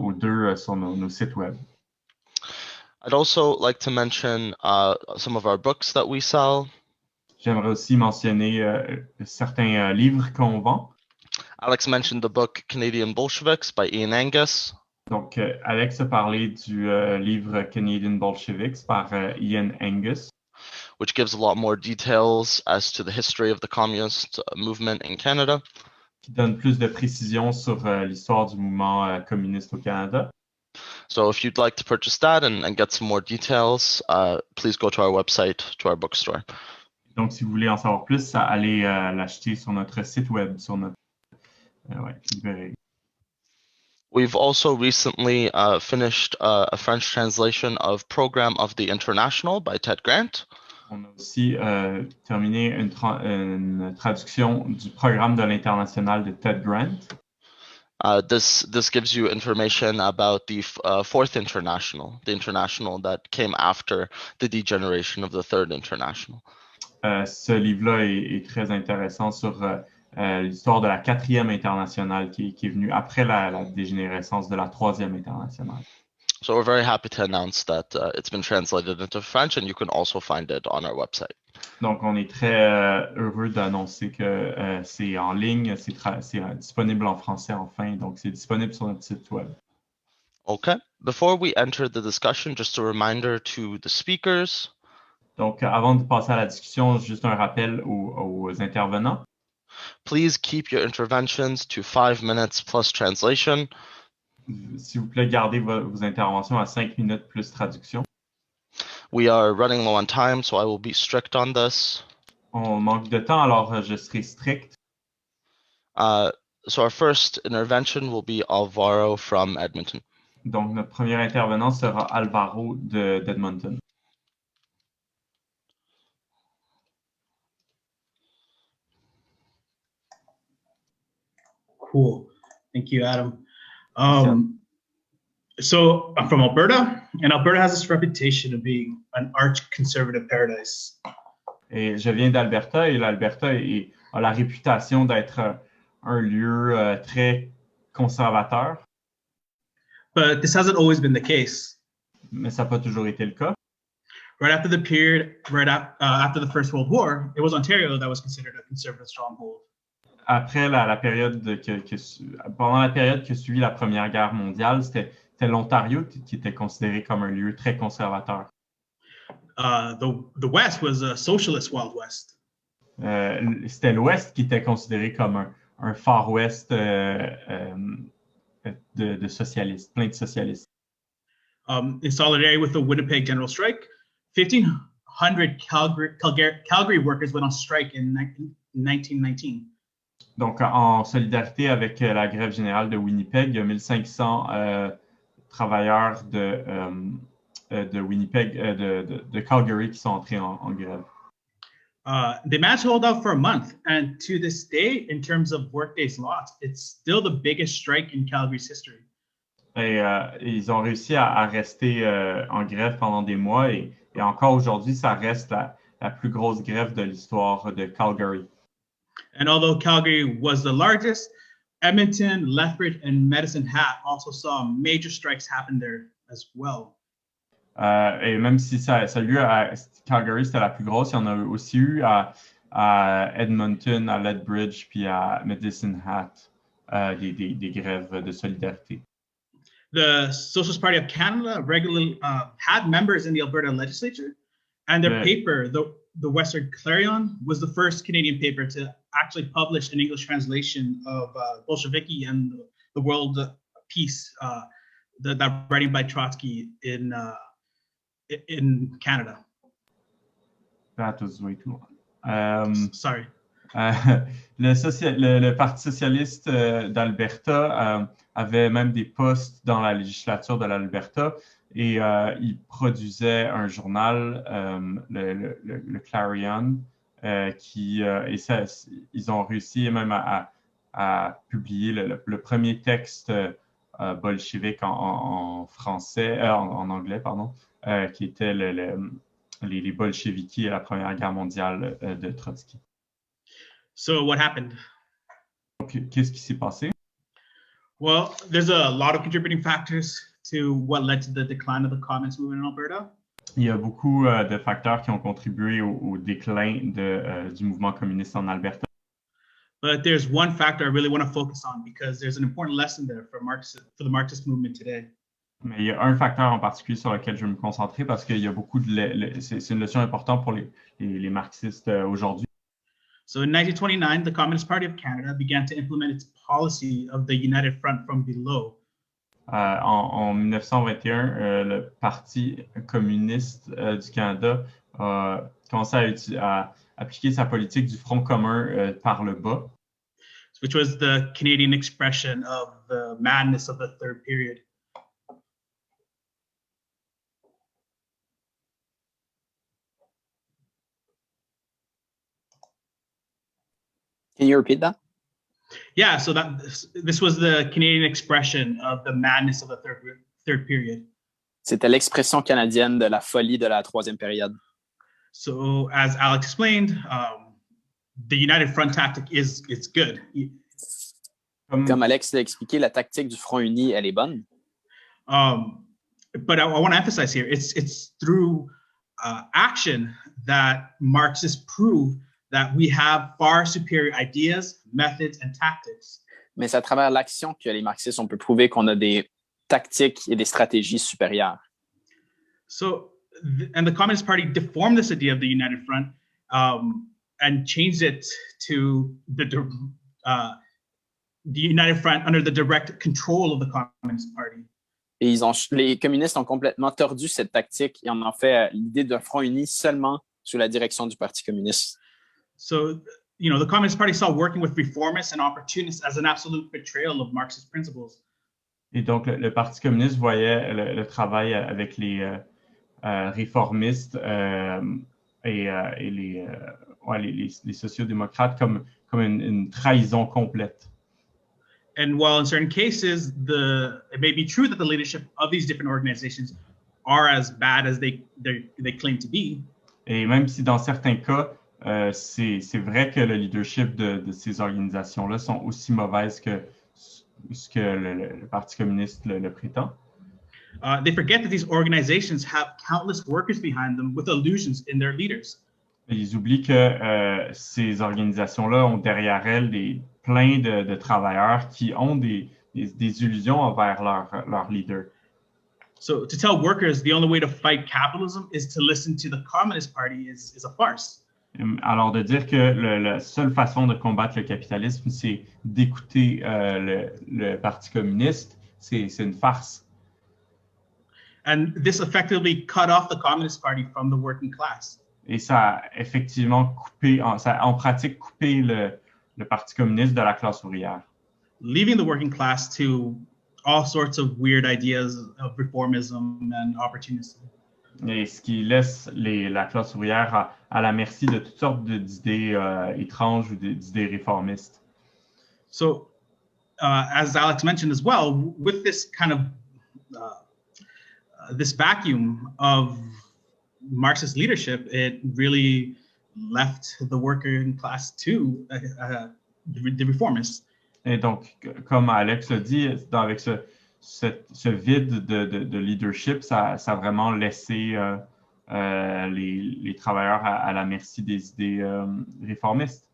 aux deux sur nos sites web. I'd also like to mention some of our books that we sell. J'aimerais aussi mentionner certains livres qu'on vend. Alex mentioned the book Canadian Bolsheviks by Ian Angus. Donc, Alex a parlé du livre Canadian Bolsheviks par Ian Angus. Which gives a lot more details as to the history of the communist movement in Canada. Qui donne plus de précisions sur l'histoire du mouvement communiste au Canada. So if you'd like to purchase that and get some more details, please go to our website, to our bookstore. Donc, si vous voulez en savoir plus, allez l'acheter sur notre site web, sur notre librairie. We've also recently finished a French translation of Program of the International by Ted Grant. On a aussi terminé une traduction du programme de l'International de Ted Grant. This gives you information about the Fourth International, the international that came after the degeneration of the Third International. Ce livre-là est très intéressant sur l'histoire de la Quatrième Internationale qui est venue après la dégénérescence de la Troisième Internationale. So we're very happy to announce that it's been translated into French and you can also find it on our website. Donc, on est très heureux d'annoncer que c'est en ligne, c'est disponible en français enfin, donc c'est disponible sur notre site web. Okay. Before we enter the discussion, just a reminder to the speakers. Donc, avant de passer à la discussion, juste un rappel aux intervenants. Please keep your interventions to 5 minutes plus translation. S'il vous plaît, gardez vos interventions à 5 minutes plus traduction. We are running low on time, so I will be strict on this. On manque de temps, alors je serai strict. So our first intervention will be Alvaro from Edmonton. Donc, notre premier intervenant sera Alvaro d'Edmonton. Cool. Thank you, Adam. So I'm from Alberta, and Alberta has this reputation of being an arch-conservative paradise. Et je viens d'Alberta, et l'Alberta a la réputation d'être un lieu très conservateur. But this hasn't always been the case. Mais ça n'a pas toujours été le cas. Right after the period, after the First World War, it was Ontario that was considered a conservative stronghold. Après la période pendant la période qui a suivi la Première Guerre mondiale, c'était l'Ontario qui était considéré comme un lieu très conservateur. The West was a socialist Wild West. C'était l'Ouest qui était considéré comme un Far West de socialistes, plein de socialistes. In solidarity with the Winnipeg General Strike, 1,500 Calgary workers went on strike in 1919. Donc, en solidarité avec la grève générale de Winnipeg, il y a 1500 travailleurs de Winnipeg, de Calgary qui sont entrés en grève. They managed to hold out for a month, and to this day, in terms of workdays lost, it's still the biggest strike in Calgary's history. Et ils ont réussi à rester en grève pendant des mois, et encore aujourd'hui, ça reste la plus grosse grève de l'histoire de Calgary. And although Calgary was the largest, Edmonton, Lethbridge, and Medicine Hat also saw major strikes happen there as well. Et même si ça a eu à Calgary, c'était la plus grosse, il y en a aussi eu à Edmonton, à Lethbridge, puis à Medicine Hat, des grèves de solidarité. The Socialist Party of Canada regularly had members in the Alberta legislature, and their paper, the Western Clarion, was the first Canadian paper to actually publish an English translation of Bolsheviki and the World Peace, that writing by Trotsky in Canada. That was way too long. Sorry. Le Parti socialiste d'Alberta avait même des postes dans la législature de l'Alberta et il produisait un journal, le Clarion, ils ont réussi même à publier le premier texte bolchevique en français, en anglais, pardon, qui était les bolcheviks à la Première Guerre mondiale de Trotsky. So what happened? Donc, qu'est-ce qui s'est passé? Well, there's a lot of contributing factors to what led to the decline of the communist movement in Alberta. Il y a beaucoup de facteurs qui ont contribué au déclin du mouvement communiste en Alberta. But there's one factor I really want to focus on because there's an important lesson there for the Marxist movement today. Mais il y a un facteur en particulier sur lequel je vais me concentrer parce qu'il y a beaucoup c'est une leçon importante pour les marxistes aujourd'hui. So in 1929, the Communist Party of Canada began to implement its policy of the United Front from below. En 1921, le Parti communiste du Canada a commencé à appliquer sa politique du front commun par le bas. Which was the Canadian expression of the madness of the third period. Can you repeat that? Yeah, so this was the Canadian expression of the madness of the third period. C'était l'expression canadienne de la folie de la troisième période. So as Alex explained, the United Front tactic is good. Comme Alex l'a expliqué, la tactique du front uni, elle est bonne. But I want to emphasize here, it's through action that Marxists prove that we have far superior ideas, methods, and tactics. Mais c'est à travers l'action que les marxistes, on peut prouver qu'on a des tactiques et des stratégies supérieures. So, and the Communist Party deformed this idea of the United Front and changed it to the United Front under the direct control of the Communist Party. Et les communistes ont complètement tordu cette tactique et en ont fait l'idée d'un front uni seulement sous la direction du Parti communiste. So, the Communist Party saw working with reformists and opportunists as an absolute betrayal of Marxist principles. Et donc, le Parti communiste voyait le travail avec les réformistes et les sociodémocrates comme une trahison complète. And while in certain cases, it may be true that the leadership of these different organizations are as bad as they claim to be. Et même si dans certains cas, c'est vrai que le leadership de ces organisations-là sont aussi mauvaises que ce que le Parti communiste le prétend. They forget that these organizations have countless workers behind them with illusions in their leaders. Ils oublient que ces organisations-là ont derrière elles plein de travailleurs qui ont des illusions envers leur leader. So to tell workers the only way to fight capitalism is to listen to the Communist Party is a farce. Alors de dire que la seule façon de combattre le capitalisme, c'est d'écouter le Parti communiste, c'est une farce. And this effectively cut off the Communist Party from the working class. Et ça a effectivement en pratique coupé le Parti communiste de la classe ouvrière. Leaving the working class to all sorts of weird ideas of reformism and opportunism. Et ce qui laisse la classe ouvrière à la merci de toutes sortes d'idées étranges ou d'idées réformistes. So, as Alex mentioned as well, with this kind of this vacuum of Marxist leadership, it really left the working class to the reformists. Et donc, comme Alex l'a dit, avec ce vide de leadership, ça a vraiment laissé les travailleurs à la merci des idées réformistes.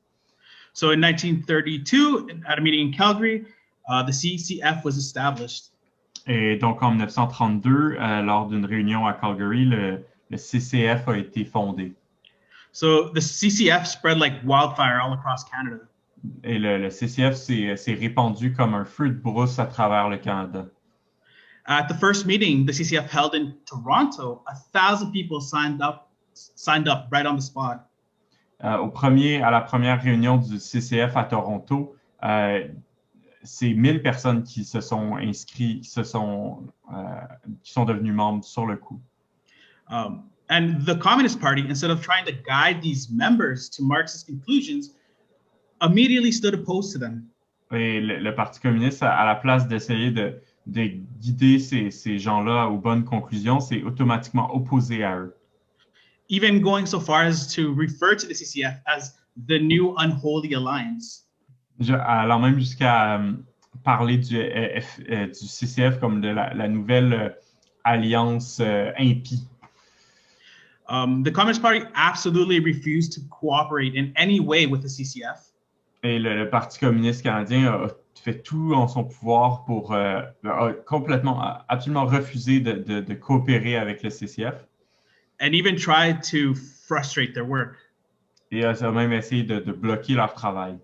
So in 1932, at a meeting in Calgary, the CCF was established. Et donc, en 1932, lors d'une réunion à Calgary, le CCF a été fondé. So the CCF spread like wildfire all across Canada. Et le CCF s'est répandu comme un feu de brousse à travers le Canada. At the first meeting the CCF held in Toronto, 1,000 people signed up right on the spot. À la première réunion du CCF à Toronto, c'est 1000 personnes qui se sont inscrites, qui sont devenues membres sur le coup. And the Communist Party, instead of trying to guide these members to Marxist conclusions, immediately stood opposed to them. Et le Parti communiste, à la place d'essayer de guider ces gens-là aux bonnes conclusions, s'est automatiquement opposé à eux. Even going so far as to refer to the CCF as the new unholy alliance. Alors même jusqu'à parler du CCF comme de la nouvelle alliance impie. The Communist Party absolutely refused to cooperate in any way with the CCF. Et le Parti communiste canadien a fait tout en son pouvoir pour absolument refuser de coopérer avec le CCF. And even tried to frustrate their work. Et a même essayé de bloquer leur travail.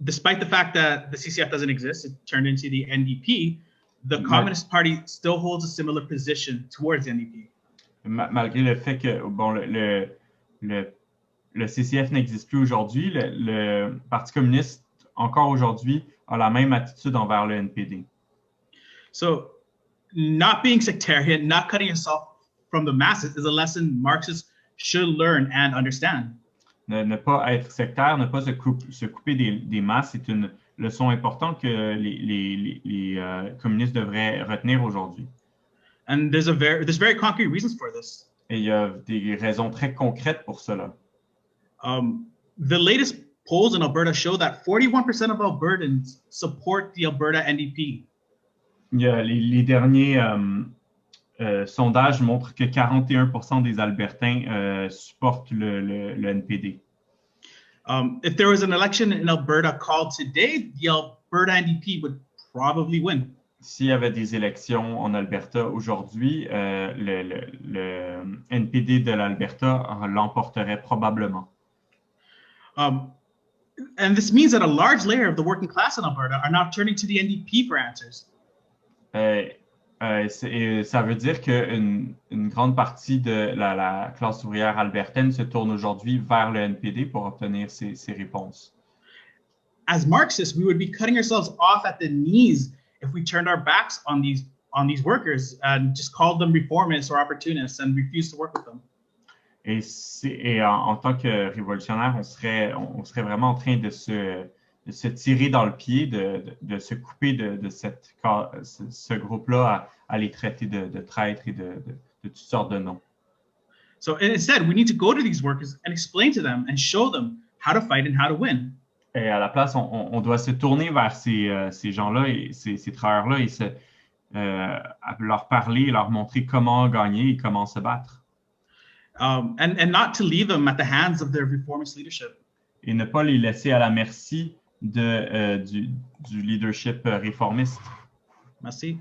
Despite the fact that the CCF doesn't exist, it turned into the NDP, the Communist Party still holds a similar position towards the NDP. Malgré le fait que le CCF n'existe plus aujourd'hui, le Parti communiste, encore aujourd'hui, a la même attitude envers le NPD. So, not being sectarian, not cutting yourself from the masses is a lesson Marxists should learn and understand. Ne pas être sectaire, ne pas se couper des masses, c'est une leçon importante que les communistes devraient retenir aujourd'hui. And there's very concrete reasons for this. Et il y a des raisons très concrètes pour cela. The latest polls in Alberta show that 41% of Albertans support the Alberta NDP. Il y a les derniers sondages montrent que 41% des Albertains supportent le NPD. If there was an election in Alberta called today, the Alberta NDP would probably win. S'il y avait des élections en Alberta aujourd'hui, le NPD de l'Alberta l'emporterait probablement. And this means that a large layer of the working class in Alberta are now turning to the NDP for answers. Ça veut dire qu'une grande partie de la classe ouvrière albertaine se tourne aujourd'hui vers le NPD pour obtenir ces réponses. As Marxists, we would be cutting ourselves off at the knees if we turned our backs on these workers and just called them reformists or opportunists and refused to work with them. Et en tant que révolutionnaire, on serait vraiment en train de se tirer dans le pied, de se couper de ce groupe-là à les traiter de traîtres et de toutes sortes de noms. So instead, we need to go to these workers and explain to them and show them how to fight and how to win. Et à la place, on doit se tourner vers ces gens-là et ces travailleurs-là et leur parler, leur montrer comment gagner et comment se battre. And not to leave them at the hands of their reformist leadership. Et ne pas les laisser à la merci du leadership réformiste. Merci.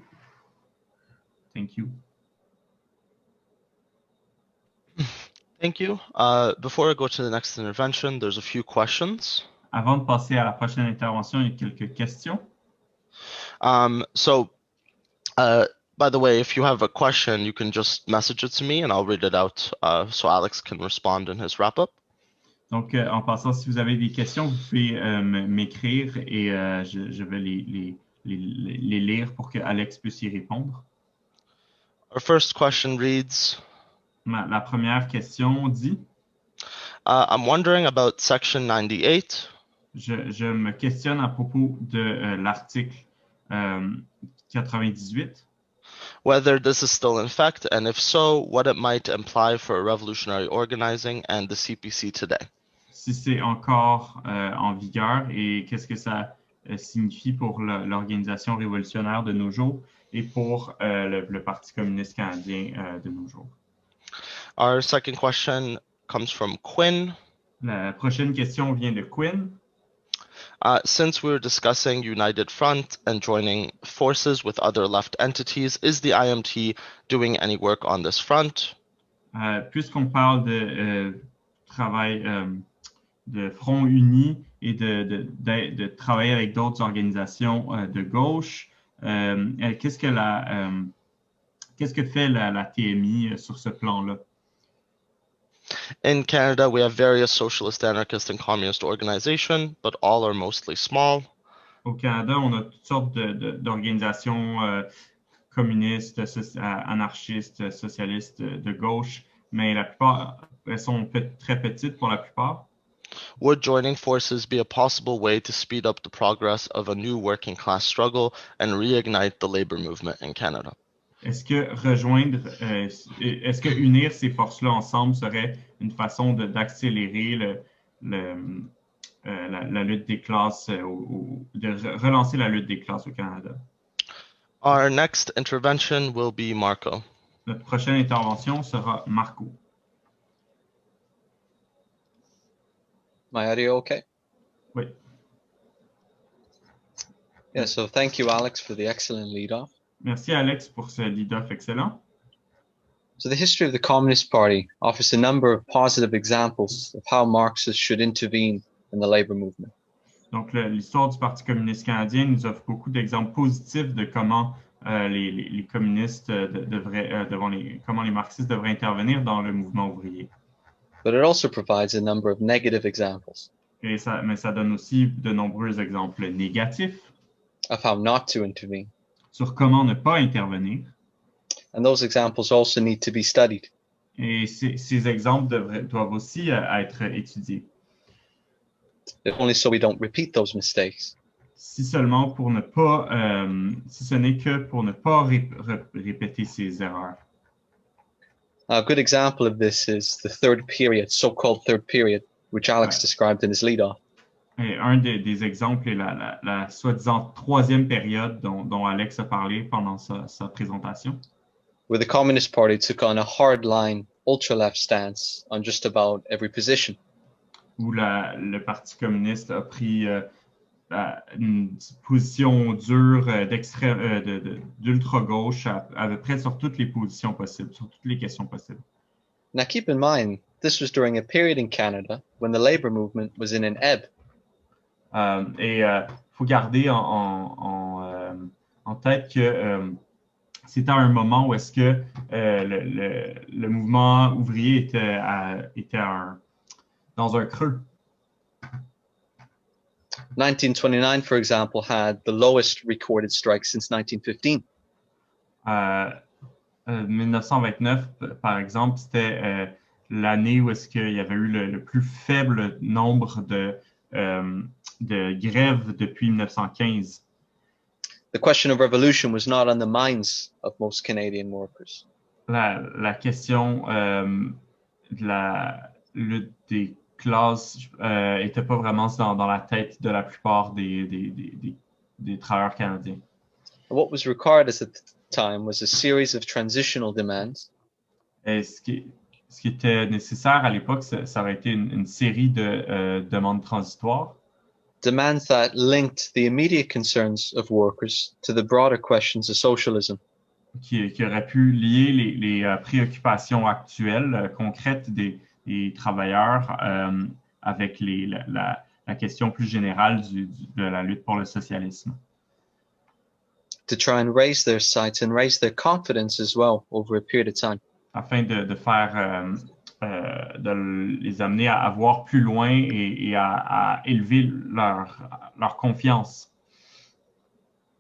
Thank you. Thank you. Before I go to the next intervention, there's a few questions. Avant de passer à la prochaine intervention, il y a quelques questions. By the way, if you have a question, you can just message it to me and I'll read it out so Alex can respond in his wrap-up. Donc, en passant, si vous avez des questions, vous pouvez m'écrire et je vais les lire pour que Alex puisse y répondre. Our first question reads, La première question dit, I'm wondering about section 98. Je me questionne à propos de l'article 98. Whether this is still in effect, and if so, what it might imply for revolutionary organizing and the CPC today. Si c'est encore en vigueur et qu'est-ce que ça signifie pour l'organisation révolutionnaire de nos jours et pour le Parti communiste canadien de nos jours. Our second question comes from Quinn. La prochaine question vient de Quinn. Since we're discussing United Front and joining forces with other left entities, is the IMT doing any work on this front? Puisqu'on parle de travail de front uni et de travailler avec d'autres organisations de gauche, qu'est-ce que fait la TMI sur ce plan-là? In Canada, we have various socialist, anarchist, and communist organizations, but all are mostly small. Au Canada, on a toutes sortes d'organisations communistes, anarchistes, socialistes de gauche, mais la plupart, elles sont très petites pour la plupart. Would joining forces be a possible way to speed up the progress of a new working class struggle and reignite the labor movement in Canada? Est-ce que unir ces forces-là ensemble serait une façon d'accélérer la lutte des classes, de relancer la lutte des classes au Canada? Our next intervention will be Marco. Notre prochaine intervention sera Marco. My audio okay? Oui. Yeah, so thank you, Alex, for the excellent lead-off. Merci, Alex, pour ce lead-off excellent. So the history of the Communist Party offers a number of positive examples of how Marxists should intervene in the labor movement. Donc, l'histoire du Parti communiste canadien nous offre beaucoup d'exemples positifs de comment les communistes comment les marxistes devraient intervenir dans le mouvement ouvrier. But it also provides a number of negative examples. Mais ça donne aussi de nombreux exemples négatifs of how not to intervene. Sur comment ne pas intervenir. And those examples also need to be studied. Et ces exemples doivent aussi être étudiés. If only so we don't repeat those mistakes. Si seulement pour ne pas, si ce n'est que pour ne pas répéter ces erreurs. A good example of this is the third period, so-called third period, which Alex described in his lead-off. Et un des exemples est la soi-disant troisième période dont Alex a parlé pendant sa présentation. Where the Communist Party took on a hard-line, ultra-left stance on just about every position. Où le Parti communiste a pris une position dure d'ultra-gauche à peu près sur toutes les positions possibles, sur toutes les questions possibles. Now keep in mind, this was during a period in Canada when the labor movement was in an ebb. Faut garder en tête que c'était un moment où est-ce que le mouvement ouvrier était dans un creux. 1929, for example, had the lowest recorded strike since 1915. 1929, par exemple, c'était l'année où est-ce qu'il y avait eu le plus faible nombre de grèves depuis 1915. The question of revolution was not on the minds of most Canadian workers. La question de la lutte des classe n'était pas vraiment dans la tête de la plupart des travailleurs canadiens. What was required at the time was a series of transitional demands Et ce qui était nécessaire à l'époque, ça aurait été une série de demandes transitoires demands that linked the immediate concerns of workers to the broader questions of socialism. qui auraient pu lier les préoccupations actuelles, concrètes des travailleurs avec la question plus générale de la lutte pour le socialisme. To try and raise their sights and raise their confidence as well over a period of time. Afin de faire, de les amener à voir plus loin et à élever leur confiance.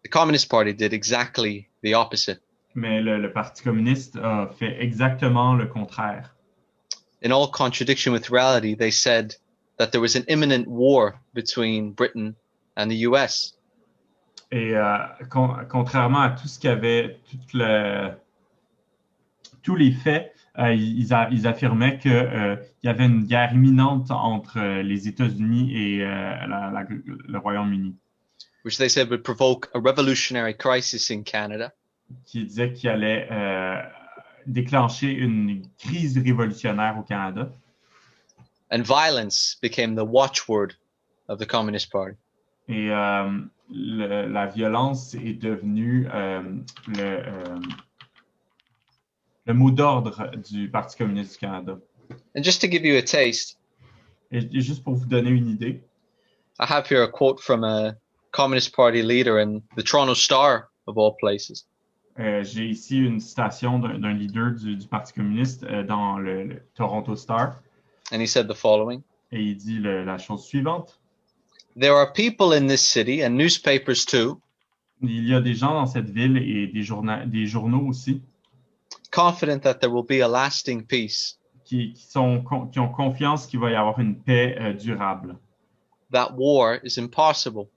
The Communist Party did exactly the opposite. Mais le Parti communiste a fait exactement le contraire. In all contradiction with reality, they said that there was an imminent war between Britain and the US. Et contrairement à tout ce qu'il y avait, tous les faits, ils affirmaient qu'il y avait une guerre imminente entre les États-Unis et le Royaume-Uni. Which they said would provoke a revolutionary crisis in Canada. Qui disait qu'il allait déclencher une crise révolutionnaire au Canada. And violence became the watchword of the Communist Party. Et la violence est devenue le mot d'ordre du Parti communiste du Canada. And just to give you a taste, et juste pour vous donner une idée, I have here a quote from a Communist Party leader in the Toronto Star, of all places. J'ai ici une citation d'un leader du Parti communiste dans le Toronto Star. And he said the following. Et il dit la chose suivante. There are people in this city and newspapers too. Il y a des gens dans cette ville et des journaux aussi. Confident that there will be a lasting peace. Qui ont confiance qu'il va y avoir une paix durable. That war is impossible.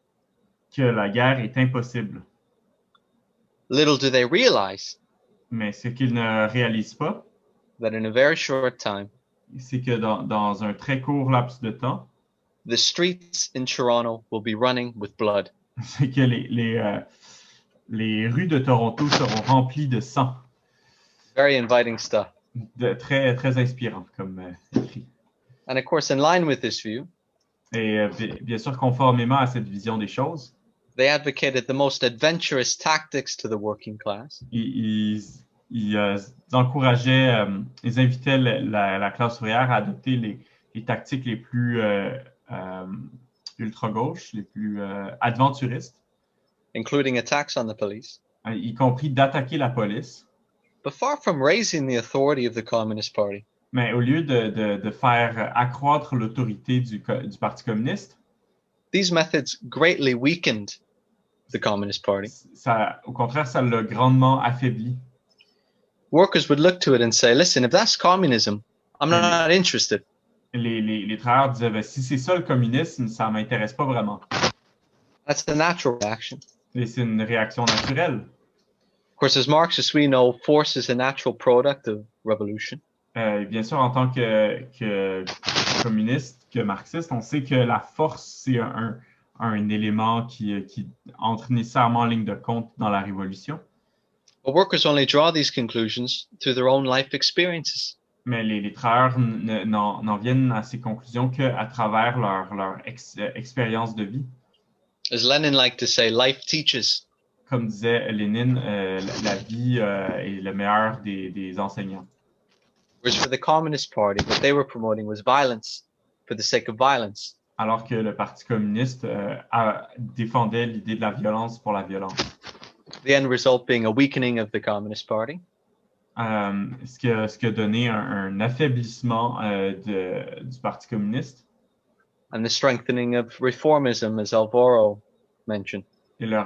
Que la guerre est impossible. Little do they realize. Mais ce qu'ils ne réalisent pas, that in a very short time, c'est que dans un très court laps de temps, the streets in Toronto will be running with blood. C'est que les rues de Toronto seront remplies de sang. Very inviting stuff. Très très inspirant comme écrit. And of course, in line with this view, et bien sûr conformément à cette vision des choses, they advocated the most adventurous tactics to the working class. Ils encourageaient, ils invitaient la classe ouvrière à adopter les tactiques les plus ultra-gauche, les plus aventuristes. Including attacks on the police. Y compris d'attaquer la police. But far from raising the authority of the Communist Party. Mais au lieu de faire accroître l'autorité du Parti communiste, these methods greatly weakened the Communist Party. Au contraire, ça l'a grandement affaibli. Workers would look to it and say, listen, if that's communism, I'm not interested. Les travailleurs disaient, ben, si c'est ça le communisme, ça ne m'intéresse pas vraiment. That's a natural reaction. Et c'est une réaction naturelle. Of course, as Marxists, we know force is a natural product of revolution. Bien sûr, en tant que communiste, que marxiste, on sait que la force, c'est un élément qui entre nécessairement en ligne de compte dans la révolution. But workers only draw these conclusions through their own life experiences. Mais les travailleurs n'en viennent à ces conclusions qu'à travers leur expérience de vie. As Lenin liked to say, life teaches. Comme disait Lénine, la vie est le meilleur des enseignants. Whereas for the Communist Party, what they were promoting was violence for the sake of violence. Alors que le Parti communiste défendait l'idée de la violence pour la violence. The end result being a weakening of the Communist Party. Ce qui a donné un affaiblissement du Parti communiste. And the strengthening of reformism, as Alvaro mentioned. Et le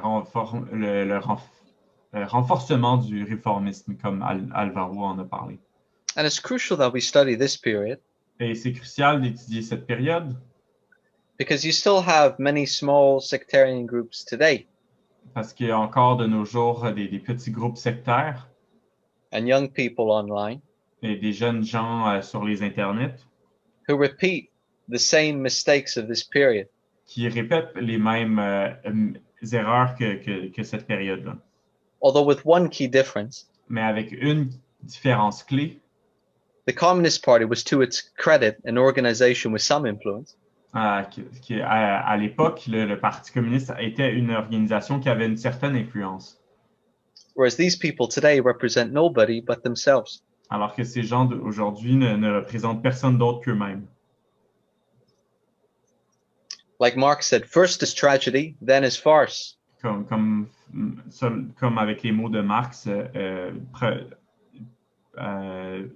renforcement du réformisme, comme Alvaro en a parlé. And it's crucial that we study this period. Et c'est crucial d'étudier cette période. Because you still have many small sectarian groups today. Parce qu'il y a encore de nos jours des petits groupes sectaires. And young people online. Et des jeunes gens sur les internets. Who repeat the same mistakes of this period. Qui répètent les mêmes erreurs que cette période-là. Although with one key difference, Mais avec une différence clé, the Communist Party was to its credit an organization with some influence, à l'époque, le Parti communiste était une organisation qui avait une certaine influence, whereas these people today represent nobody but themselves. alors que ces gens aujourd'hui ne représentent personne d'autre qu'eux-mêmes. Like Marx said, first is tragedy, then is farce. Comme avec les mots de Marx,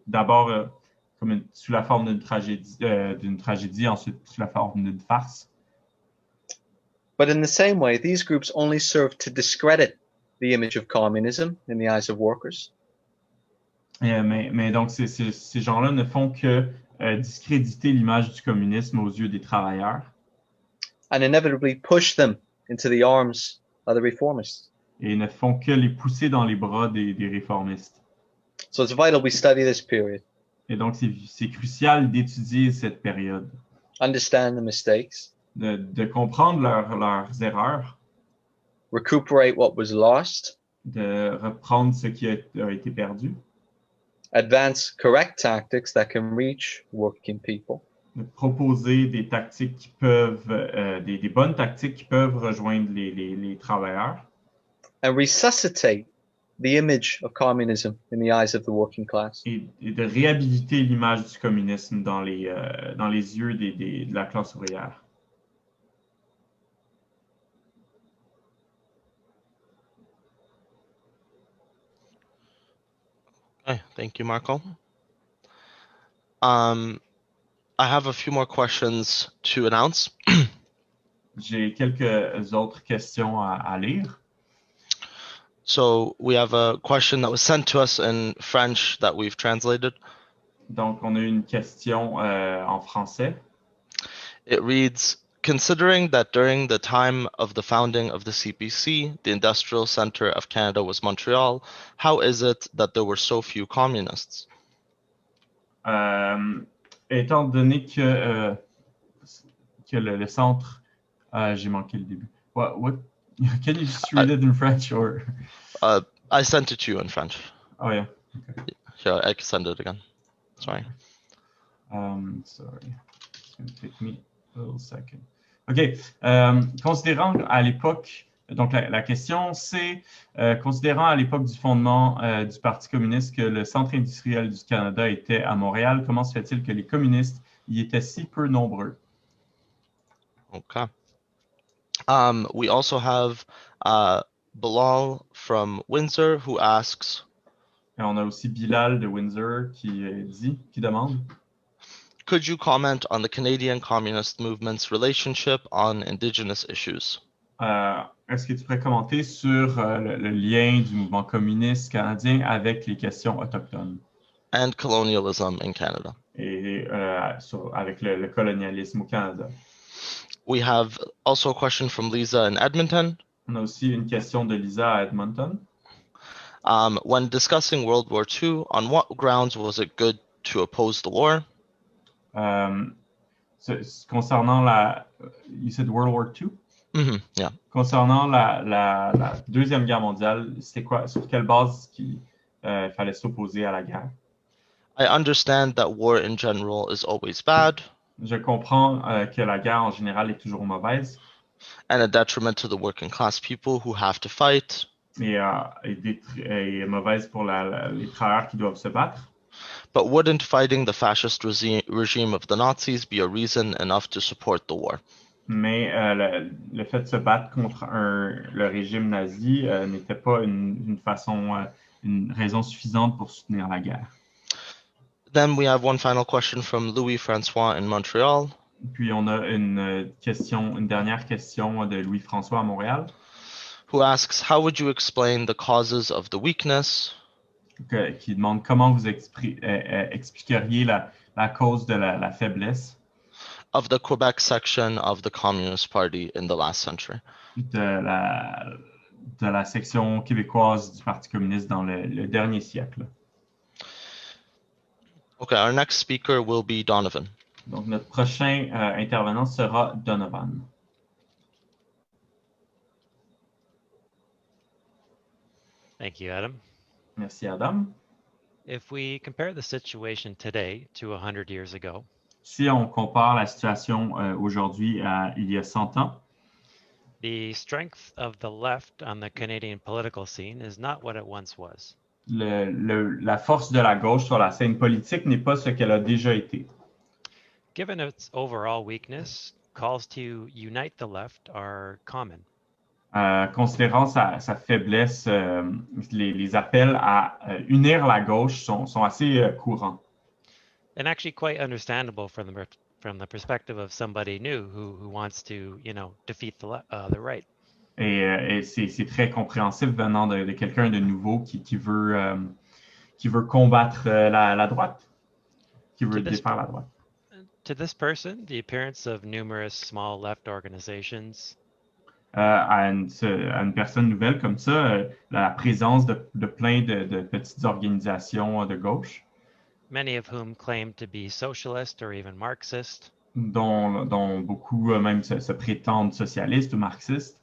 d'abord sous la forme d'une tragédie, ensuite sous la forme d'une farce. But in the same way, these groups only serve to discredit the image of communism in the eyes of workers. Mais donc, ces gens-là ne font que discréditer l'image du communisme aux yeux des travailleurs. And inevitably push them into the arms of the reformists. Et ne font que les pousser dans les bras des réformistes. So it's vital we study this period. Et donc, c'est crucial d'étudier cette période, Understand the mistakes. de comprendre leurs erreurs, Recuperate what was lost. de reprendre ce qui a été perdu, Advance correct tactics that can reach working people. de proposer des tactiques qui peuvent, des bonnes tactiques qui peuvent rejoindre les travailleurs, And resuscitate the image of communism in the eyes of the working class. et de réhabiliter l'image du communisme dans les yeux de la classe ouvrière. Okay, thank you, Marco. I have a few more questions to announce. J'ai quelques autres questions à lire. So we have a question that was sent to us in French that we've translated. Donc, on a une question en français. It reads, considering that during the time of the founding of the CPC, the industrial center of Canada was Montreal, how is it that there were so few communists? Étant donné que le centre... j'ai manqué le début. What? Can you just read it in French? Or... I sent it to you in French. Oh, yeah. Okay. Here, I can send it again. Sorry. Sorry. It's going to take me a little second. OK. Considérant à l'époque... Donc, la question, c'est, considérant à l'époque du fondement du Parti communiste que le centre industriel du Canada était à Montréal, comment se fait-il que les communistes y étaient si peu nombreux? Okay. We also have Bilal from Windsor who asks, Et on a aussi Bilal de Windsor qui demande, could you comment on the Canadian Communist movement's relationship on Indigenous issues? Est-ce que tu pourrais commenter sur le lien du mouvement communiste canadien avec les questions autochtones? And colonialism in Canada. Et avec le colonialisme au Canada. We have also a question from Lisa in Edmonton. On a aussi une question de Lisa à Edmonton. When discussing World War II, on what grounds was it good to oppose the war? Concernant you said World War II? Mm-hmm, yeah. Concernant la Deuxième Guerre mondiale, c'était quoi, sur quelle base qu'il fallait s'opposer à la guerre? I understand that war in general is always bad. Je comprends que la guerre en général est toujours mauvaise. And a detriment to the working class people who have to fight. Et mauvaise pour les travailleurs qui doivent se battre. But wouldn't fighting the fascist regime of the Nazis be a reason enough to support the war? Mais le fait de se battre contre le régime nazi n'était pas une raison suffisante pour soutenir la guerre. Then we have one final question from Louis-François in Montreal. Puis on a une dernière question de Louis-François à Montréal. Who asks, how would you explain the causes of the weakness? Qui demande comment vous expliqueriez la cause de la faiblesse of the Quebec section of the Communist Party in the last century. De la section québécoise du Parti communiste dans le dernier siècle. Okay, our next speaker will be Donovan. Donc, notre prochain intervenant sera Donovan. Thank you, Adam. Merci, Adam. If we compare the situation today to 100 years ago, Si on compare la situation aujourd'hui à il y a 100 ans, the strength of the left on the Canadian political scene is not what it once was. la force de la gauche sur la scène politique n'est pas ce qu'elle a déjà été. Given its overall weakness, calls to unite the left are common. Considérant sa faiblesse, les appels à unir la gauche sont assez courants. And actually quite understandable from the perspective of somebody new who wants to, defeat the right. Et c'est très compréhensible venant de quelqu'un de nouveau qui veut combattre la droite, qui veut défaire la droite. To this person, the appearance of numerous small left organizations à une personne nouvelle comme ça, la présence de plein de petites organisations de gauche, many of whom claim to be socialist or even Marxist, dont beaucoup même se prétendent socialistes ou marxistes,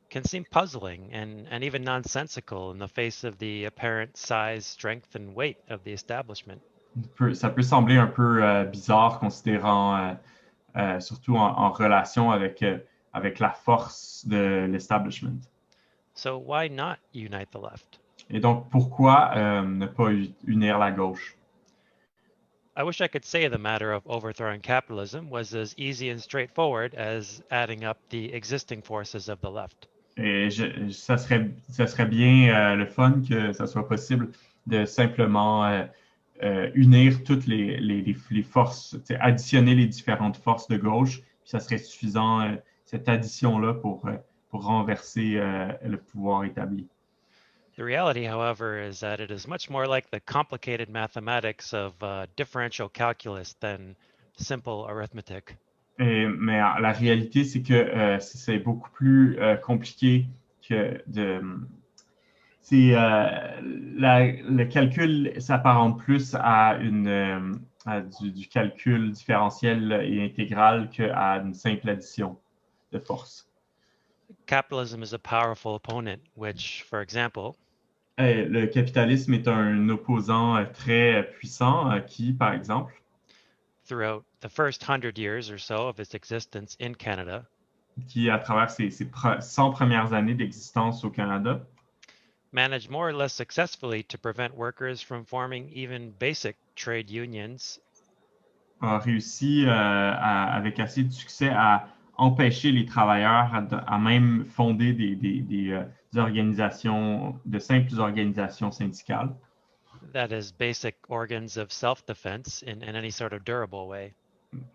can seem puzzling and even nonsensical in the face of the apparent size, strength, and weight of the establishment. Ça peut sembler un peu bizarre considérant, surtout en relation avec la force de l'establishment. So why not unite the left? Et donc, pourquoi ne pas unir la gauche? I wish I could say the matter of overthrowing capitalism was as easy and straightforward as adding up the existing forces of the left. Et ça serait bien le fun que ça soit possible de simplement unir toutes les forces, additionner les différentes forces de gauche, puis ça serait suffisant, cette addition-là, pour renverser le pouvoir établi. The reality, however, is that it is much more like the complicated mathematics of differential calculus than simple arithmetic. Mais la réalité, c'est que c'est beaucoup plus compliqué que le calcul s'apparente plus à du calcul différentiel et intégral qu'à une simple addition de force. Capitalism is a powerful opponent, which, for example, le capitalisme est un opposant très puissant qui, par exemple, throughout the first 100 years or so of its existence in Canada, qui, à travers ses 100 premières années d'existence au Canada, managed more or less successfully to prevent workers from forming even basic trade unions, a réussi avec assez de succès à empêcher les travailleurs à même fonder des organisations, de simples organisations syndicales. that is, basic organs of self-defense in any sort of durable way.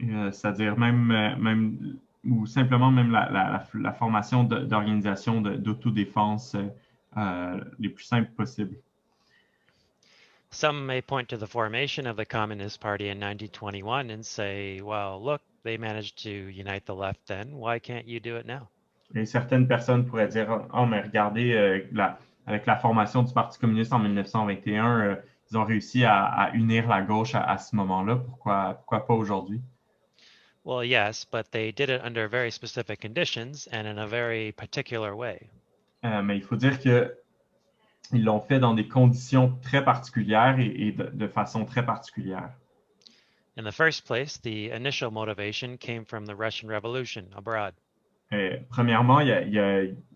C'est-à-dire même ou simplement même la formation d'organisations d'autodéfense les plus simples possibles. Some may point to the formation of the Communist Party in 1921 and say, well, look, they managed to unite the left then. Why can't you do it now? Et certaines personnes pourraient dire, oh, mais regardez, avec la formation du Parti communiste en 1921, ils ont réussi à unir la gauche à ce moment-là. Pourquoi pas aujourd'hui? Well, yes, but they did it under very specific conditions and in a very particular way. Mais il faut dire qu'ils l'ont fait dans des conditions très particulières et de façon très particulière. In the first place, the initial motivation came from the Russian Revolution abroad. Premièrement,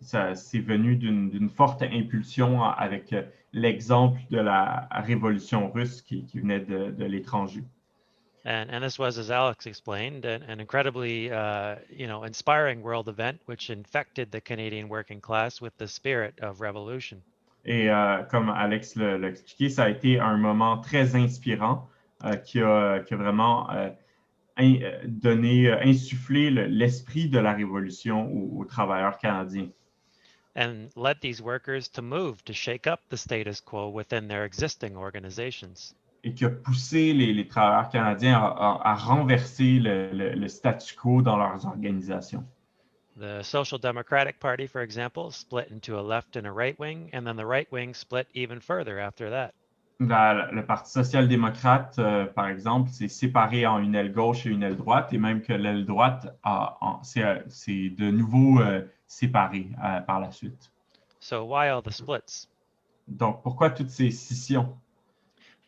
c'est venu d'une forte impulsion avec l'exemple de la révolution russe qui venait de l'étranger. And this was, as Alex explained, an incredibly inspiring world event which infected the Canadian working class with the spirit of revolution. Et comme Alex l'a expliqué, ça a été un moment très inspirant qui a vraiment insufflé l'esprit de la révolution aux travailleurs canadiens. And led these workers to move to shake up the status quo within their existing organizations. Et qui a poussé les travailleurs canadiens à renverser le statu quo dans leurs organisations. The Social Democratic Party, for example, split into a left and a right wing, and then the right wing split even further after that. Le Parti social-démocrate, par exemple, c'est séparé en une aile gauche et une aile droite, et même que l'aile droite c'est de nouveau séparé par la suite. So why all the splits? Donc, pourquoi toutes ces scissions?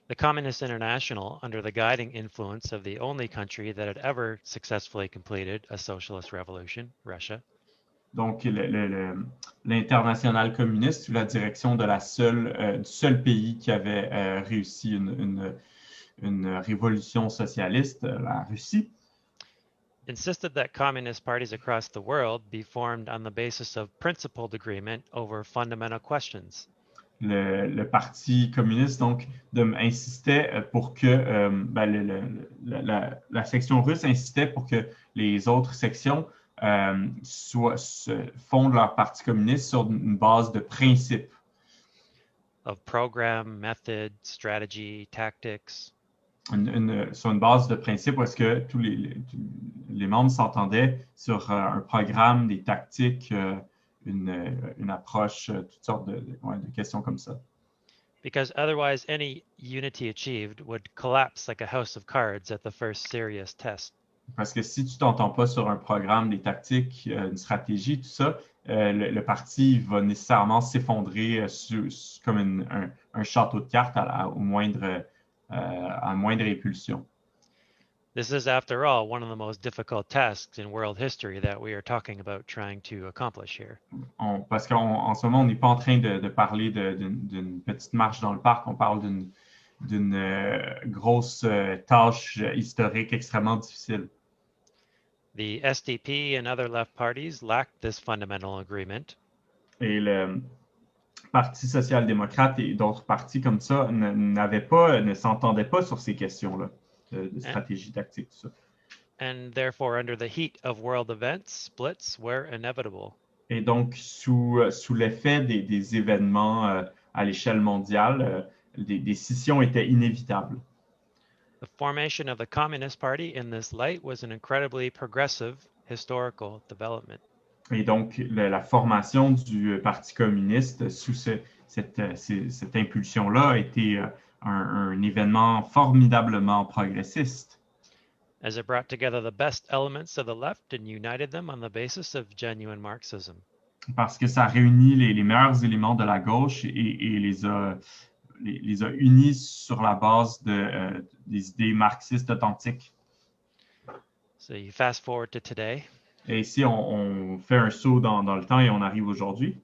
The Communist International, under the guiding influence of the only country that had ever successfully completed a socialist revolution, Russia, Donc, l'international communiste sous la direction de du seul pays qui avait réussi une révolution socialiste, la Russie, insisted that communist parties across the world be formed on the basis of principled agreement over fundamental questions. Le Parti communiste donc insistait pour que la section russe insistait pour que les autres sections fondent leur Parti communiste sur une base de principes. Of program, method, strategy, tactics. Sur une base de principes où est-ce que tous les membres s'entendaient sur un programme, des tactiques, une approche, toutes sortes de questions comme ça. Because otherwise any unity achieved would collapse like a house of cards at the first serious test. Parce que si tu t'entends pas sur un programme, des tactiques, une stratégie, tout ça, le parti va nécessairement s'effondrer comme un château de cartes à moindre épulsion. This is, after all, one of the most difficult tasks in world history that we are talking about trying to accomplish here. Parce qu'en ce moment, on n'est pas en train de parler d'une petite marche dans le parc, on parle d'une grosse tâche historique extrêmement difficile. The SDP and other left parties lacked this fundamental agreement. Et le Parti social-démocrate et d'autres partis comme ça ne s'entendaient pas sur ces questions-là. De stratégie tactique, tout ça. And therefore, under the heat of world events, splits were inevitable. Et donc, sous l'effet des événements à l'échelle mondiale, des scissions étaient inévitables. The formation of the Communist Party in this light was an incredibly progressive historical development. Et donc, la formation du Parti communiste sous cette impulsion-là a été un événement formidablement progressiste. As it brought together the best elements of the left and united them on the basis of genuine Marxism. Parce que ça réunit les meilleurs éléments de la gauche et les a unis sur la base des idées marxistes authentiques. So you fast forward to today. Et ici, on fait un saut dans le temps et on arrive aujourd'hui.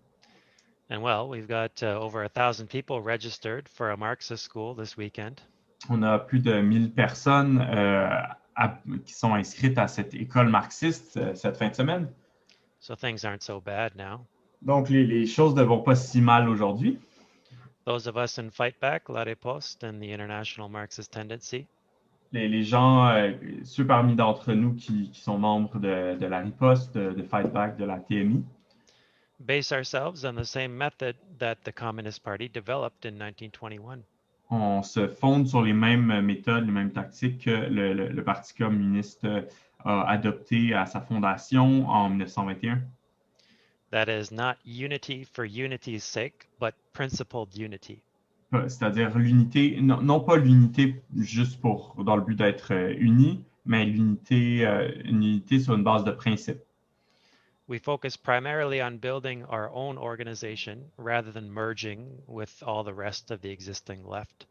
And well, we've got over 1,000 people registered for a Marxist school this weekend. On a plus de 1000 personnes qui sont inscrites à cette école marxiste cette fin de semaine. So things aren't so bad now. Donc, les choses ne vont pas si mal aujourd'hui. Those of us in Fight Back, La Riposte, and the International Marxist Tendency. Les gens, ceux parmi d'entre nous qui sont membres de la Riposte, de Fight Back, de la TMI, base ourselves on the same method that the Communist Party developed in 1921. On se fonde sur les mêmes méthodes, les mêmes tactiques que le Parti communiste a adopté à sa fondation en 1921. That is not unity for unity's sake, but principled unity. C'est-à-dire l'unité, non pas l'unité juste dans le but d'être unis, mais une unité sur une base de principes. We focus primarily on building our own organization rather than merging with all the rest of the existing left.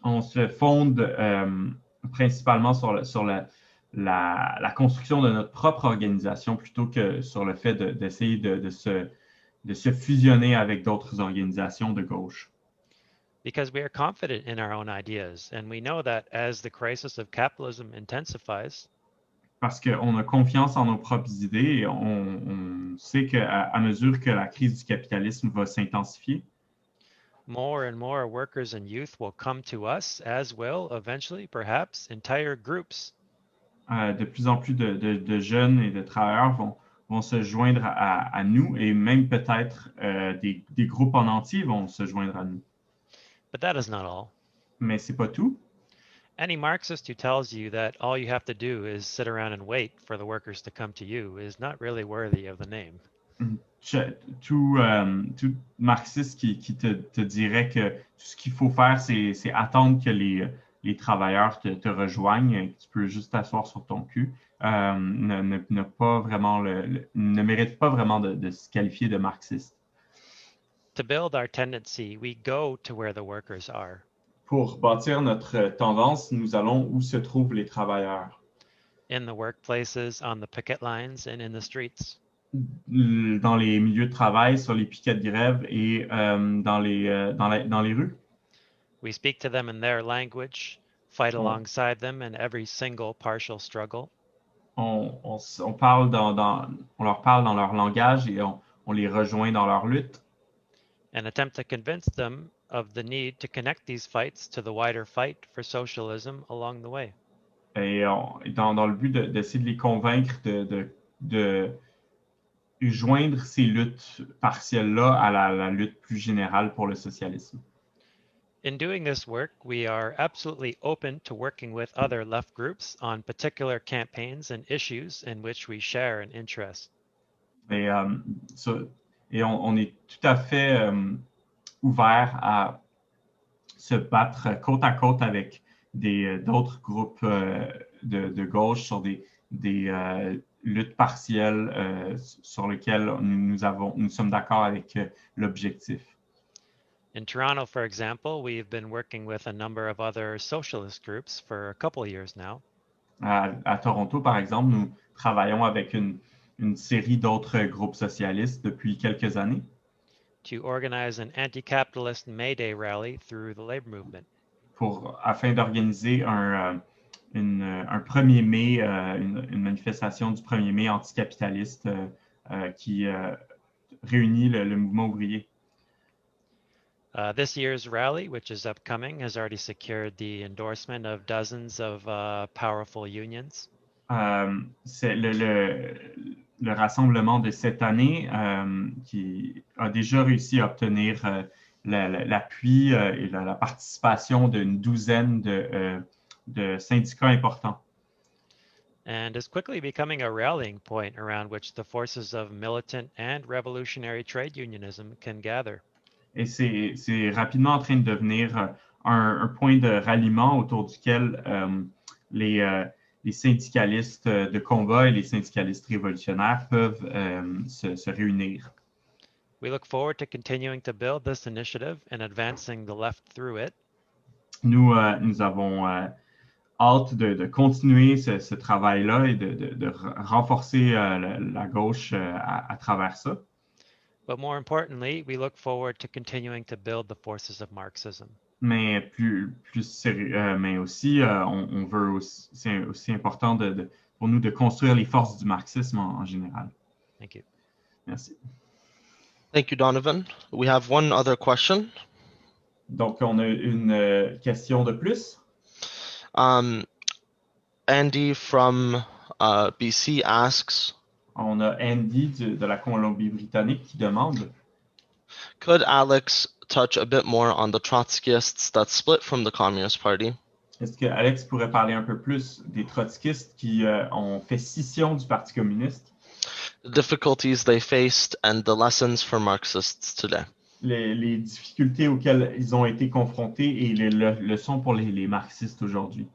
On se fonde principalement sur la construction de notre propre organisation plutôt que sur le fait d'essayer de se fusionner avec d'autres organisations de gauche. Because we are confident in our own ideas, and we know that as the crisis of capitalism intensifies, parce qu'on a confiance en nos propres idées et on sait qu'à mesure que la crise du capitalisme va s'intensifier, more and more workers and youth will come to us, as will eventually, perhaps, entire groups. De plus en plus de jeunes et de travailleurs vont se joindre à nous et même peut-être des groupes en entier vont se joindre à nous. But that is not all. Mais c'est pas tout. Any Marxist who tells you that all you have to do is sit around and wait for the workers to come to you is not really worthy of the name. tout marxiste qui te dirait que tout ce qu'il faut faire, c'est attendre que les travailleurs te rejoignent, et que tu peux juste t'asseoir sur ton cul, ne pas vraiment ne mérite pas vraiment de se qualifier de marxiste. To build our tendency, we go to where the workers are. Pour bâtir notre tendance, nous allons où se trouvent les travailleurs. In the workplaces, on the picket lines, and in the streets. Dans les milieux de travail, sur les piquets de grève et dans les rues. We speak to them in their language, fight alongside them in every single partial struggle. On leur parle dans leur langage et on les rejoint dans leur lutte. And attempt to convince them of the need to connect these fights to the wider fight for socialism along the way. Et dans le but d'essayer de les convaincre de joindre ces luttes partielles-là à la lutte plus générale pour le socialisme. In doing this work, we are absolutely open to working with other left groups on particular campaigns and issues in which we share an interest. Et on est tout à fait ouvert à se battre côte à côte avec d'autres groupes de gauche sur des luttes partielles sur lesquelles nous sommes d'accord avec l'objectif. In Toronto, for example, we've been working with a number of other socialist groups for a couple of years now. À Toronto, par exemple, nous travaillons avec une série d'autres groupes socialistes depuis quelques années. To organize an anti-capitalist May Day rally through the labor movement. Afin d'organiser un 1er mai, une manifestation du 1er mai anticapitaliste qui réunit le mouvement ouvrier. This year's rally, which is upcoming, has already secured the endorsement of dozens of powerful unions. C'est le rassemblement de cette année qui a déjà réussi à obtenir l'appui et la participation d'une douzaine de syndicats importants. And is quickly becoming a rallying point around which the forces of militant and revolutionary trade unionism can gather. Et c'est rapidement en train de devenir un point de ralliement autour duquel les syndicalistes de combat et les syndicalistes révolutionnaires peuvent se réunir. We look forward to continuing to build this initiative and advancing the left through it. Nous avons hâte de continuer ce travail-là et de renforcer la gauche à travers ça. But more importantly, we look forward to continuing to build the forces of Marxism. Mais plus sérieux, mais aussi, on veut aussi, c'est aussi important pour nous de construire les forces du marxisme en général. Thank you. Merci. Thank you, Donovan. We have one other question. Donc, on a une question de plus. Andy from BC asks, On a Andy de la Colombie-Britannique qui demande, could Alex touch a bit more on the Trotskyists that split from the Communist Party? est-ce que Alex pourrait parler un peu plus des trotskistes qui ont fait scission du Parti communiste? The difficulties they faced and the lessons for Marxists today. Les difficultés auxquelles ils ont été confrontés et les leçons pour les marxistes aujourd'hui.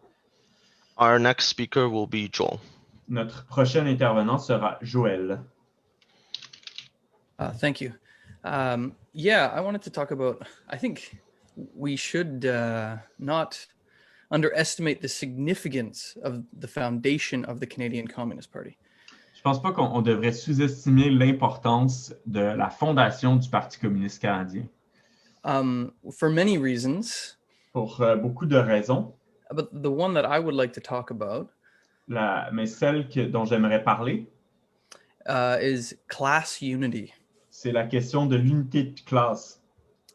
Our next speaker will be Joel. Notre prochain intervenant sera Joël. Thank you. Yeah, I wanted to talk about, I think we should not underestimate the significance of the foundation of the Canadian Communist Party. Je pense pas qu'on devrait sous-estimer l'importance de la fondation du Parti communiste canadien. For many reasons. Pour beaucoup de raisons. But the one that I would like to talk about mais celle dont j'aimerais parler is class unity. C'est la question de l'unité de classe.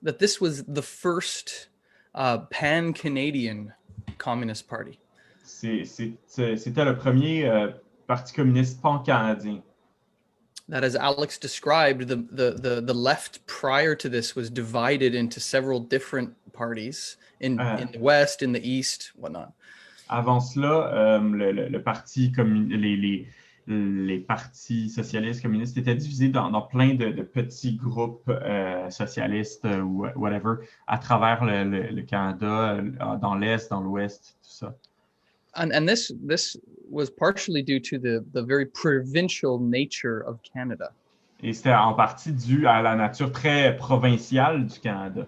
That this was the first pan-Canadian Communist Party. C'était le premier Parti communiste pan-canadien. That, as Alex described, the left prior to this was divided into several different parties in the West, in the East, whatnot. Avant cela, le parti les partis socialistes, communistes étaient divisés dans plein de petits groupes socialistes ou whatever à travers le Canada, dans l'Est, dans l'Ouest, tout ça. And this was partially due to the very provincial nature of Canada. Et c'était en partie dû à la nature très provinciale du Canada.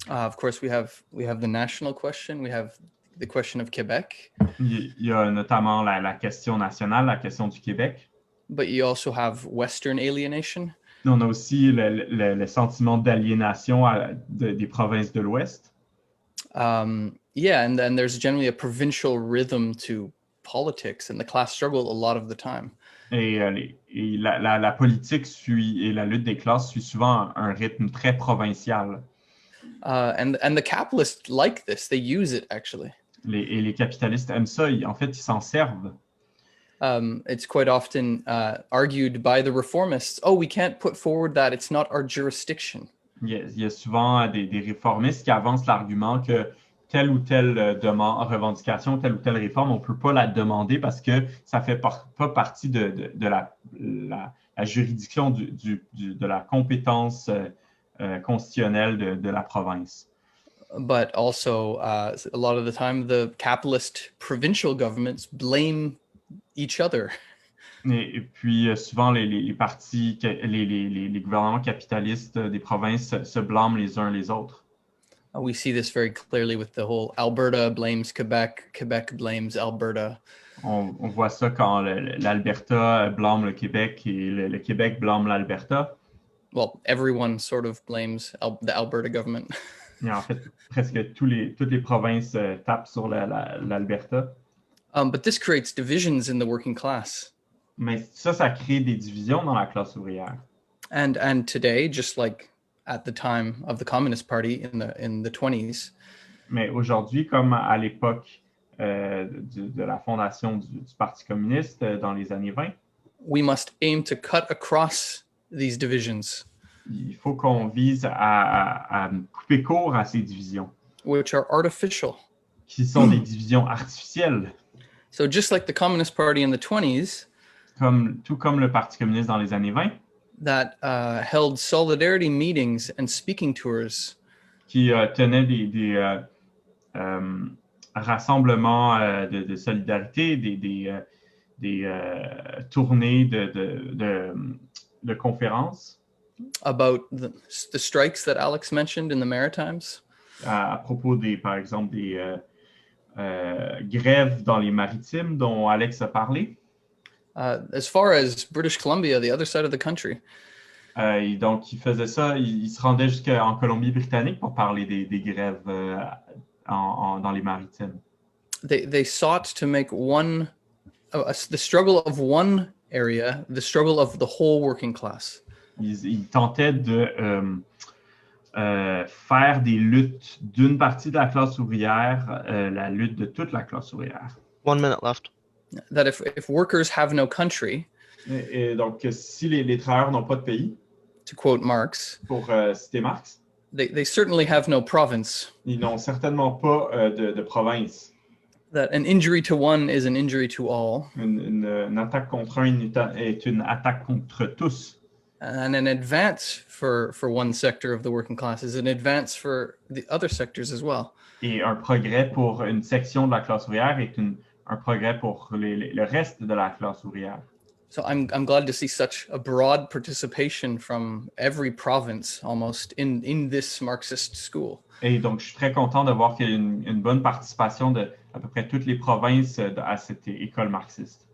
Of course, we have the national question. We have the question of Quebec. Il y a notamment la question nationale, la question du Québec. But you also have Western alienation. On a aussi le sentiment d'aliénation des provinces de l'Ouest. Yeah, and then there's generally a provincial rhythm to politics and the class struggle a lot of the time. Et la politique et la lutte des classes suit souvent un rythme très provincial. And the capitalists like this. They use it, actually. Les capitalistes aiment ça. En fait, ils s'en servent. It's quite often argued by the reformists, oh, we can't put forward that, it's not our jurisdiction. Il y a souvent des réformistes qui avancent l'argument que telle ou telle revendication, telle ou telle réforme, on ne peut pas la demander parce que ça ne fait pas partie de la juridiction de la compétence constitutionnelle de la province. But also, a lot of the time, the capitalist provincial governments blame each other. Et puis, souvent, les partis, les gouvernements capitalistes des provinces se blâment les uns les autres. We see this very clearly with the whole Alberta blames Quebec, Quebec blames Alberta. On voit ça quand l'Alberta blâme le Québec et le Québec blâme l'Alberta. Well, everyone sort of blames the Alberta government. Et en fait, presque toutes les provinces tapent sur l'Alberta. But this creates divisions in the working class. Mais ça crée des divisions dans la classe ouvrière. And today, just like at the time of the Communist Party in the 20s. Mais aujourd'hui, comme à l'époque de la fondation du Parti communiste dans les années 20, we must aim to cut across these divisions. Il faut qu'on vise à couper court à ces divisions. Which are artificial. Qui sont des divisions artificielles. So just like the Communist Party in the 20s, tout comme le Parti communiste dans les années 20, that held solidarity meetings and speaking tours, qui tenait des rassemblements de solidarité, des tournées de conférences. About the strikes that Alex mentioned in the Maritimes. À propos par exemple, des grèves dans les maritimes dont Alex a parlé. As far as British Columbia, the other side of the country. Et donc, il faisait ça, il se rendait jusqu'en Colombie-Britannique pour parler des grèves dans les maritimes. They sought to make the struggle of one area, the struggle of the whole working class. Ils tentaient de faire des luttes d'une partie de la classe ouvrière, la lutte de toute la classe ouvrière. 1 minute left. That if workers have no country, et donc si les travailleurs n'ont pas de pays, to quote Marx, pour citer Marx, they certainly have no province. Ils n'ont certainement pas de province. That an injury to one is an injury to all. Une attaque contre un est une attaque contre tous. And an advance for one sector of the working class is an advance for the other sectors as well. Et un progrès pour une section de la classe ouvrière est un progrès pour le reste de la classe ouvrière. So I'm glad to see such a broad participation from every province almost in this Marxist school. Et donc je suis très content de voir qu'il y a une bonne participation de à peu près toutes les provinces à cette école marxiste.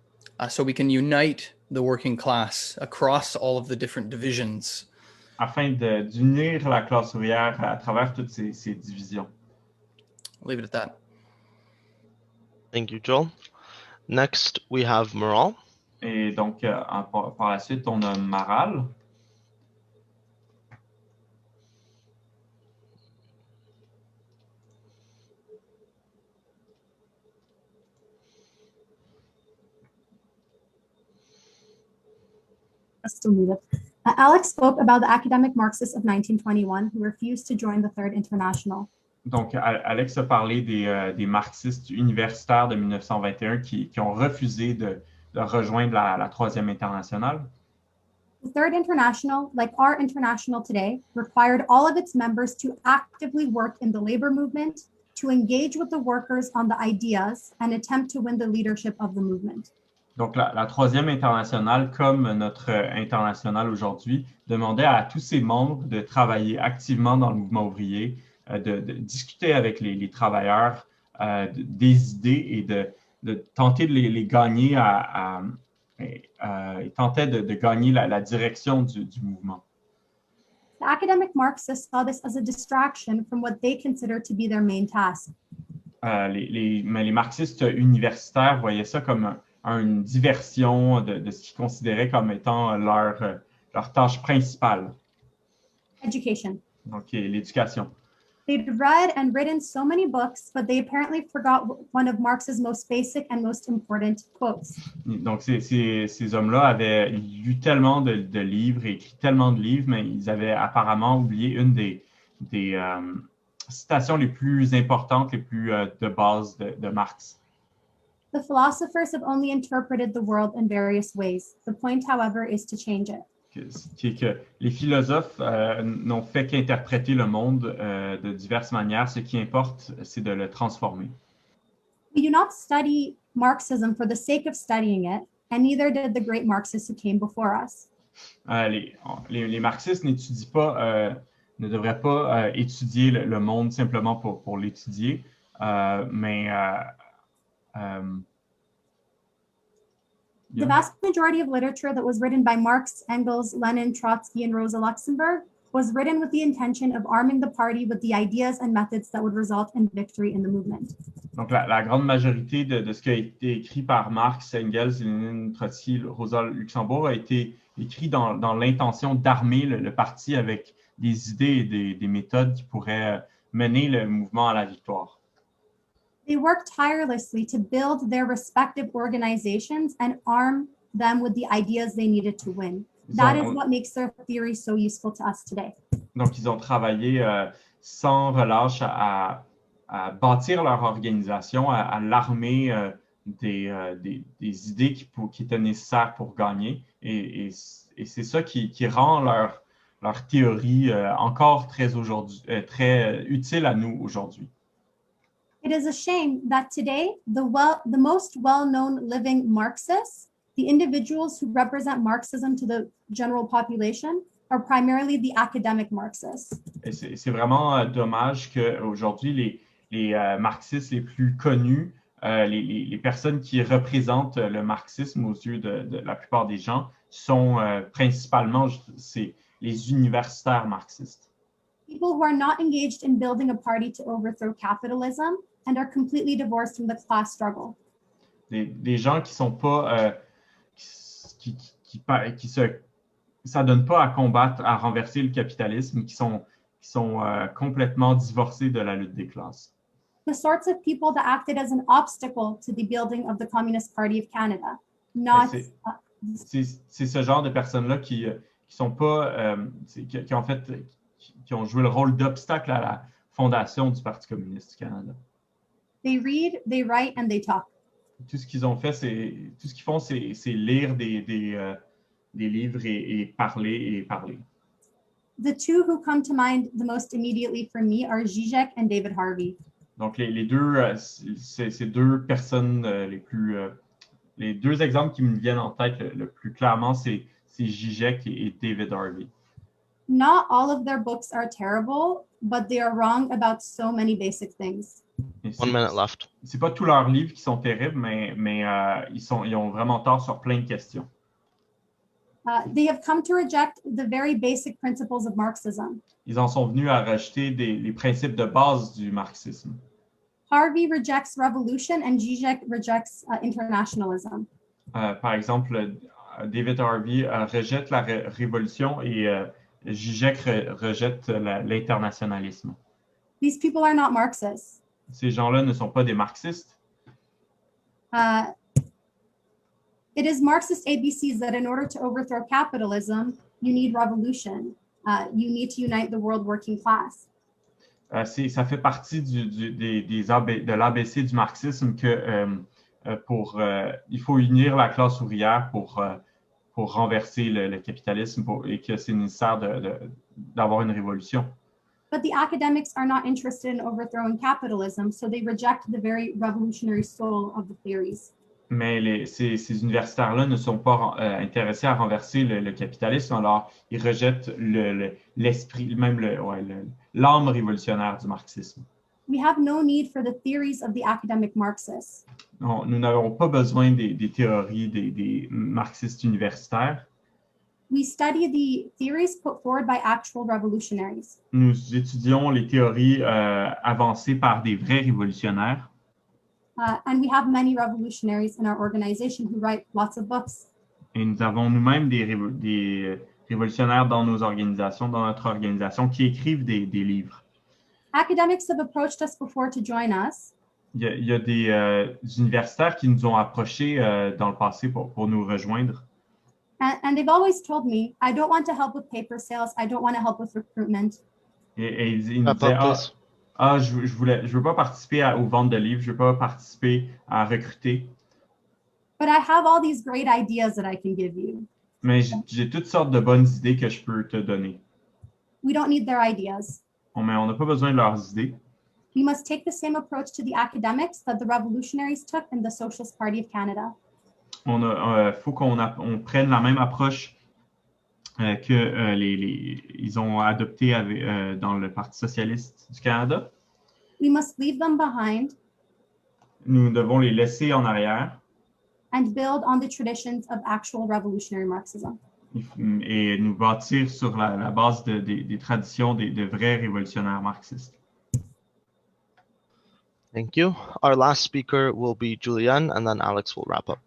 So we can unite the working class across all of the different divisions. Afin d'unir la classe ouvrière à travers toutes ces divisions. I'll leave it at that. Thank you, Joel. Next, we have Moral. Et donc, par la suite, on a Maral. Still muted. Alex spoke about the academic Marxists of 1921 who refused to join the Third International. Donc, Alex a parlé des marxistes universitaires de 1921 qui ont refusé de rejoindre la Troisième Internationale. The Third International, like our international today, required all of its members to actively work in the labor movement, to engage with the workers on the ideas, and attempt to win the leadership of the movement. Donc, la Troisième Internationale, comme notre internationale aujourd'hui, demandait à tous ses membres de travailler activement dans le mouvement ouvrier, de discuter avec les travailleurs des idées et de tenter de les gagner et tentait de gagner la direction du mouvement. The academic Marxists saw this as a distraction from what they considered to be their main task. Mais les marxistes universitaires voyaient ça comme une diversion de ce qu'ils considéraient comme étant leur tâche principale. Education. Donc, l'éducation. They'd read and written so many books, but they apparently forgot one of Marx's most basic and most important quotes. Donc, ces hommes-là avaient lu tellement de livres et écrit tellement de livres, mais ils avaient apparemment oublié une des citations les plus importantes, les plus de base de Marx. The philosophers have only interpreted the world in various ways. The point, however, is to change it. Qui est que les philosophes n'ont fait qu'interpréter le monde de diverses manières. Ce qui importe, c'est de le transformer. We do not study Marxism for the sake of studying it, and neither did the great Marxists who came before us. Les marxistes n'étudient pas, ne devraient pas étudier le monde simplement pour l'étudier, mais The vast majority of literature that was written by Marx, Engels, Lenin, Trotsky, and Rosa Luxemburg was written with the intention of arming the party with the ideas and methods that would result in victory in the movement. Donc, la grande majorité de ce qui a été écrit par Marx, Engels, Lenin, Trotsky, Rosa Luxemburg a été écrit dans l'intention d'armer le parti avec des idées et des méthodes qui pourraient mener le mouvement à la victoire. They worked tirelessly to build their respective organizations and arm them with the ideas they needed to win. That is what makes their theory so useful to us today. Donc, ils ont travaillé sans relâche à bâtir leur organisation, à l'armer des idées qui étaient nécessaires pour gagner. Et c'est ça qui rend leur théorie encore très utile à nous aujourd'hui. It is a shame that today, the most well-known living Marxists, the individuals who represent Marxism to the general population, are primarily the academic Marxists. Et c'est vraiment dommage qu'aujourd'hui, les marxistes les plus connus, les personnes qui représentent le marxisme aux yeux de la plupart des gens, sont principalement les universitaires marxistes. People who are not engaged in building a party to overthrow capitalism and are completely divorced from the class struggle. Des gens qui sont pas qui s'adonnent pas à combattre, à renverser le capitalisme, qui sont complètement divorcés de la lutte des classes. The sorts of people that acted as an obstacle to the building of the Communist Party of Canada, not. C'est ce genre de personnes-là qui sont pas, qui ont joué le rôle d'obstacle à la fondation du Parti communiste du Canada. They read, they write, and they talk. Tout ce qu'ils font, c'est lire des livres et parler. The two who come to mind the most immediately for me are Zizek and David Harvey. Donc les deux, ces deux personnes les deux exemples qui me viennent en tête le plus clairement, c'est Zizek et David Harvey. Not all of their books are terrible, but they are wrong about so many basic things. 1 minute left. C'est pas tous leurs livres qui sont terribles, mais ils ont vraiment tort sur plein de questions. They have come to reject the very basic principles of Marxism. Ils en sont venus à rejeter les principes de base du marxisme. Harvey rejects revolution and Zizek rejects internationalism. Par exemple, David Harvey rejette la révolution et Zizek rejette l'internationalisme. These people are not Marxists. Ces gens-là ne sont pas des marxistes. It is Marxist ABCs that in order to overthrow capitalism, you need revolution. You need to unite the world working class. Ça fait partie de l'ABC du marxisme que il faut unir la classe ouvrière pour renverser le capitalisme et que c'est nécessaire d'avoir une révolution. But the academics are not interested in overthrowing capitalism, so they reject the very revolutionary soul of the theories. Mais ces universitaires-là ne sont pas intéressés à renverser le capitalisme, alors ils rejettent l'esprit, même l'âme révolutionnaire du marxisme. We have no need for the theories of the academic Marxists. Nous n'avons pas besoin des théories des marxistes universitaires. We study the theories put forward by actual revolutionaries. Nous étudions les théories avancées par des vrais révolutionnaires. And we have many revolutionaries in our organization who write lots of books. Et nous avons nous-mêmes des révolutionnaires dans notre organisation, qui écrivent des livres. Academics have approached us before to join us. Il y a des universitaires qui nous ont approchés dans le passé pour nous rejoindre. And they've always told me, I don't want to help with paper sales. I don't want to help with recruitment. Et ils nous disaient, je veux pas participer aux ventes de livres, je veux pas participer à recruter. But I have all these great ideas that I can give you. Mais j'ai toutes sortes de bonnes idées que je peux te donner. We don't need their ideas. Mais on n'a pas besoin de leurs idées. We must take the same approach to the academics that the revolutionaries took in the Socialist Party of Canada. Faut qu'on prenne la même approche que ils ont adopté dans le Parti socialiste du Canada. We must leave them behind. Nous devons les laisser en arrière. And build on the traditions of actual revolutionary Marxism. Et nous bâtir sur la base des traditions de vrais révolutionnaires marxistes. Thank you. Our last speaker will be Julianne, and then Alex will wrap up.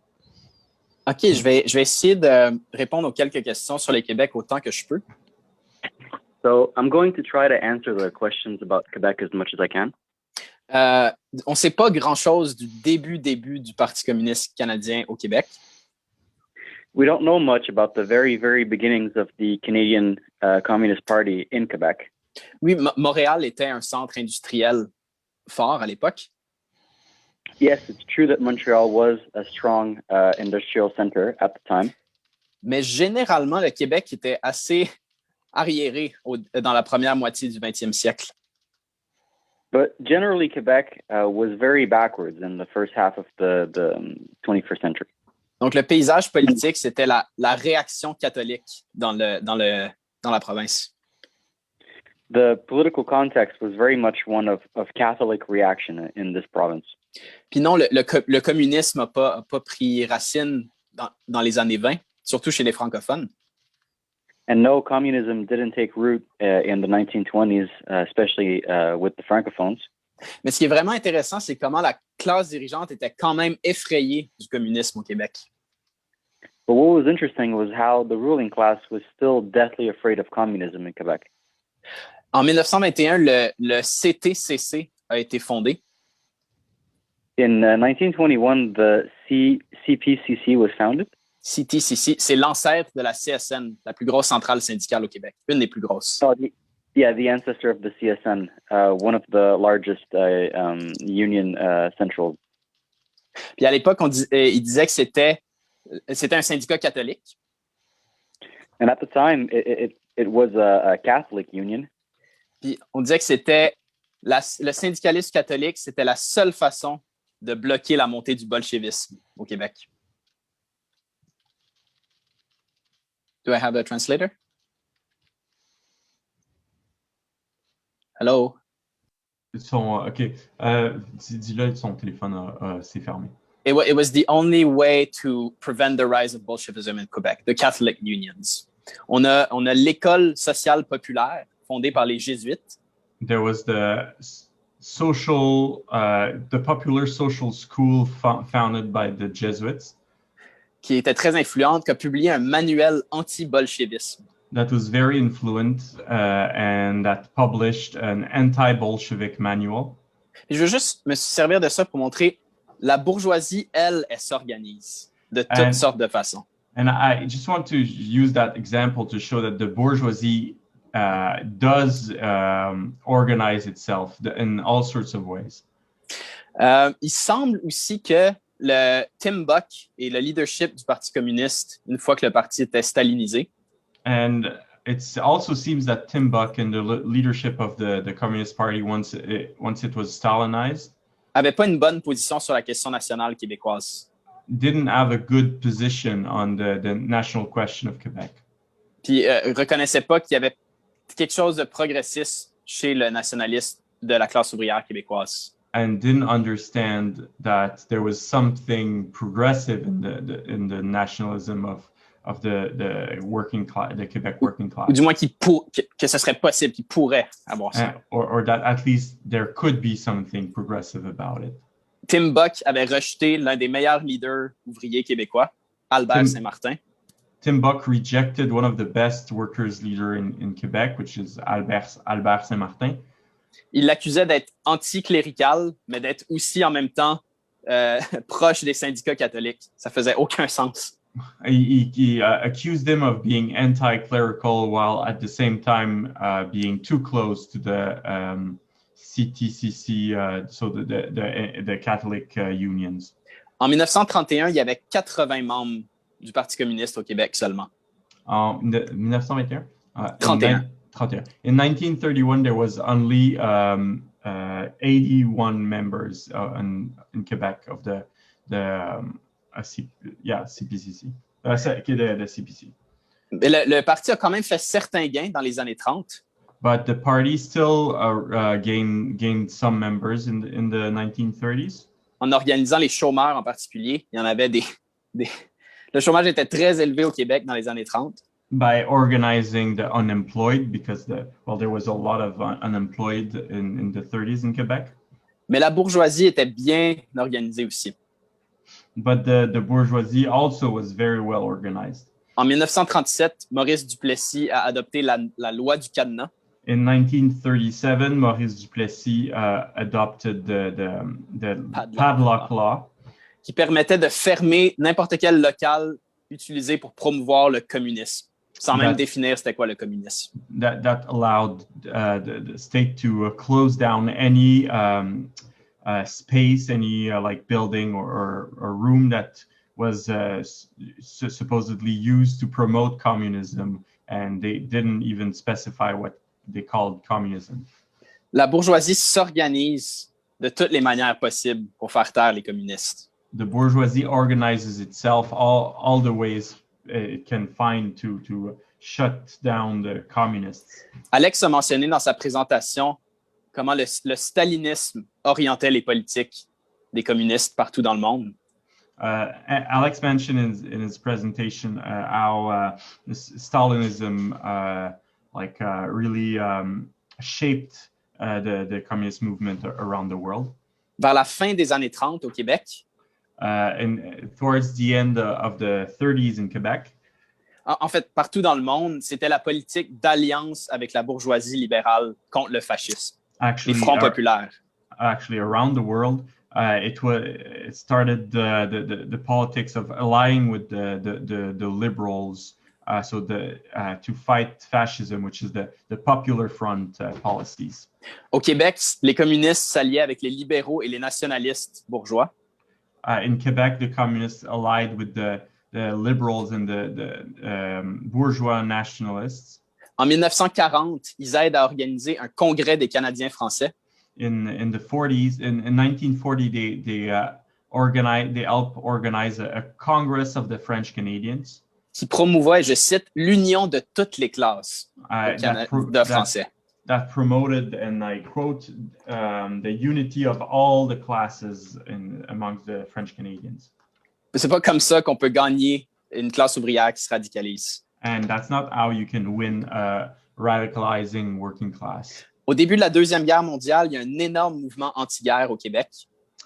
OK, je vais essayer de répondre aux quelques questions sur le Québec autant que je peux. So I'm going to try to answer the questions about Quebec as much as I can. On ne sait pas grand-chose du début du Parti communiste canadien au Québec. We don't know much about the very, very beginnings of the Canadian Communist Party in Quebec. Oui, Montréal était un centre industriel fort à l'époque. Yes, it's true that Montreal was a strong industrial center at the time. Mais généralement, le Québec était assez arriéré dans la première moitié du 20e siècle. But generally, Quebec was very backwards in the first half of the 21st century. Donc, le paysage politique, c'était la réaction catholique dans la province. The political context was very much one of Catholic reaction in this province. Puis non, le communisme n'a pas pris racine dans les années 20, surtout chez les francophones. And no, communism didn't take root in the 1920s, especially with the francophones. Mais ce qui est vraiment intéressant, c'est comment la classe dirigeante était quand même effrayée du communisme au Québec. But what was interesting was how the ruling class was still deathly afraid of communism in Quebec. En 1921, le CTCC a été fondé. In 1921, the CPCC was founded. CTCC, c'est l'ancêtre de la CSN, la plus grosse centrale syndicale au Québec, une des plus grosses. Oh, the ancestor of the CSN, one of the largest union centrals. Puis à l'époque, il disait que c'était un syndicat catholique. And at the time, it was a Catholic union. Puis on disait que c'était le syndicalisme catholique, c'était la seule façon de bloquer la montée du bolchevisme au Québec. Do I have a translator? Hello? OK. Dis-le, son téléphone s'est fermé. It was the only way to prevent the rise of Bolshevism in Quebec, the Catholic unions. On a l'école sociale populaire fondée par les jésuites. There was the popular social school founded by the Jesuits. Qui était très influente, qui a publié un manuel anti-bolchevisme. That was very influent and that published an anti-Bolshevik manual. Et je veux juste me servir de ça pour montrer la bourgeoisie, elle s'organise de toutes sortes de façons. And I just want to use that example to show that the bourgeoisie does organize itself in all sorts of ways. Il semble aussi que le Tim Buck et le leadership du Parti communiste une fois que le parti était stalinisé. And it also seems that Tim Buck and the leadership of the Communist Party, once it was Stalinized, avait pas une bonne position sur la question nationale québécoise. Didn't have a good position on the national question of Quebec. Puis reconnaissait pas qu'il y avait quelque chose de progressiste chez le nationaliste de la classe ouvrière québécoise. And didn't understand that there was something progressive in the nationalism of the working class, the Quebec working class. Ou du moins que ce serait possible, qu'il pourrait avoir ça. Or that at least there could be something progressive about it. Tim Buck avait rejeté l'un des meilleurs leaders ouvriers québécois, Albert Saint-Martin. Tim Buck rejected one of the best workers leader in Quebec, which is Albert Saint-Martin. Il l'accusait d'être anticlérical, mais d'être aussi en même temps proche des syndicats catholiques. Ça faisait aucun sens. He accused him of being anti-clerical while at the same time being too close to the CTCC, so the Catholic unions. En 1931, il y avait 80 membres du Parti communiste au Québec seulement. En 1921? 31. 31. In 1931, there was only 81 members in Quebec of the CPCC. The CPC. Mais le parti a quand même fait certains gains dans les années 30. But the party still gained some members in the 1930s. En organisant les chômeurs en particulier, il y en avait le chômage était très élevé au Québec dans les années 30. By organizing the unemployed, because there was a lot of unemployed in the 30s in Quebec. Mais la bourgeoisie était bien organisée aussi. But the bourgeoisie also was very well organized. En 1937, Maurice Duplessis a adopté la loi du cadenas. In 1937, Maurice Duplessis adopted the padlock law, qui permettait de fermer n'importe quel local utilisé pour promouvoir le communisme, sans même définir c'était quoi le communisme. That allowed the state to close down any space, any like building or room that was supposedly used to promote communism, and they didn't even specify what they called communism. La bourgeoisie s'organise de toutes les manières possibles pour faire taire les communistes. The bourgeoisie organizes itself all the ways it can find to shut down the communists. Alex a mentionné dans sa présentation comment le stalinisme orientait les politiques des communistes partout dans le monde. Alex mentioned in his presentation how Stalinism really shaped the communist movement around the world. Vers la fin des années 30 au Québec, and towards the end of the 30s in Quebec. En fait, partout dans le monde, c'était la politique d'alliance avec la bourgeoisie libérale contre le fascisme, les fronts populaires. Actually, around the world, it started the politics of allying with the liberals, to fight fascism, which is the Popular Front policies. Au Québec, les communistes s'alliaient avec les libéraux et les nationalistes bourgeois. In Quebec, the communists allied with the liberals and the bourgeois nationalists. En 1940, ils aident à organiser un congrès des Canadiens français. In the 40s, in 1940, they helped organize a Congress of the French Canadians. Qui promouvait, je cite, l'union de toutes les classes de Français. That promoted, and I quote, the unity of all the classes amongst the French Canadians. C'est pas comme ça qu'on peut gagner une classe ouvrière qui se radicalise. And that's not how you can win a radicalizing working class. Au début de la Deuxième Guerre mondiale, il y a un énorme mouvement anti-guerre au Québec.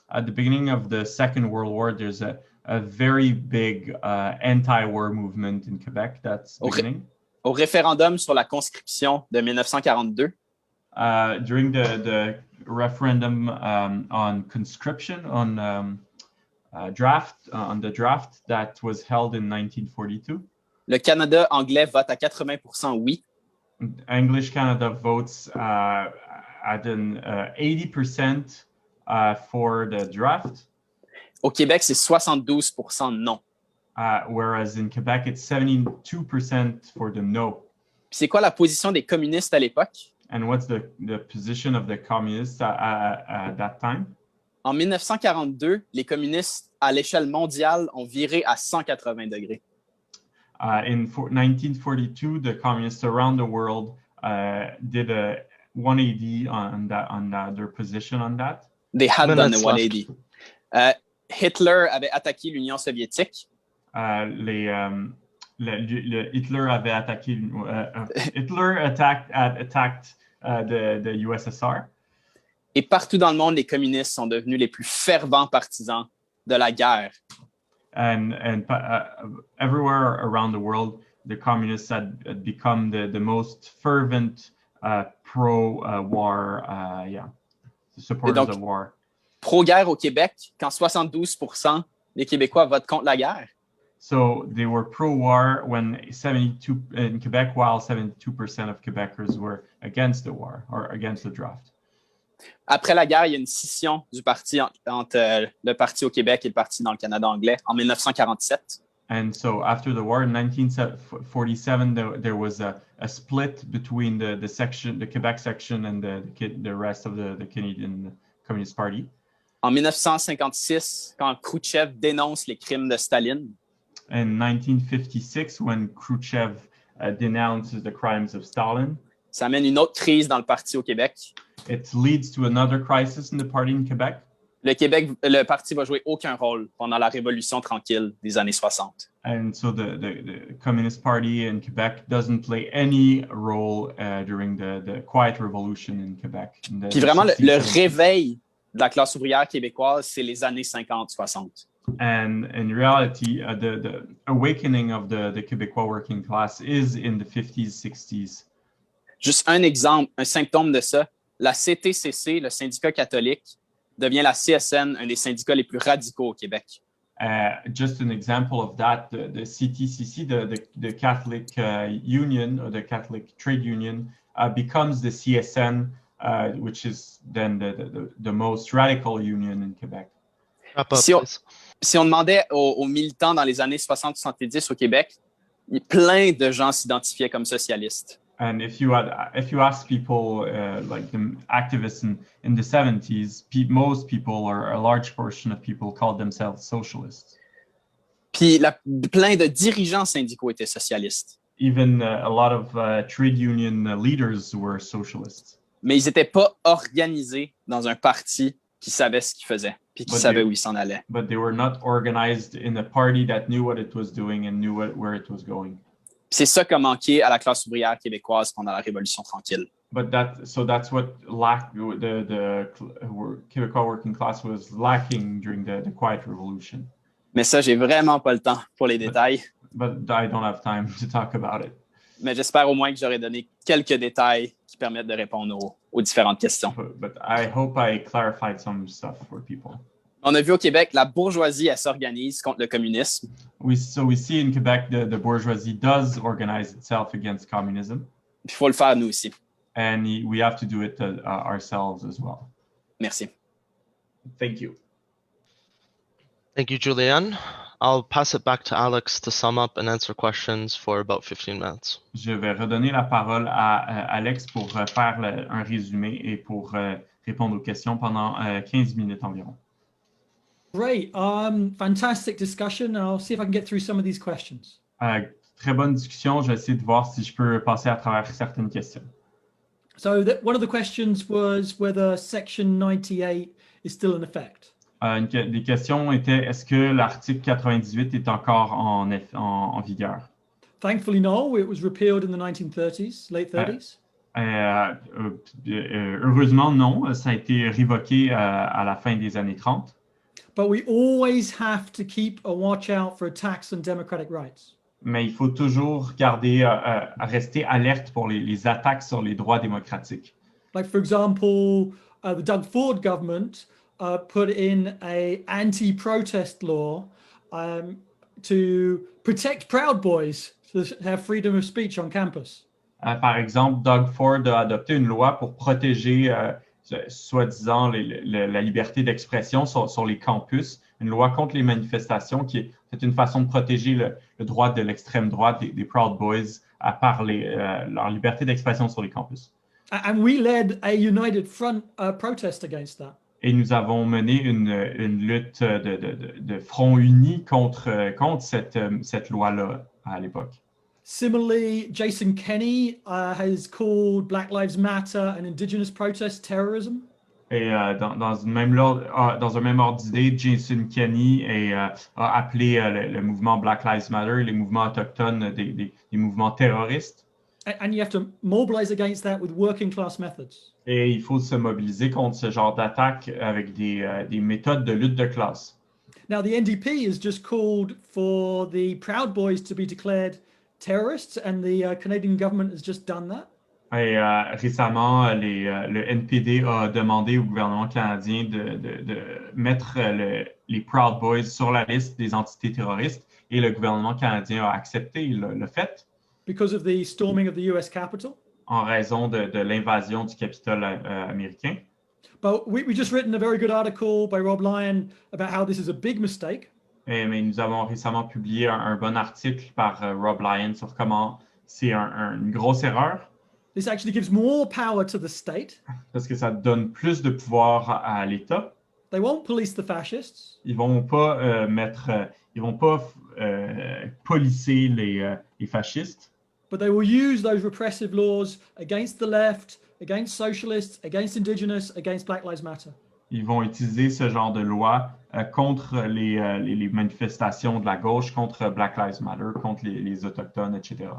At the beginning of the Second World War, there's a very big anti-war movement in Quebec that's beginning. Au référendum sur la conscription de 1942. During the referendum on conscription, on the draft that was held in 1942. Le Canada anglais vote à 80% oui. English Canada votes at an 80% for the draft. Au Québec, c'est 72% non. Whereas in Quebec, it's 72% for the no. Puis c'est quoi la position des communistes à l'époque? And what's the position of the communists at that time? En 1942, les communistes à l'échelle mondiale ont viré à 180 degrés. In 1942, the communists around the world did a 180 on their position on that. They had done a Minutes 180. Hitler avait attaqué l'Union soviétique. Hitler avait attaqué. Hitler attacked the USSR. Et partout dans le monde, les communistes sont devenus les plus fervents partisans de la guerre. And everywhere around the world, the communists had become the most fervent pro-war, supporters donc, of war. Pro-guerre au Québec, quand 72% des Québécois votent contre la guerre. So they were pro-war when 72 in Quebec, while 72% of Quebecers were against the war or against the draft. Après la guerre, il y a une scission du parti entre le parti au Québec et le parti dans le Canada anglais en 1947. And so after the war in 1947, there was a split between the Quebec section and the rest of the Canadian Communist Party. En 1956, quand Khrouchtchev dénonce les crimes de Staline. In 1956, when Khrouchtchev denounces the crimes of Stalin. Ça amène une autre crise dans le parti au Québec. It leads to another crisis in the party in Quebec. Le parti va jouer aucun rôle pendant la Révolution tranquille des années 60. And so the Communist Party in Quebec doesn't play any role during the quiet revolution in Quebec. Puis vraiment, le réveil de la classe ouvrière québécoise, c'est les années 50-60. And in reality, the awakening of the Québécois working class is in the 50s, 60s. Juste un exemple, un symptôme de ça, la CTCC, le syndicat catholique, devient la CSN, un des syndicats les plus radicaux au Québec. Just an example of that, the CTCC, the Catholic Union, or the Catholic Trade Union, becomes the CSN, which is then the most radical union in Quebec. Si on demandait aux militants dans les années 60-70 au Québec, plein de gens s'identifiaient comme socialistes. And if you ask people like the activists in the 70s, most people, or a large portion of people, called themselves socialists. Puis plein de dirigeants syndicaux étaient socialistes. Even a lot of trade union leaders were socialists. Mais ils n'étaient pas organisés dans un parti qui savait ce qu'il faisait, puis qui savait où il s'en allait. But they were not organized in a party that knew what it was doing and knew where it was going. C'est ça qui a manqué à la classe ouvrière québécoise pendant la Révolution tranquille. But that's what the Québécois working class was lacking during the Quiet Revolution. Mais ça, j'ai vraiment pas le temps pour les détails. But I don't have time to talk about it. Mais j'espère au moins que j'aurai donné quelques détails qui permettent de répondre aux différentes questions. But I hope I clarified some stuff for people. On a vu au Québec, la bourgeoisie, elle s'organise contre le communisme. So we see in Quebec the bourgeoisie does organize itself against communism. Il faut le faire nous aussi. And we have to do it ourselves as well. Merci. Thank you. Thank you, Julian. I'll pass it back to Alex to sum up and answer questions for about 15 minutes. Je vais redonner la parole à Alex pour faire un résumé et pour répondre aux questions pendant 15 minutes environ. Great. Fantastic discussion. I'll see if I can get through some of these questions. Très bonne discussion. Je vais essayer de voir si je peux passer à travers certaines questions. So one of the questions was whether Section 98 is still in effect. Une des questions étaient, est-ce que l'article 98 est encore en vigueur? Thankfully, no. It was repealed in the 1930s, late 30s. Heureusement, non. Ça a été révoqué à la fin des années 30. But we always have to keep a watch out for attacks on democratic rights. Mais il faut toujours rester alerte pour les attaques sur les droits démocratiques. Like, for example, the Doug Ford government put in a anti-protest law to protect Proud Boys to have freedom of speech on campus. Par exemple, Doug Ford a adopté une loi pour protéger, soi-disant, la liberté d'expression sur les campus, une loi contre les manifestations qui est une façon de protéger le droit de l'extrême droite, des Proud Boys, à parler, leur liberté d'expression sur les campus. And we led a united front protest against that. Et nous avons mené une lutte de front uni contre cette loi-là à l'époque. Similarly, Jason Kenney has called Black Lives Matter and Indigenous protest terrorism. Et dans un même ordre d'idée, Jason Kenney a appelé le mouvement Black Lives Matter, les mouvements autochtones, des mouvements terroristes. And you have to mobilize against that with working class methods. Et il faut se mobiliser contre ce genre d'attaque avec des méthodes de lutte de classe. Now, the NDP has just called for the Proud Boys to be declared terrorists, and the Canadian government has just done that. Et récemment, le NPD a demandé au gouvernement canadien de mettre les Proud Boys sur la liste des entités terroristes, et le gouvernement canadien a accepté le fait. Because of the storming of the US Capitol. En raison de l'invasion du Capitole américain. But we just written a very good article by Rob Lyon about how this is a big mistake. Mais nous avons récemment publié un bon article par Rob Lyon sur comment c'est une grosse erreur. This actually gives more power to the state. Parce que ça donne plus de pouvoir à l'État. They won't police the fascists. Ils vont pas policer les fascistes. But they will use those repressive laws against the left, against socialists, against Indigenous, against Black Lives Matter. Ils vont utiliser ce genre de loi contre les manifestations de la gauche, contre Black Lives Matter, contre les Autochtones, etc.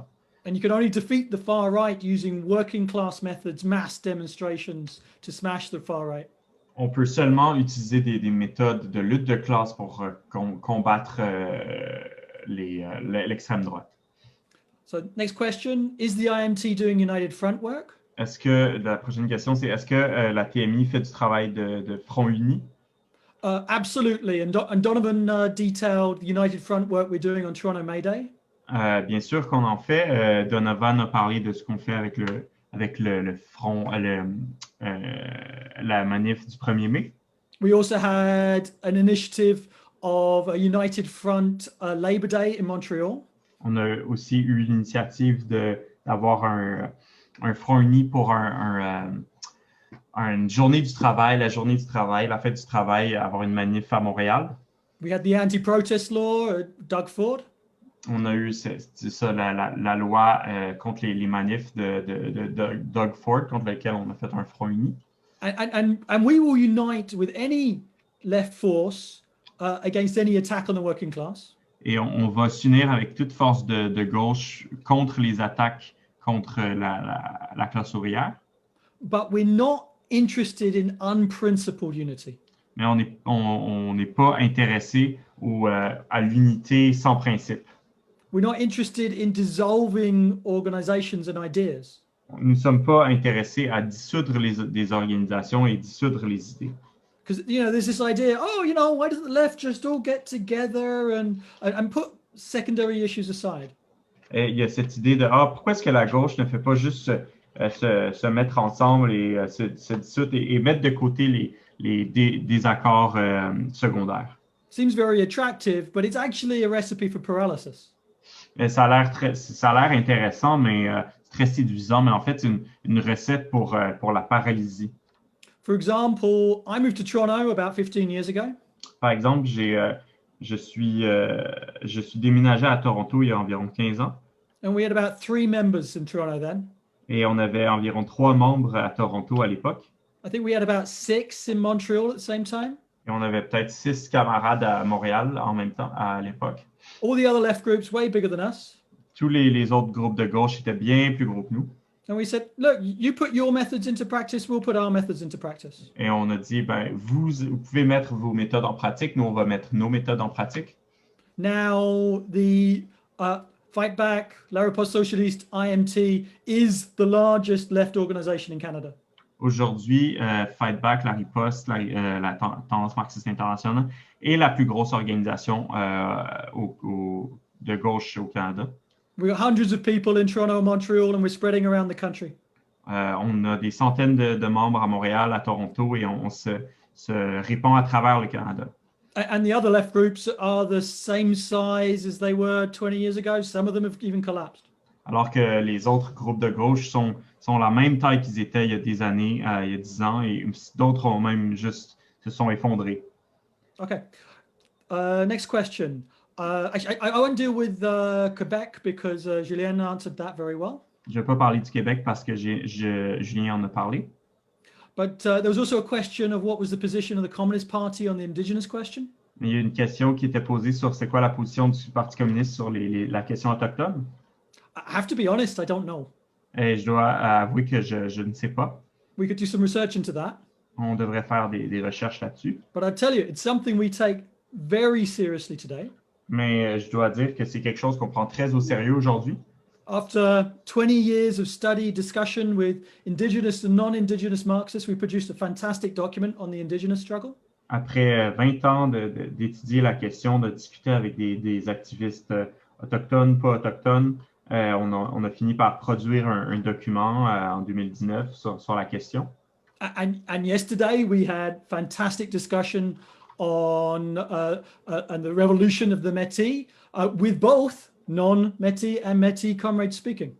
And you can only defeat the far right using working class methods, mass demonstrations to smash the far right. On peut seulement utiliser des méthodes de lutte de classe pour combattre l'extrême droite. So next question, is the IMT doing United Front work? La prochaine question, c'est est-ce que la TMI fait du travail de front uni? Absolutely, and Donovan detailed the United Front work we're doing on Toronto May Day. Bien sûr qu'on en fait. Donovan a parlé de ce qu'on fait avec le front, la manif du 1er mai. We also had an initiative of a United Front Labor Day in Montreal. On a aussi eu l'initiative d'avoir un front uni pour une journée du travail, la journée du travail, la fête du travail, avoir une manif à Montréal. We had the anti-protest law, Doug Ford. On a eu la loi contre les manifs de Doug Ford, contre lequel on a fait un front uni. And we will unite with any left force against any attack on the working class. Et on va s'unir avec toute force de gauche contre les attaques contre la classe ouvrière. But we're not interested in unprincipled unity. Mais on n'est pas intéressé à l'unité sans principe. We're not interested in dissolving organizations and ideas. Nous ne sommes pas intéressés à dissoudre des organisations et dissoudre les idées. Because, there's this idea, why doesn't the left just all get together and put secondary issues aside? Et il y a cette idée de pourquoi est-ce que la gauche ne fait pas juste se mettre ensemble et se dissoudre et mettre de côté les désaccords secondaires. Seems very attractive, but it's actually a recipe for paralysis. Et ça a l'air intéressant, mais très séduisant, mais en fait, c'est une recette pour la paralysie. For example, I moved to Toronto about 15 years ago. Par exemple, je suis déménagé à Toronto il y a environ 15 ans. And we had about 3 members in Toronto then. Et on avait environ 3 membres à Toronto à l'époque. I think we had about 6 in Montreal at the same time. Et on avait peut-être 6 camarades à Montréal en même temps à l'époque. All the other left groups way bigger than us. Tous les autres groupes de gauche étaient bien plus gros que nous. And we said, look, you put your methods into practice, we'll put our methods into practice. Et on a dit, vous pouvez mettre vos méthodes en pratique, nous on va mettre nos méthodes en pratique. Now the Fight Back, La Riposte Socialist, IMT is the largest left organization in Canada. Aujourd'hui, Fight Back, La Riposte, la Tendance Marxiste internationale est la plus grosse organisation de gauche au Canada. We've got hundreds of people in Toronto and Montreal, and we're spreading around the country. On a des centaines de membres à Montréal, à Toronto, et on se répand à travers le Canada. And the other left groups are the same size as they were 20 years ago. Some of them have even collapsed. Alors que les autres groupes de gauche sont la même taille qu'ils étaient il y a des années, il y a 10 ans, et d'autres ont même juste se sont effondrés. Okay. Next question. I won't deal with Quebec because Julien answered that very well. Je ne vais pas parler du Québec parce que Julien en a parlé. But there was also a question of what was the position of the Communist Party on the Indigenous question. Il y a une question qui était posée sur c'est quoi la position du Parti communiste sur la question autochtone. I have to be honest, I don't know. Et je dois avouer que je ne sais pas. We could do some research into that. On devrait faire des recherches là-dessus. But I tell you, it's something we take very seriously today. Mais je dois dire que c'est quelque chose qu'on prend très au sérieux aujourd'hui. After 20 years of study, discussion with Indigenous and non-Indigenous Marxists, we produced a fantastic document on the Indigenous struggle. Après 20 ans d'étudier la question, de discuter avec des activistes autochtones, pas autochtones, on a fini par produire un document en 2019 sur la question. And yesterday we had fantastic discussion on the revolution of the Métis with both non-Métis and Métis comrades speaking.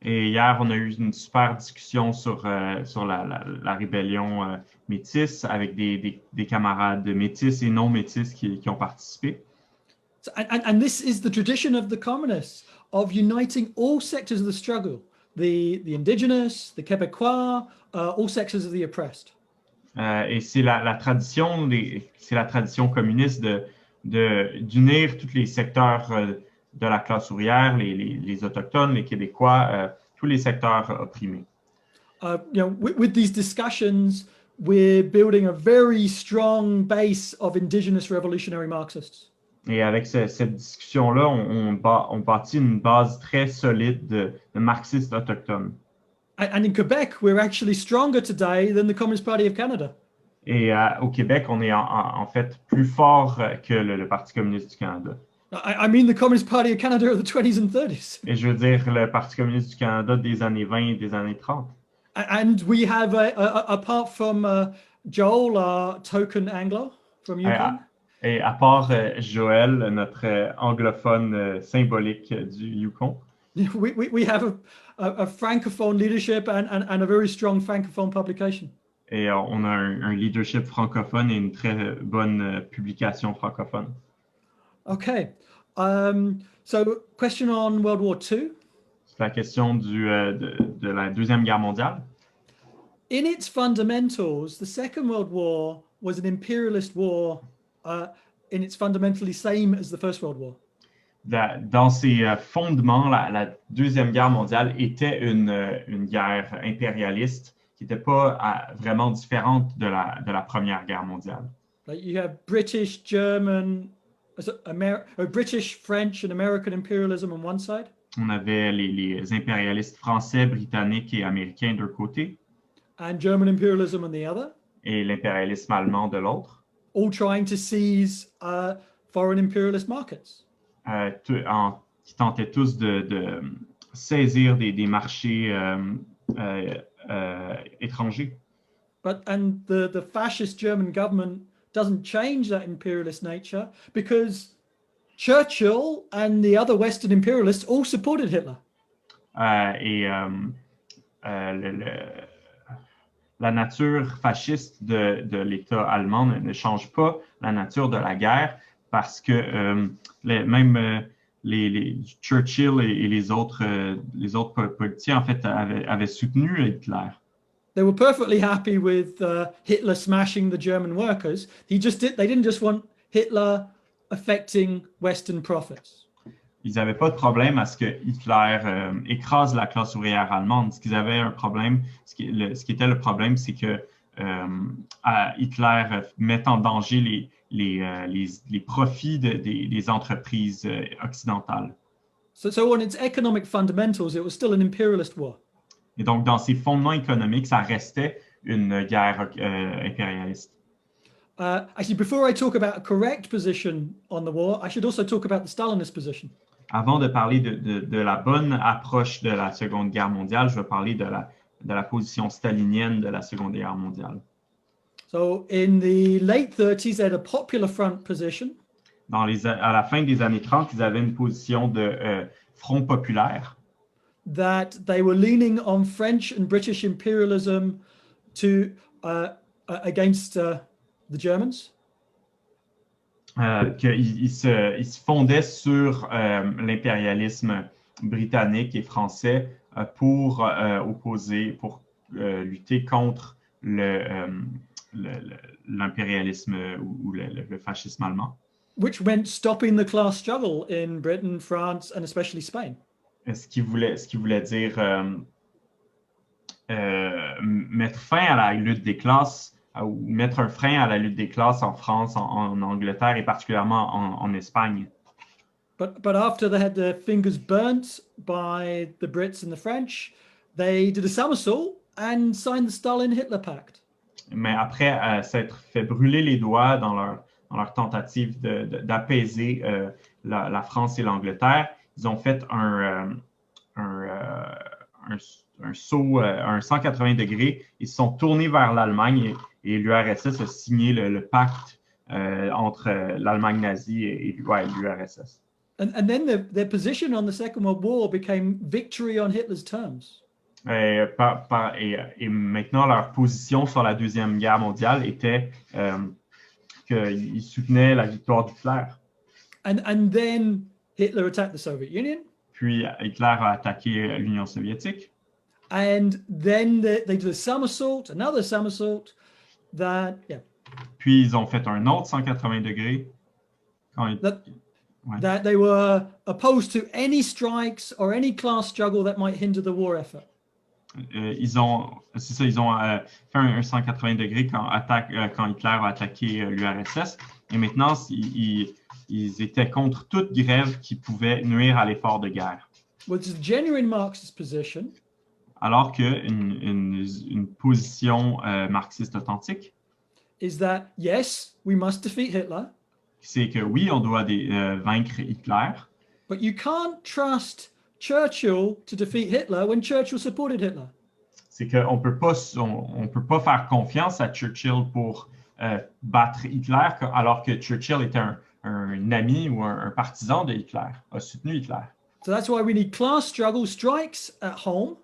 Et hier, on a eu une super discussion sur la rébellion métisse avec des camarades métis et non métis qui ont participé. So, and this is the tradition of the communists, of uniting all sectors of the struggle, the Indigenous, the Québécois, all sectors of the oppressed. Et c'est la tradition communiste d'unir tous les secteurs de la classe ouvrière, les Autochtones, les Québécois, tous les secteurs opprimés. With these discussions, we're building a very strong base of Indigenous revolutionary Marxists. Et avec cette discussion-là, on bâtit une base très solide de marxistes autochtones. And in Quebec, we're actually stronger today than the Communist Party of Canada. Et au Québec, on est en fait plus fort que le Parti communiste du Canada. I mean the Communist Party of Canada of the 20s and 30s. Et je veux dire le Parti communiste du Canada des années 20 et des années 30. And we have, apart from Joel, our token Anglo from Yukon. Et à part Joël, notre anglophone symbolique du Yukon. We have a francophone leadership and a very strong francophone publication. Et on a un leadership francophone et une très bonne publication francophone. Okay. So, question on World War II. C'est la question de la Deuxième Guerre mondiale. In its fundamentals, the Second World War was an imperialist war in its fundamentally same as the First World War. Dans ses fondements, la Deuxième Guerre mondiale était une guerre impérialiste qui n'était pas vraiment différente de la Première Guerre mondiale. Like you have British, German, British, French and American imperialism on one side. On avait les impérialistes français, britanniques et américains d'un côté. And German imperialism on the other. Et l'impérialisme allemand de l'autre. All trying to seize foreign imperialist markets. Qui tentaient tous de saisir des marchés étrangers. And the fascist German government doesn't change that imperialist nature because Churchill and the other Western imperialists all supported Hitler. La nature fasciste de l'État allemand ne change pas la nature de la guerre parce que même les Churchill et les autres politiciens en fait avaient soutenu Hitler. They were perfectly happy with Hitler smashing the German workers. They didn't just want Hitler affecting Western profits. Ils n'avaient pas de problème à ce que Hitler écrase la classe ouvrière allemande. Ce qu'ils avaient un problème, ce qui était le problème, c'est que Hitler met en danger les profits des entreprises occidentales. So on its economic fundamentals, it was still an imperialist war. Et donc, dans ses fondements économiques, ça restait une guerre impérialiste. Actually, before I talk about a correct position on the war, I should also talk about the Stalinist position. Avant de parler de la bonne approche de la Seconde Guerre mondiale, je vais parler de la position stalinienne de la Seconde Guerre mondiale. So in the late 30s, they had a popular front position. À la fin des années 30, ils avaient une position de front populaire. That they were leaning on French and British imperialism to against the Germans. Qu'ils se fondaient sur l'impérialisme britannique et français pour lutter contre l'impérialisme ou le fascisme allemand. Which meant stopping the class struggle in Britain, France, and especially Spain. Ce qui voulait dire mettre fin à la lutte des classes, ou mettre un frein à la lutte des classes en France, en Angleterre et particulièrement en Espagne. But after they had their fingers burnt by the Brits and the French, they did a somersault and signed the Stalin-Hitler Pact. Mais après s'être fait brûler les doigts dans leur tentative d'apaiser la France et l'Angleterre, ils ont fait un saut, un 180 degrés. Ils se sont tournés vers l'Allemagne et l'URSS a signé le pacte entre l'Allemagne nazie et l'URSS. And then their position on the Second World War became victory on Hitler's terms. Et maintenant, leur position sur la Deuxième Guerre mondiale était qu'ils soutenaient la victoire d'Hitler. And then Hitler attacked the Soviet Union. Puis Hitler a attaqué l'Union soviétique. And then they did a somersault, another somersault. Puis ils ont fait un autre 180 degrés. That they were opposed to any strikes or any class struggle that might hinder the war effort. Ils ont fait un 180 degrés quand Hitler a attaqué l'URSS. Et maintenant, ils étaient contre toute grève qui pouvait nuire à l'effort de guerre. Which is a genuine Marxist position. Alors qu'une position marxiste authentique is that, yes, we must defeat Hitler. C'est que oui, on doit vaincre Hitler. But you can't trust Churchill to defeat Hitler when Churchill supported Hitler. C'est qu'on peut pas faire confiance à Churchill pour battre Hitler alors que Churchill était un ami ou un partisan de Hitler, a soutenu Hitler. So that's why we need class struggle strikes at home.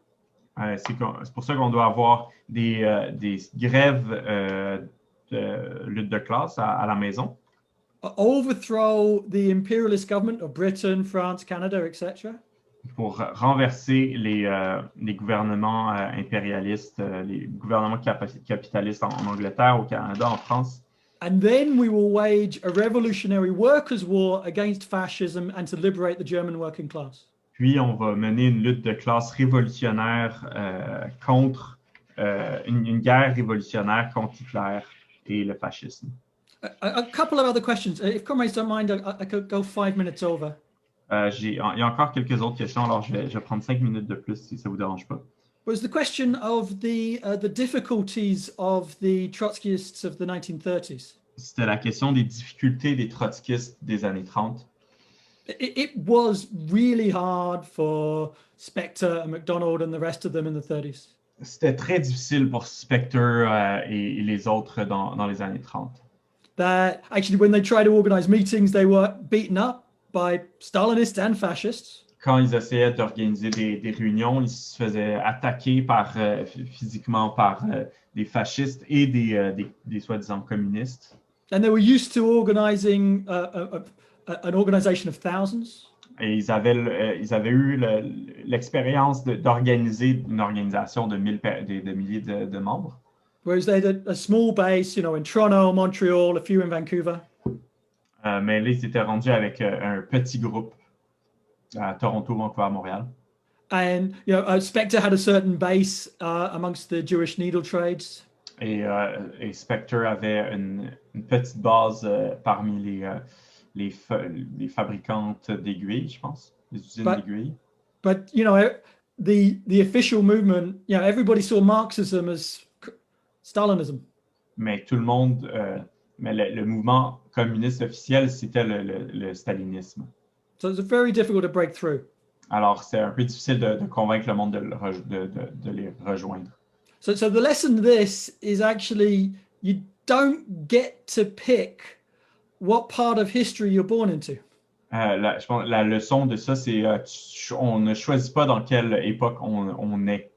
C'est pour ça qu'on doit avoir des grèves de lutte de classe à la maison. Overthrow the imperialist government of Britain, France, Canada, etc. Pour renverser les gouvernements impérialistes, les gouvernements capitalistes en Angleterre, au Canada, en France. And then we will wage a revolutionary workers' war against fascism and to liberate the German working class. Puis on va mener une lutte de classe révolutionnaire contre une guerre révolutionnaire contre Hitler et le fascisme. A couple of other questions. If comrades don't mind, I could go 5 minutes over. Il y a encore quelques autres questions, alors je vais prendre 5 minutes de plus si ça vous dérange pas. Was the question of the difficulties of the Trotskyists of the 1930s? C'était la question des difficultés des trotskistes des années 30. It was really hard for Specter and MacDonald and the rest of them in the 30s. C'était très difficile pour Specter et les autres dans les années 30. That actually, when they tried to organize meetings, they were beaten up by Stalinists and fascists. Quand ils essayaient d'organiser des réunions, ils se faisaient attaquer physiquement par des fascistes et des soi-disant communistes. And they were used to organizing an organization of thousands. Et ils avaient eu l'expérience d'organiser une organisation de milliers de membres. Whereas they had a small base, in Toronto, Montreal, a few in Vancouver. Mais là, ils étaient rendus avec un petit groupe à Toronto, Vancouver, Montréal. And Specter had a certain base amongst the Jewish needle trades. Et Specter avait une petite base parmi les fabricantes d'aiguilles, je pense, les usines d'aiguilles. But the official movement, everybody saw Marxism as Stalinism. Mais tout le monde, mais le mouvement communiste officiel, c'était le stalinisme. So it's very difficult to break through. Alors, c'est un peu difficile de convaincre le monde de les rejoindre. So the lesson of this is actually you don't get to pick what part of history you're born into. Je pense la leçon de ça, c'est on ne choisit pas dans quelle époque on est.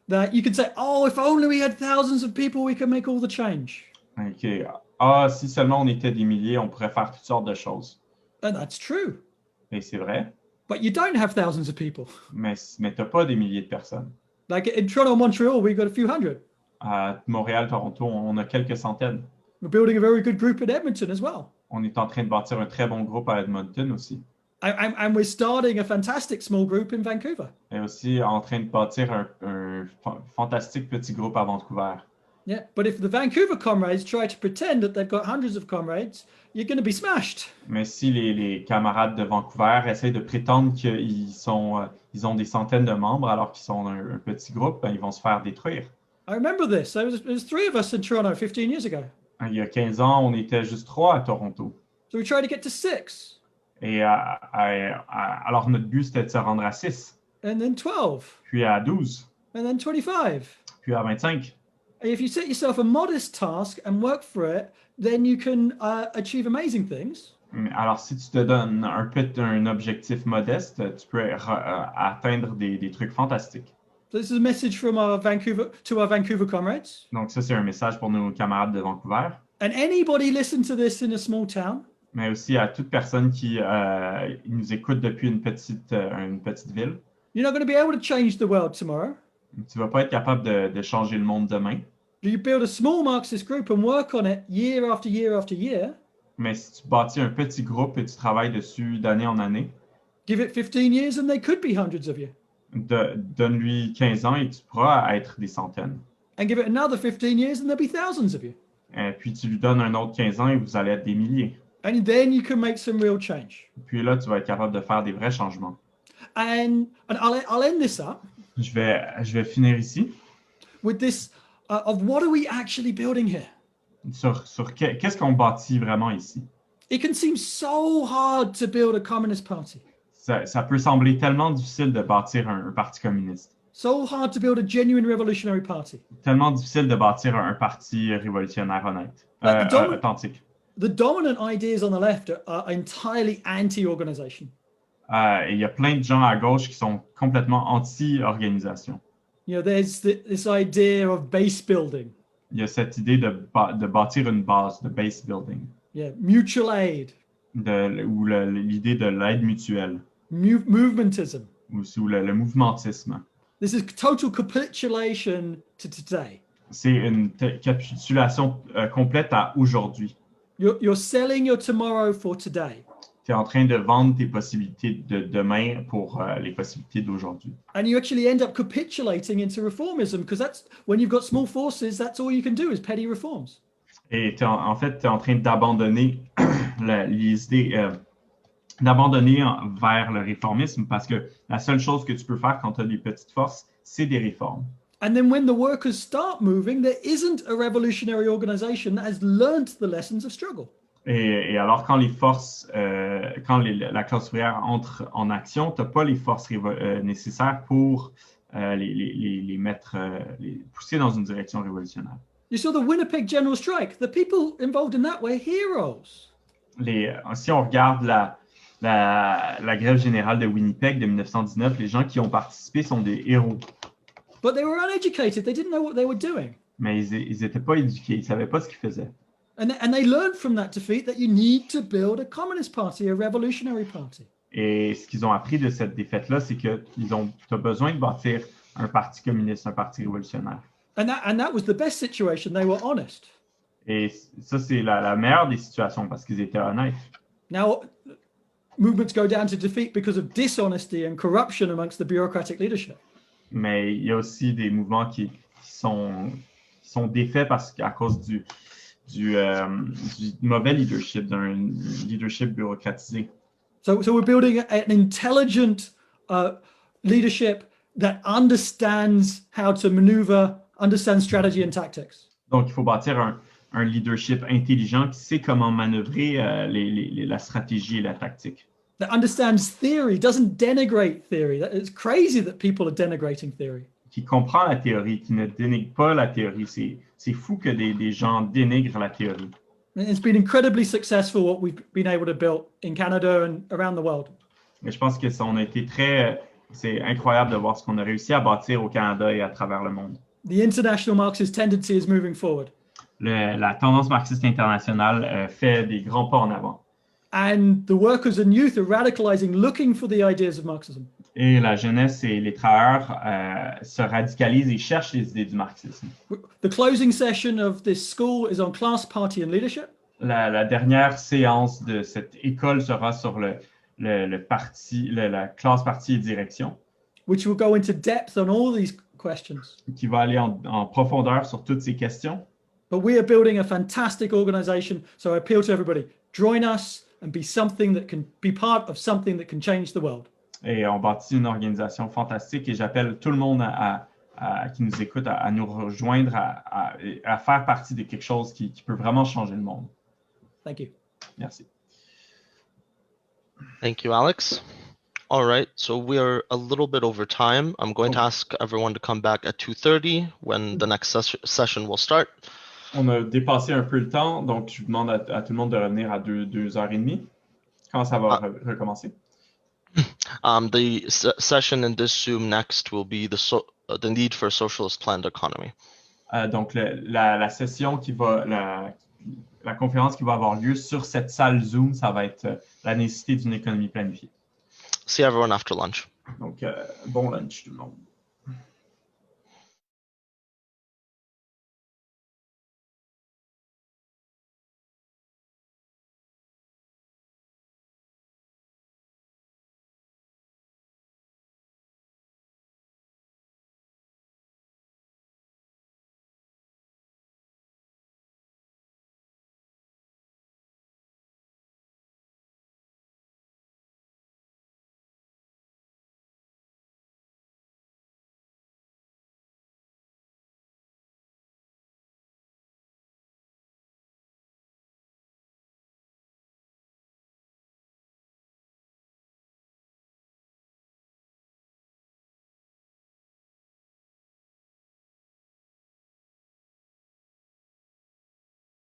That you could say, oh, if only we had thousands of people, we could make all the change. Okay. Ah, si seulement on était des milliers, on pourrait faire toutes sortes de choses. And that's true. Et c'est vrai. But you don't have thousands of people. Mais t'as pas des milliers de personnes. Like in Toronto, Montreal, we've got a few hundred. À Montréal, Toronto, on a quelques centaines. We're building a very good group in Edmonton as well. On est en train de bâtir un très bon groupe à Edmonton aussi. And we're starting a fantastic small group in Vancouver. Et aussi en train de bâtir un fantastique petit groupe à Vancouver. Yeah, but if the Vancouver comrades try to pretend that they've got hundreds of comrades, you're going to be smashed. Mais si les camarades de Vancouver essayent de prétendre qu'ils ont des centaines de membres alors qu'ils sont un petit groupe, ben, ils vont se faire détruire. I remember this. There was 3 of us in Toronto 15 years ago. Il y a 15 ans, on était juste 3 à Toronto. So we tried to get to 6. Et alors notre but, c'était de se rendre à 6. And then 12. Puis à 12. And then 25. Puis à 25. And if you set yourself a modest task and work for it, then you can achieve amazing things. Alors, si tu te donnes un objectif modeste, tu peux atteindre des trucs fantastiques. So this is a message from our Vancouver comrades. Donc ça, c'est un message pour nos camarades de Vancouver. And anybody listen to this in a small town. Mais aussi à toute personne qui nous écoute depuis une petite ville. You're not going to be able to change the world tomorrow. Tu vas pas être capable de changer le monde demain. You build a small Marxist group and work on it year after year after year. Mais si tu bâtis un petit groupe et tu travailles dessus d'année en année. Give it 15 years and there could be hundreds of you. Donne-lui 15 ans et tu pourras être des centaines. And give it another 15 years and there'll be thousands of you. Et puis tu lui donnes un autre 15 ans et vous allez être des milliers. And then you can make some real change. Puis là, tu vas être capable de faire des vrais changements. And I'll end this up. Je vais finir ici. With this of what are we actually building here? Sur qu'est-ce qu'on bâtit vraiment ici? It can seem so hard to build a communist party. Ça peut sembler tellement difficile de bâtir un parti communiste. So hard to build a genuine revolutionary party. Tellement difficile de bâtir un parti révolutionnaire honnête, authentique. The dominant ideas on the left are entirely anti-organization. Il y a plein de gens à gauche qui sont complètement anti-organisation. You know, there's this idea of base building. Il y a cette idée de bâtir une base, de base building. Yeah, mutual aid. Ou l'idée de l'aide mutuelle. Movementism. Ou le mouvementisme. This is total capitulation to today. C'est une capitulation complète à aujourd'hui. You're selling your tomorrow for today. Tu es en train de vendre tes possibilités de demain pour les possibilités d'aujourd'hui. And you actually end up capitulating into reformism because that's when you've got small forces, that's all you can do is petty reforms. Et en fait, tu es en train d'abandonner les idées, d'abandonner vers le réformisme parce que la seule chose que tu peux faire quand tu as des petites forces, c'est des réformes. And then when the workers start moving, there isn't a revolutionary organization that has learned the lessons of struggle. Et alors, quand les forces, la classe ouvrière entre en action, tu n'as pas les forces nécessaires pour les pousser dans une direction révolutionnaire. You saw the Winnipeg General Strike. The people involved in that were heroes. Si on regarde la grève générale de Winnipeg de 1919, les gens qui ont participé sont des héros. But they were uneducated. They didn't know what they were doing. Mais ils n'étaient pas éduqués, ils ne savaient pas ce qu'ils faisaient. And they learned from that defeat that you need to build a communist party, a revolutionary party. Et ce qu'ils ont appris de cette défaite-là, c'est que tu as besoin de bâtir un parti communiste, un parti révolutionnaire. And that was the best situation. They were honest. Et ça, c'est la meilleure des situations parce qu'ils étaient honnêtes. Now, movements go down to defeat because of dishonesty and corruption amongst the bureaucratic leadership. Mais il y a aussi des mouvements qui sont défaits à cause du mauvais leadership, d'un leadership bureaucratisé. So we're building an intelligent leadership that understands how to maneuver, understands strategy and tactics. Donc, il faut bâtir un leadership intelligent qui sait comment manœuvrer la stratégie et la tactique. That understands theory, doesn't denigrate theory. It's crazy that people are denigrating theory. qui comprend la théorie, qui ne dénigre pas la théorie. C'est fou que des gens dénigrent la théorie. It's been incredibly successful what we've been able to build in Canada and around the world. Mais je pense que on a été c'est incroyable de voir ce qu'on a réussi à bâtir au Canada et à travers le monde. The international Marxist tendency is moving forward. La tendance marxiste internationale fait des grands pas en avant. And the workers and youth are radicalizing, looking for the ideas of Marxism. Et la jeunesse et les travailleurs se radicalisent et cherchent les idées du marxisme. The closing session of this school is on class, party and leadership. La dernière séance de cette école sera sur la classe, parti et direction. Which will go into depth on all these questions. Qui va aller en profondeur sur toutes ces questions. But we are building a fantastic organization, so I appeal to everybody, join us and be something that can be part of something that can change the world. Et on bâtit une organisation fantastique et j'appelle tout le monde qui nous écoute à nous rejoindre, à faire partie de quelque chose qui peut vraiment changer le monde. Thank you. Merci. Thank you, Alex. All right, so we are a little bit over time. I'm going to ask everyone to come back at 2:30 when the next session will start. On a dépassé un peu le temps, donc je demande à tout le monde de revenir à 2h30. Quand ça va recommencer? The session in this Zoom next will be the need for a socialist planned economy. Donc la session la conférence qui va avoir lieu sur cette salle Zoom, ça va être la nécessité d'une économie planifiée. See everyone after lunch. Donc bon lunch tout le monde.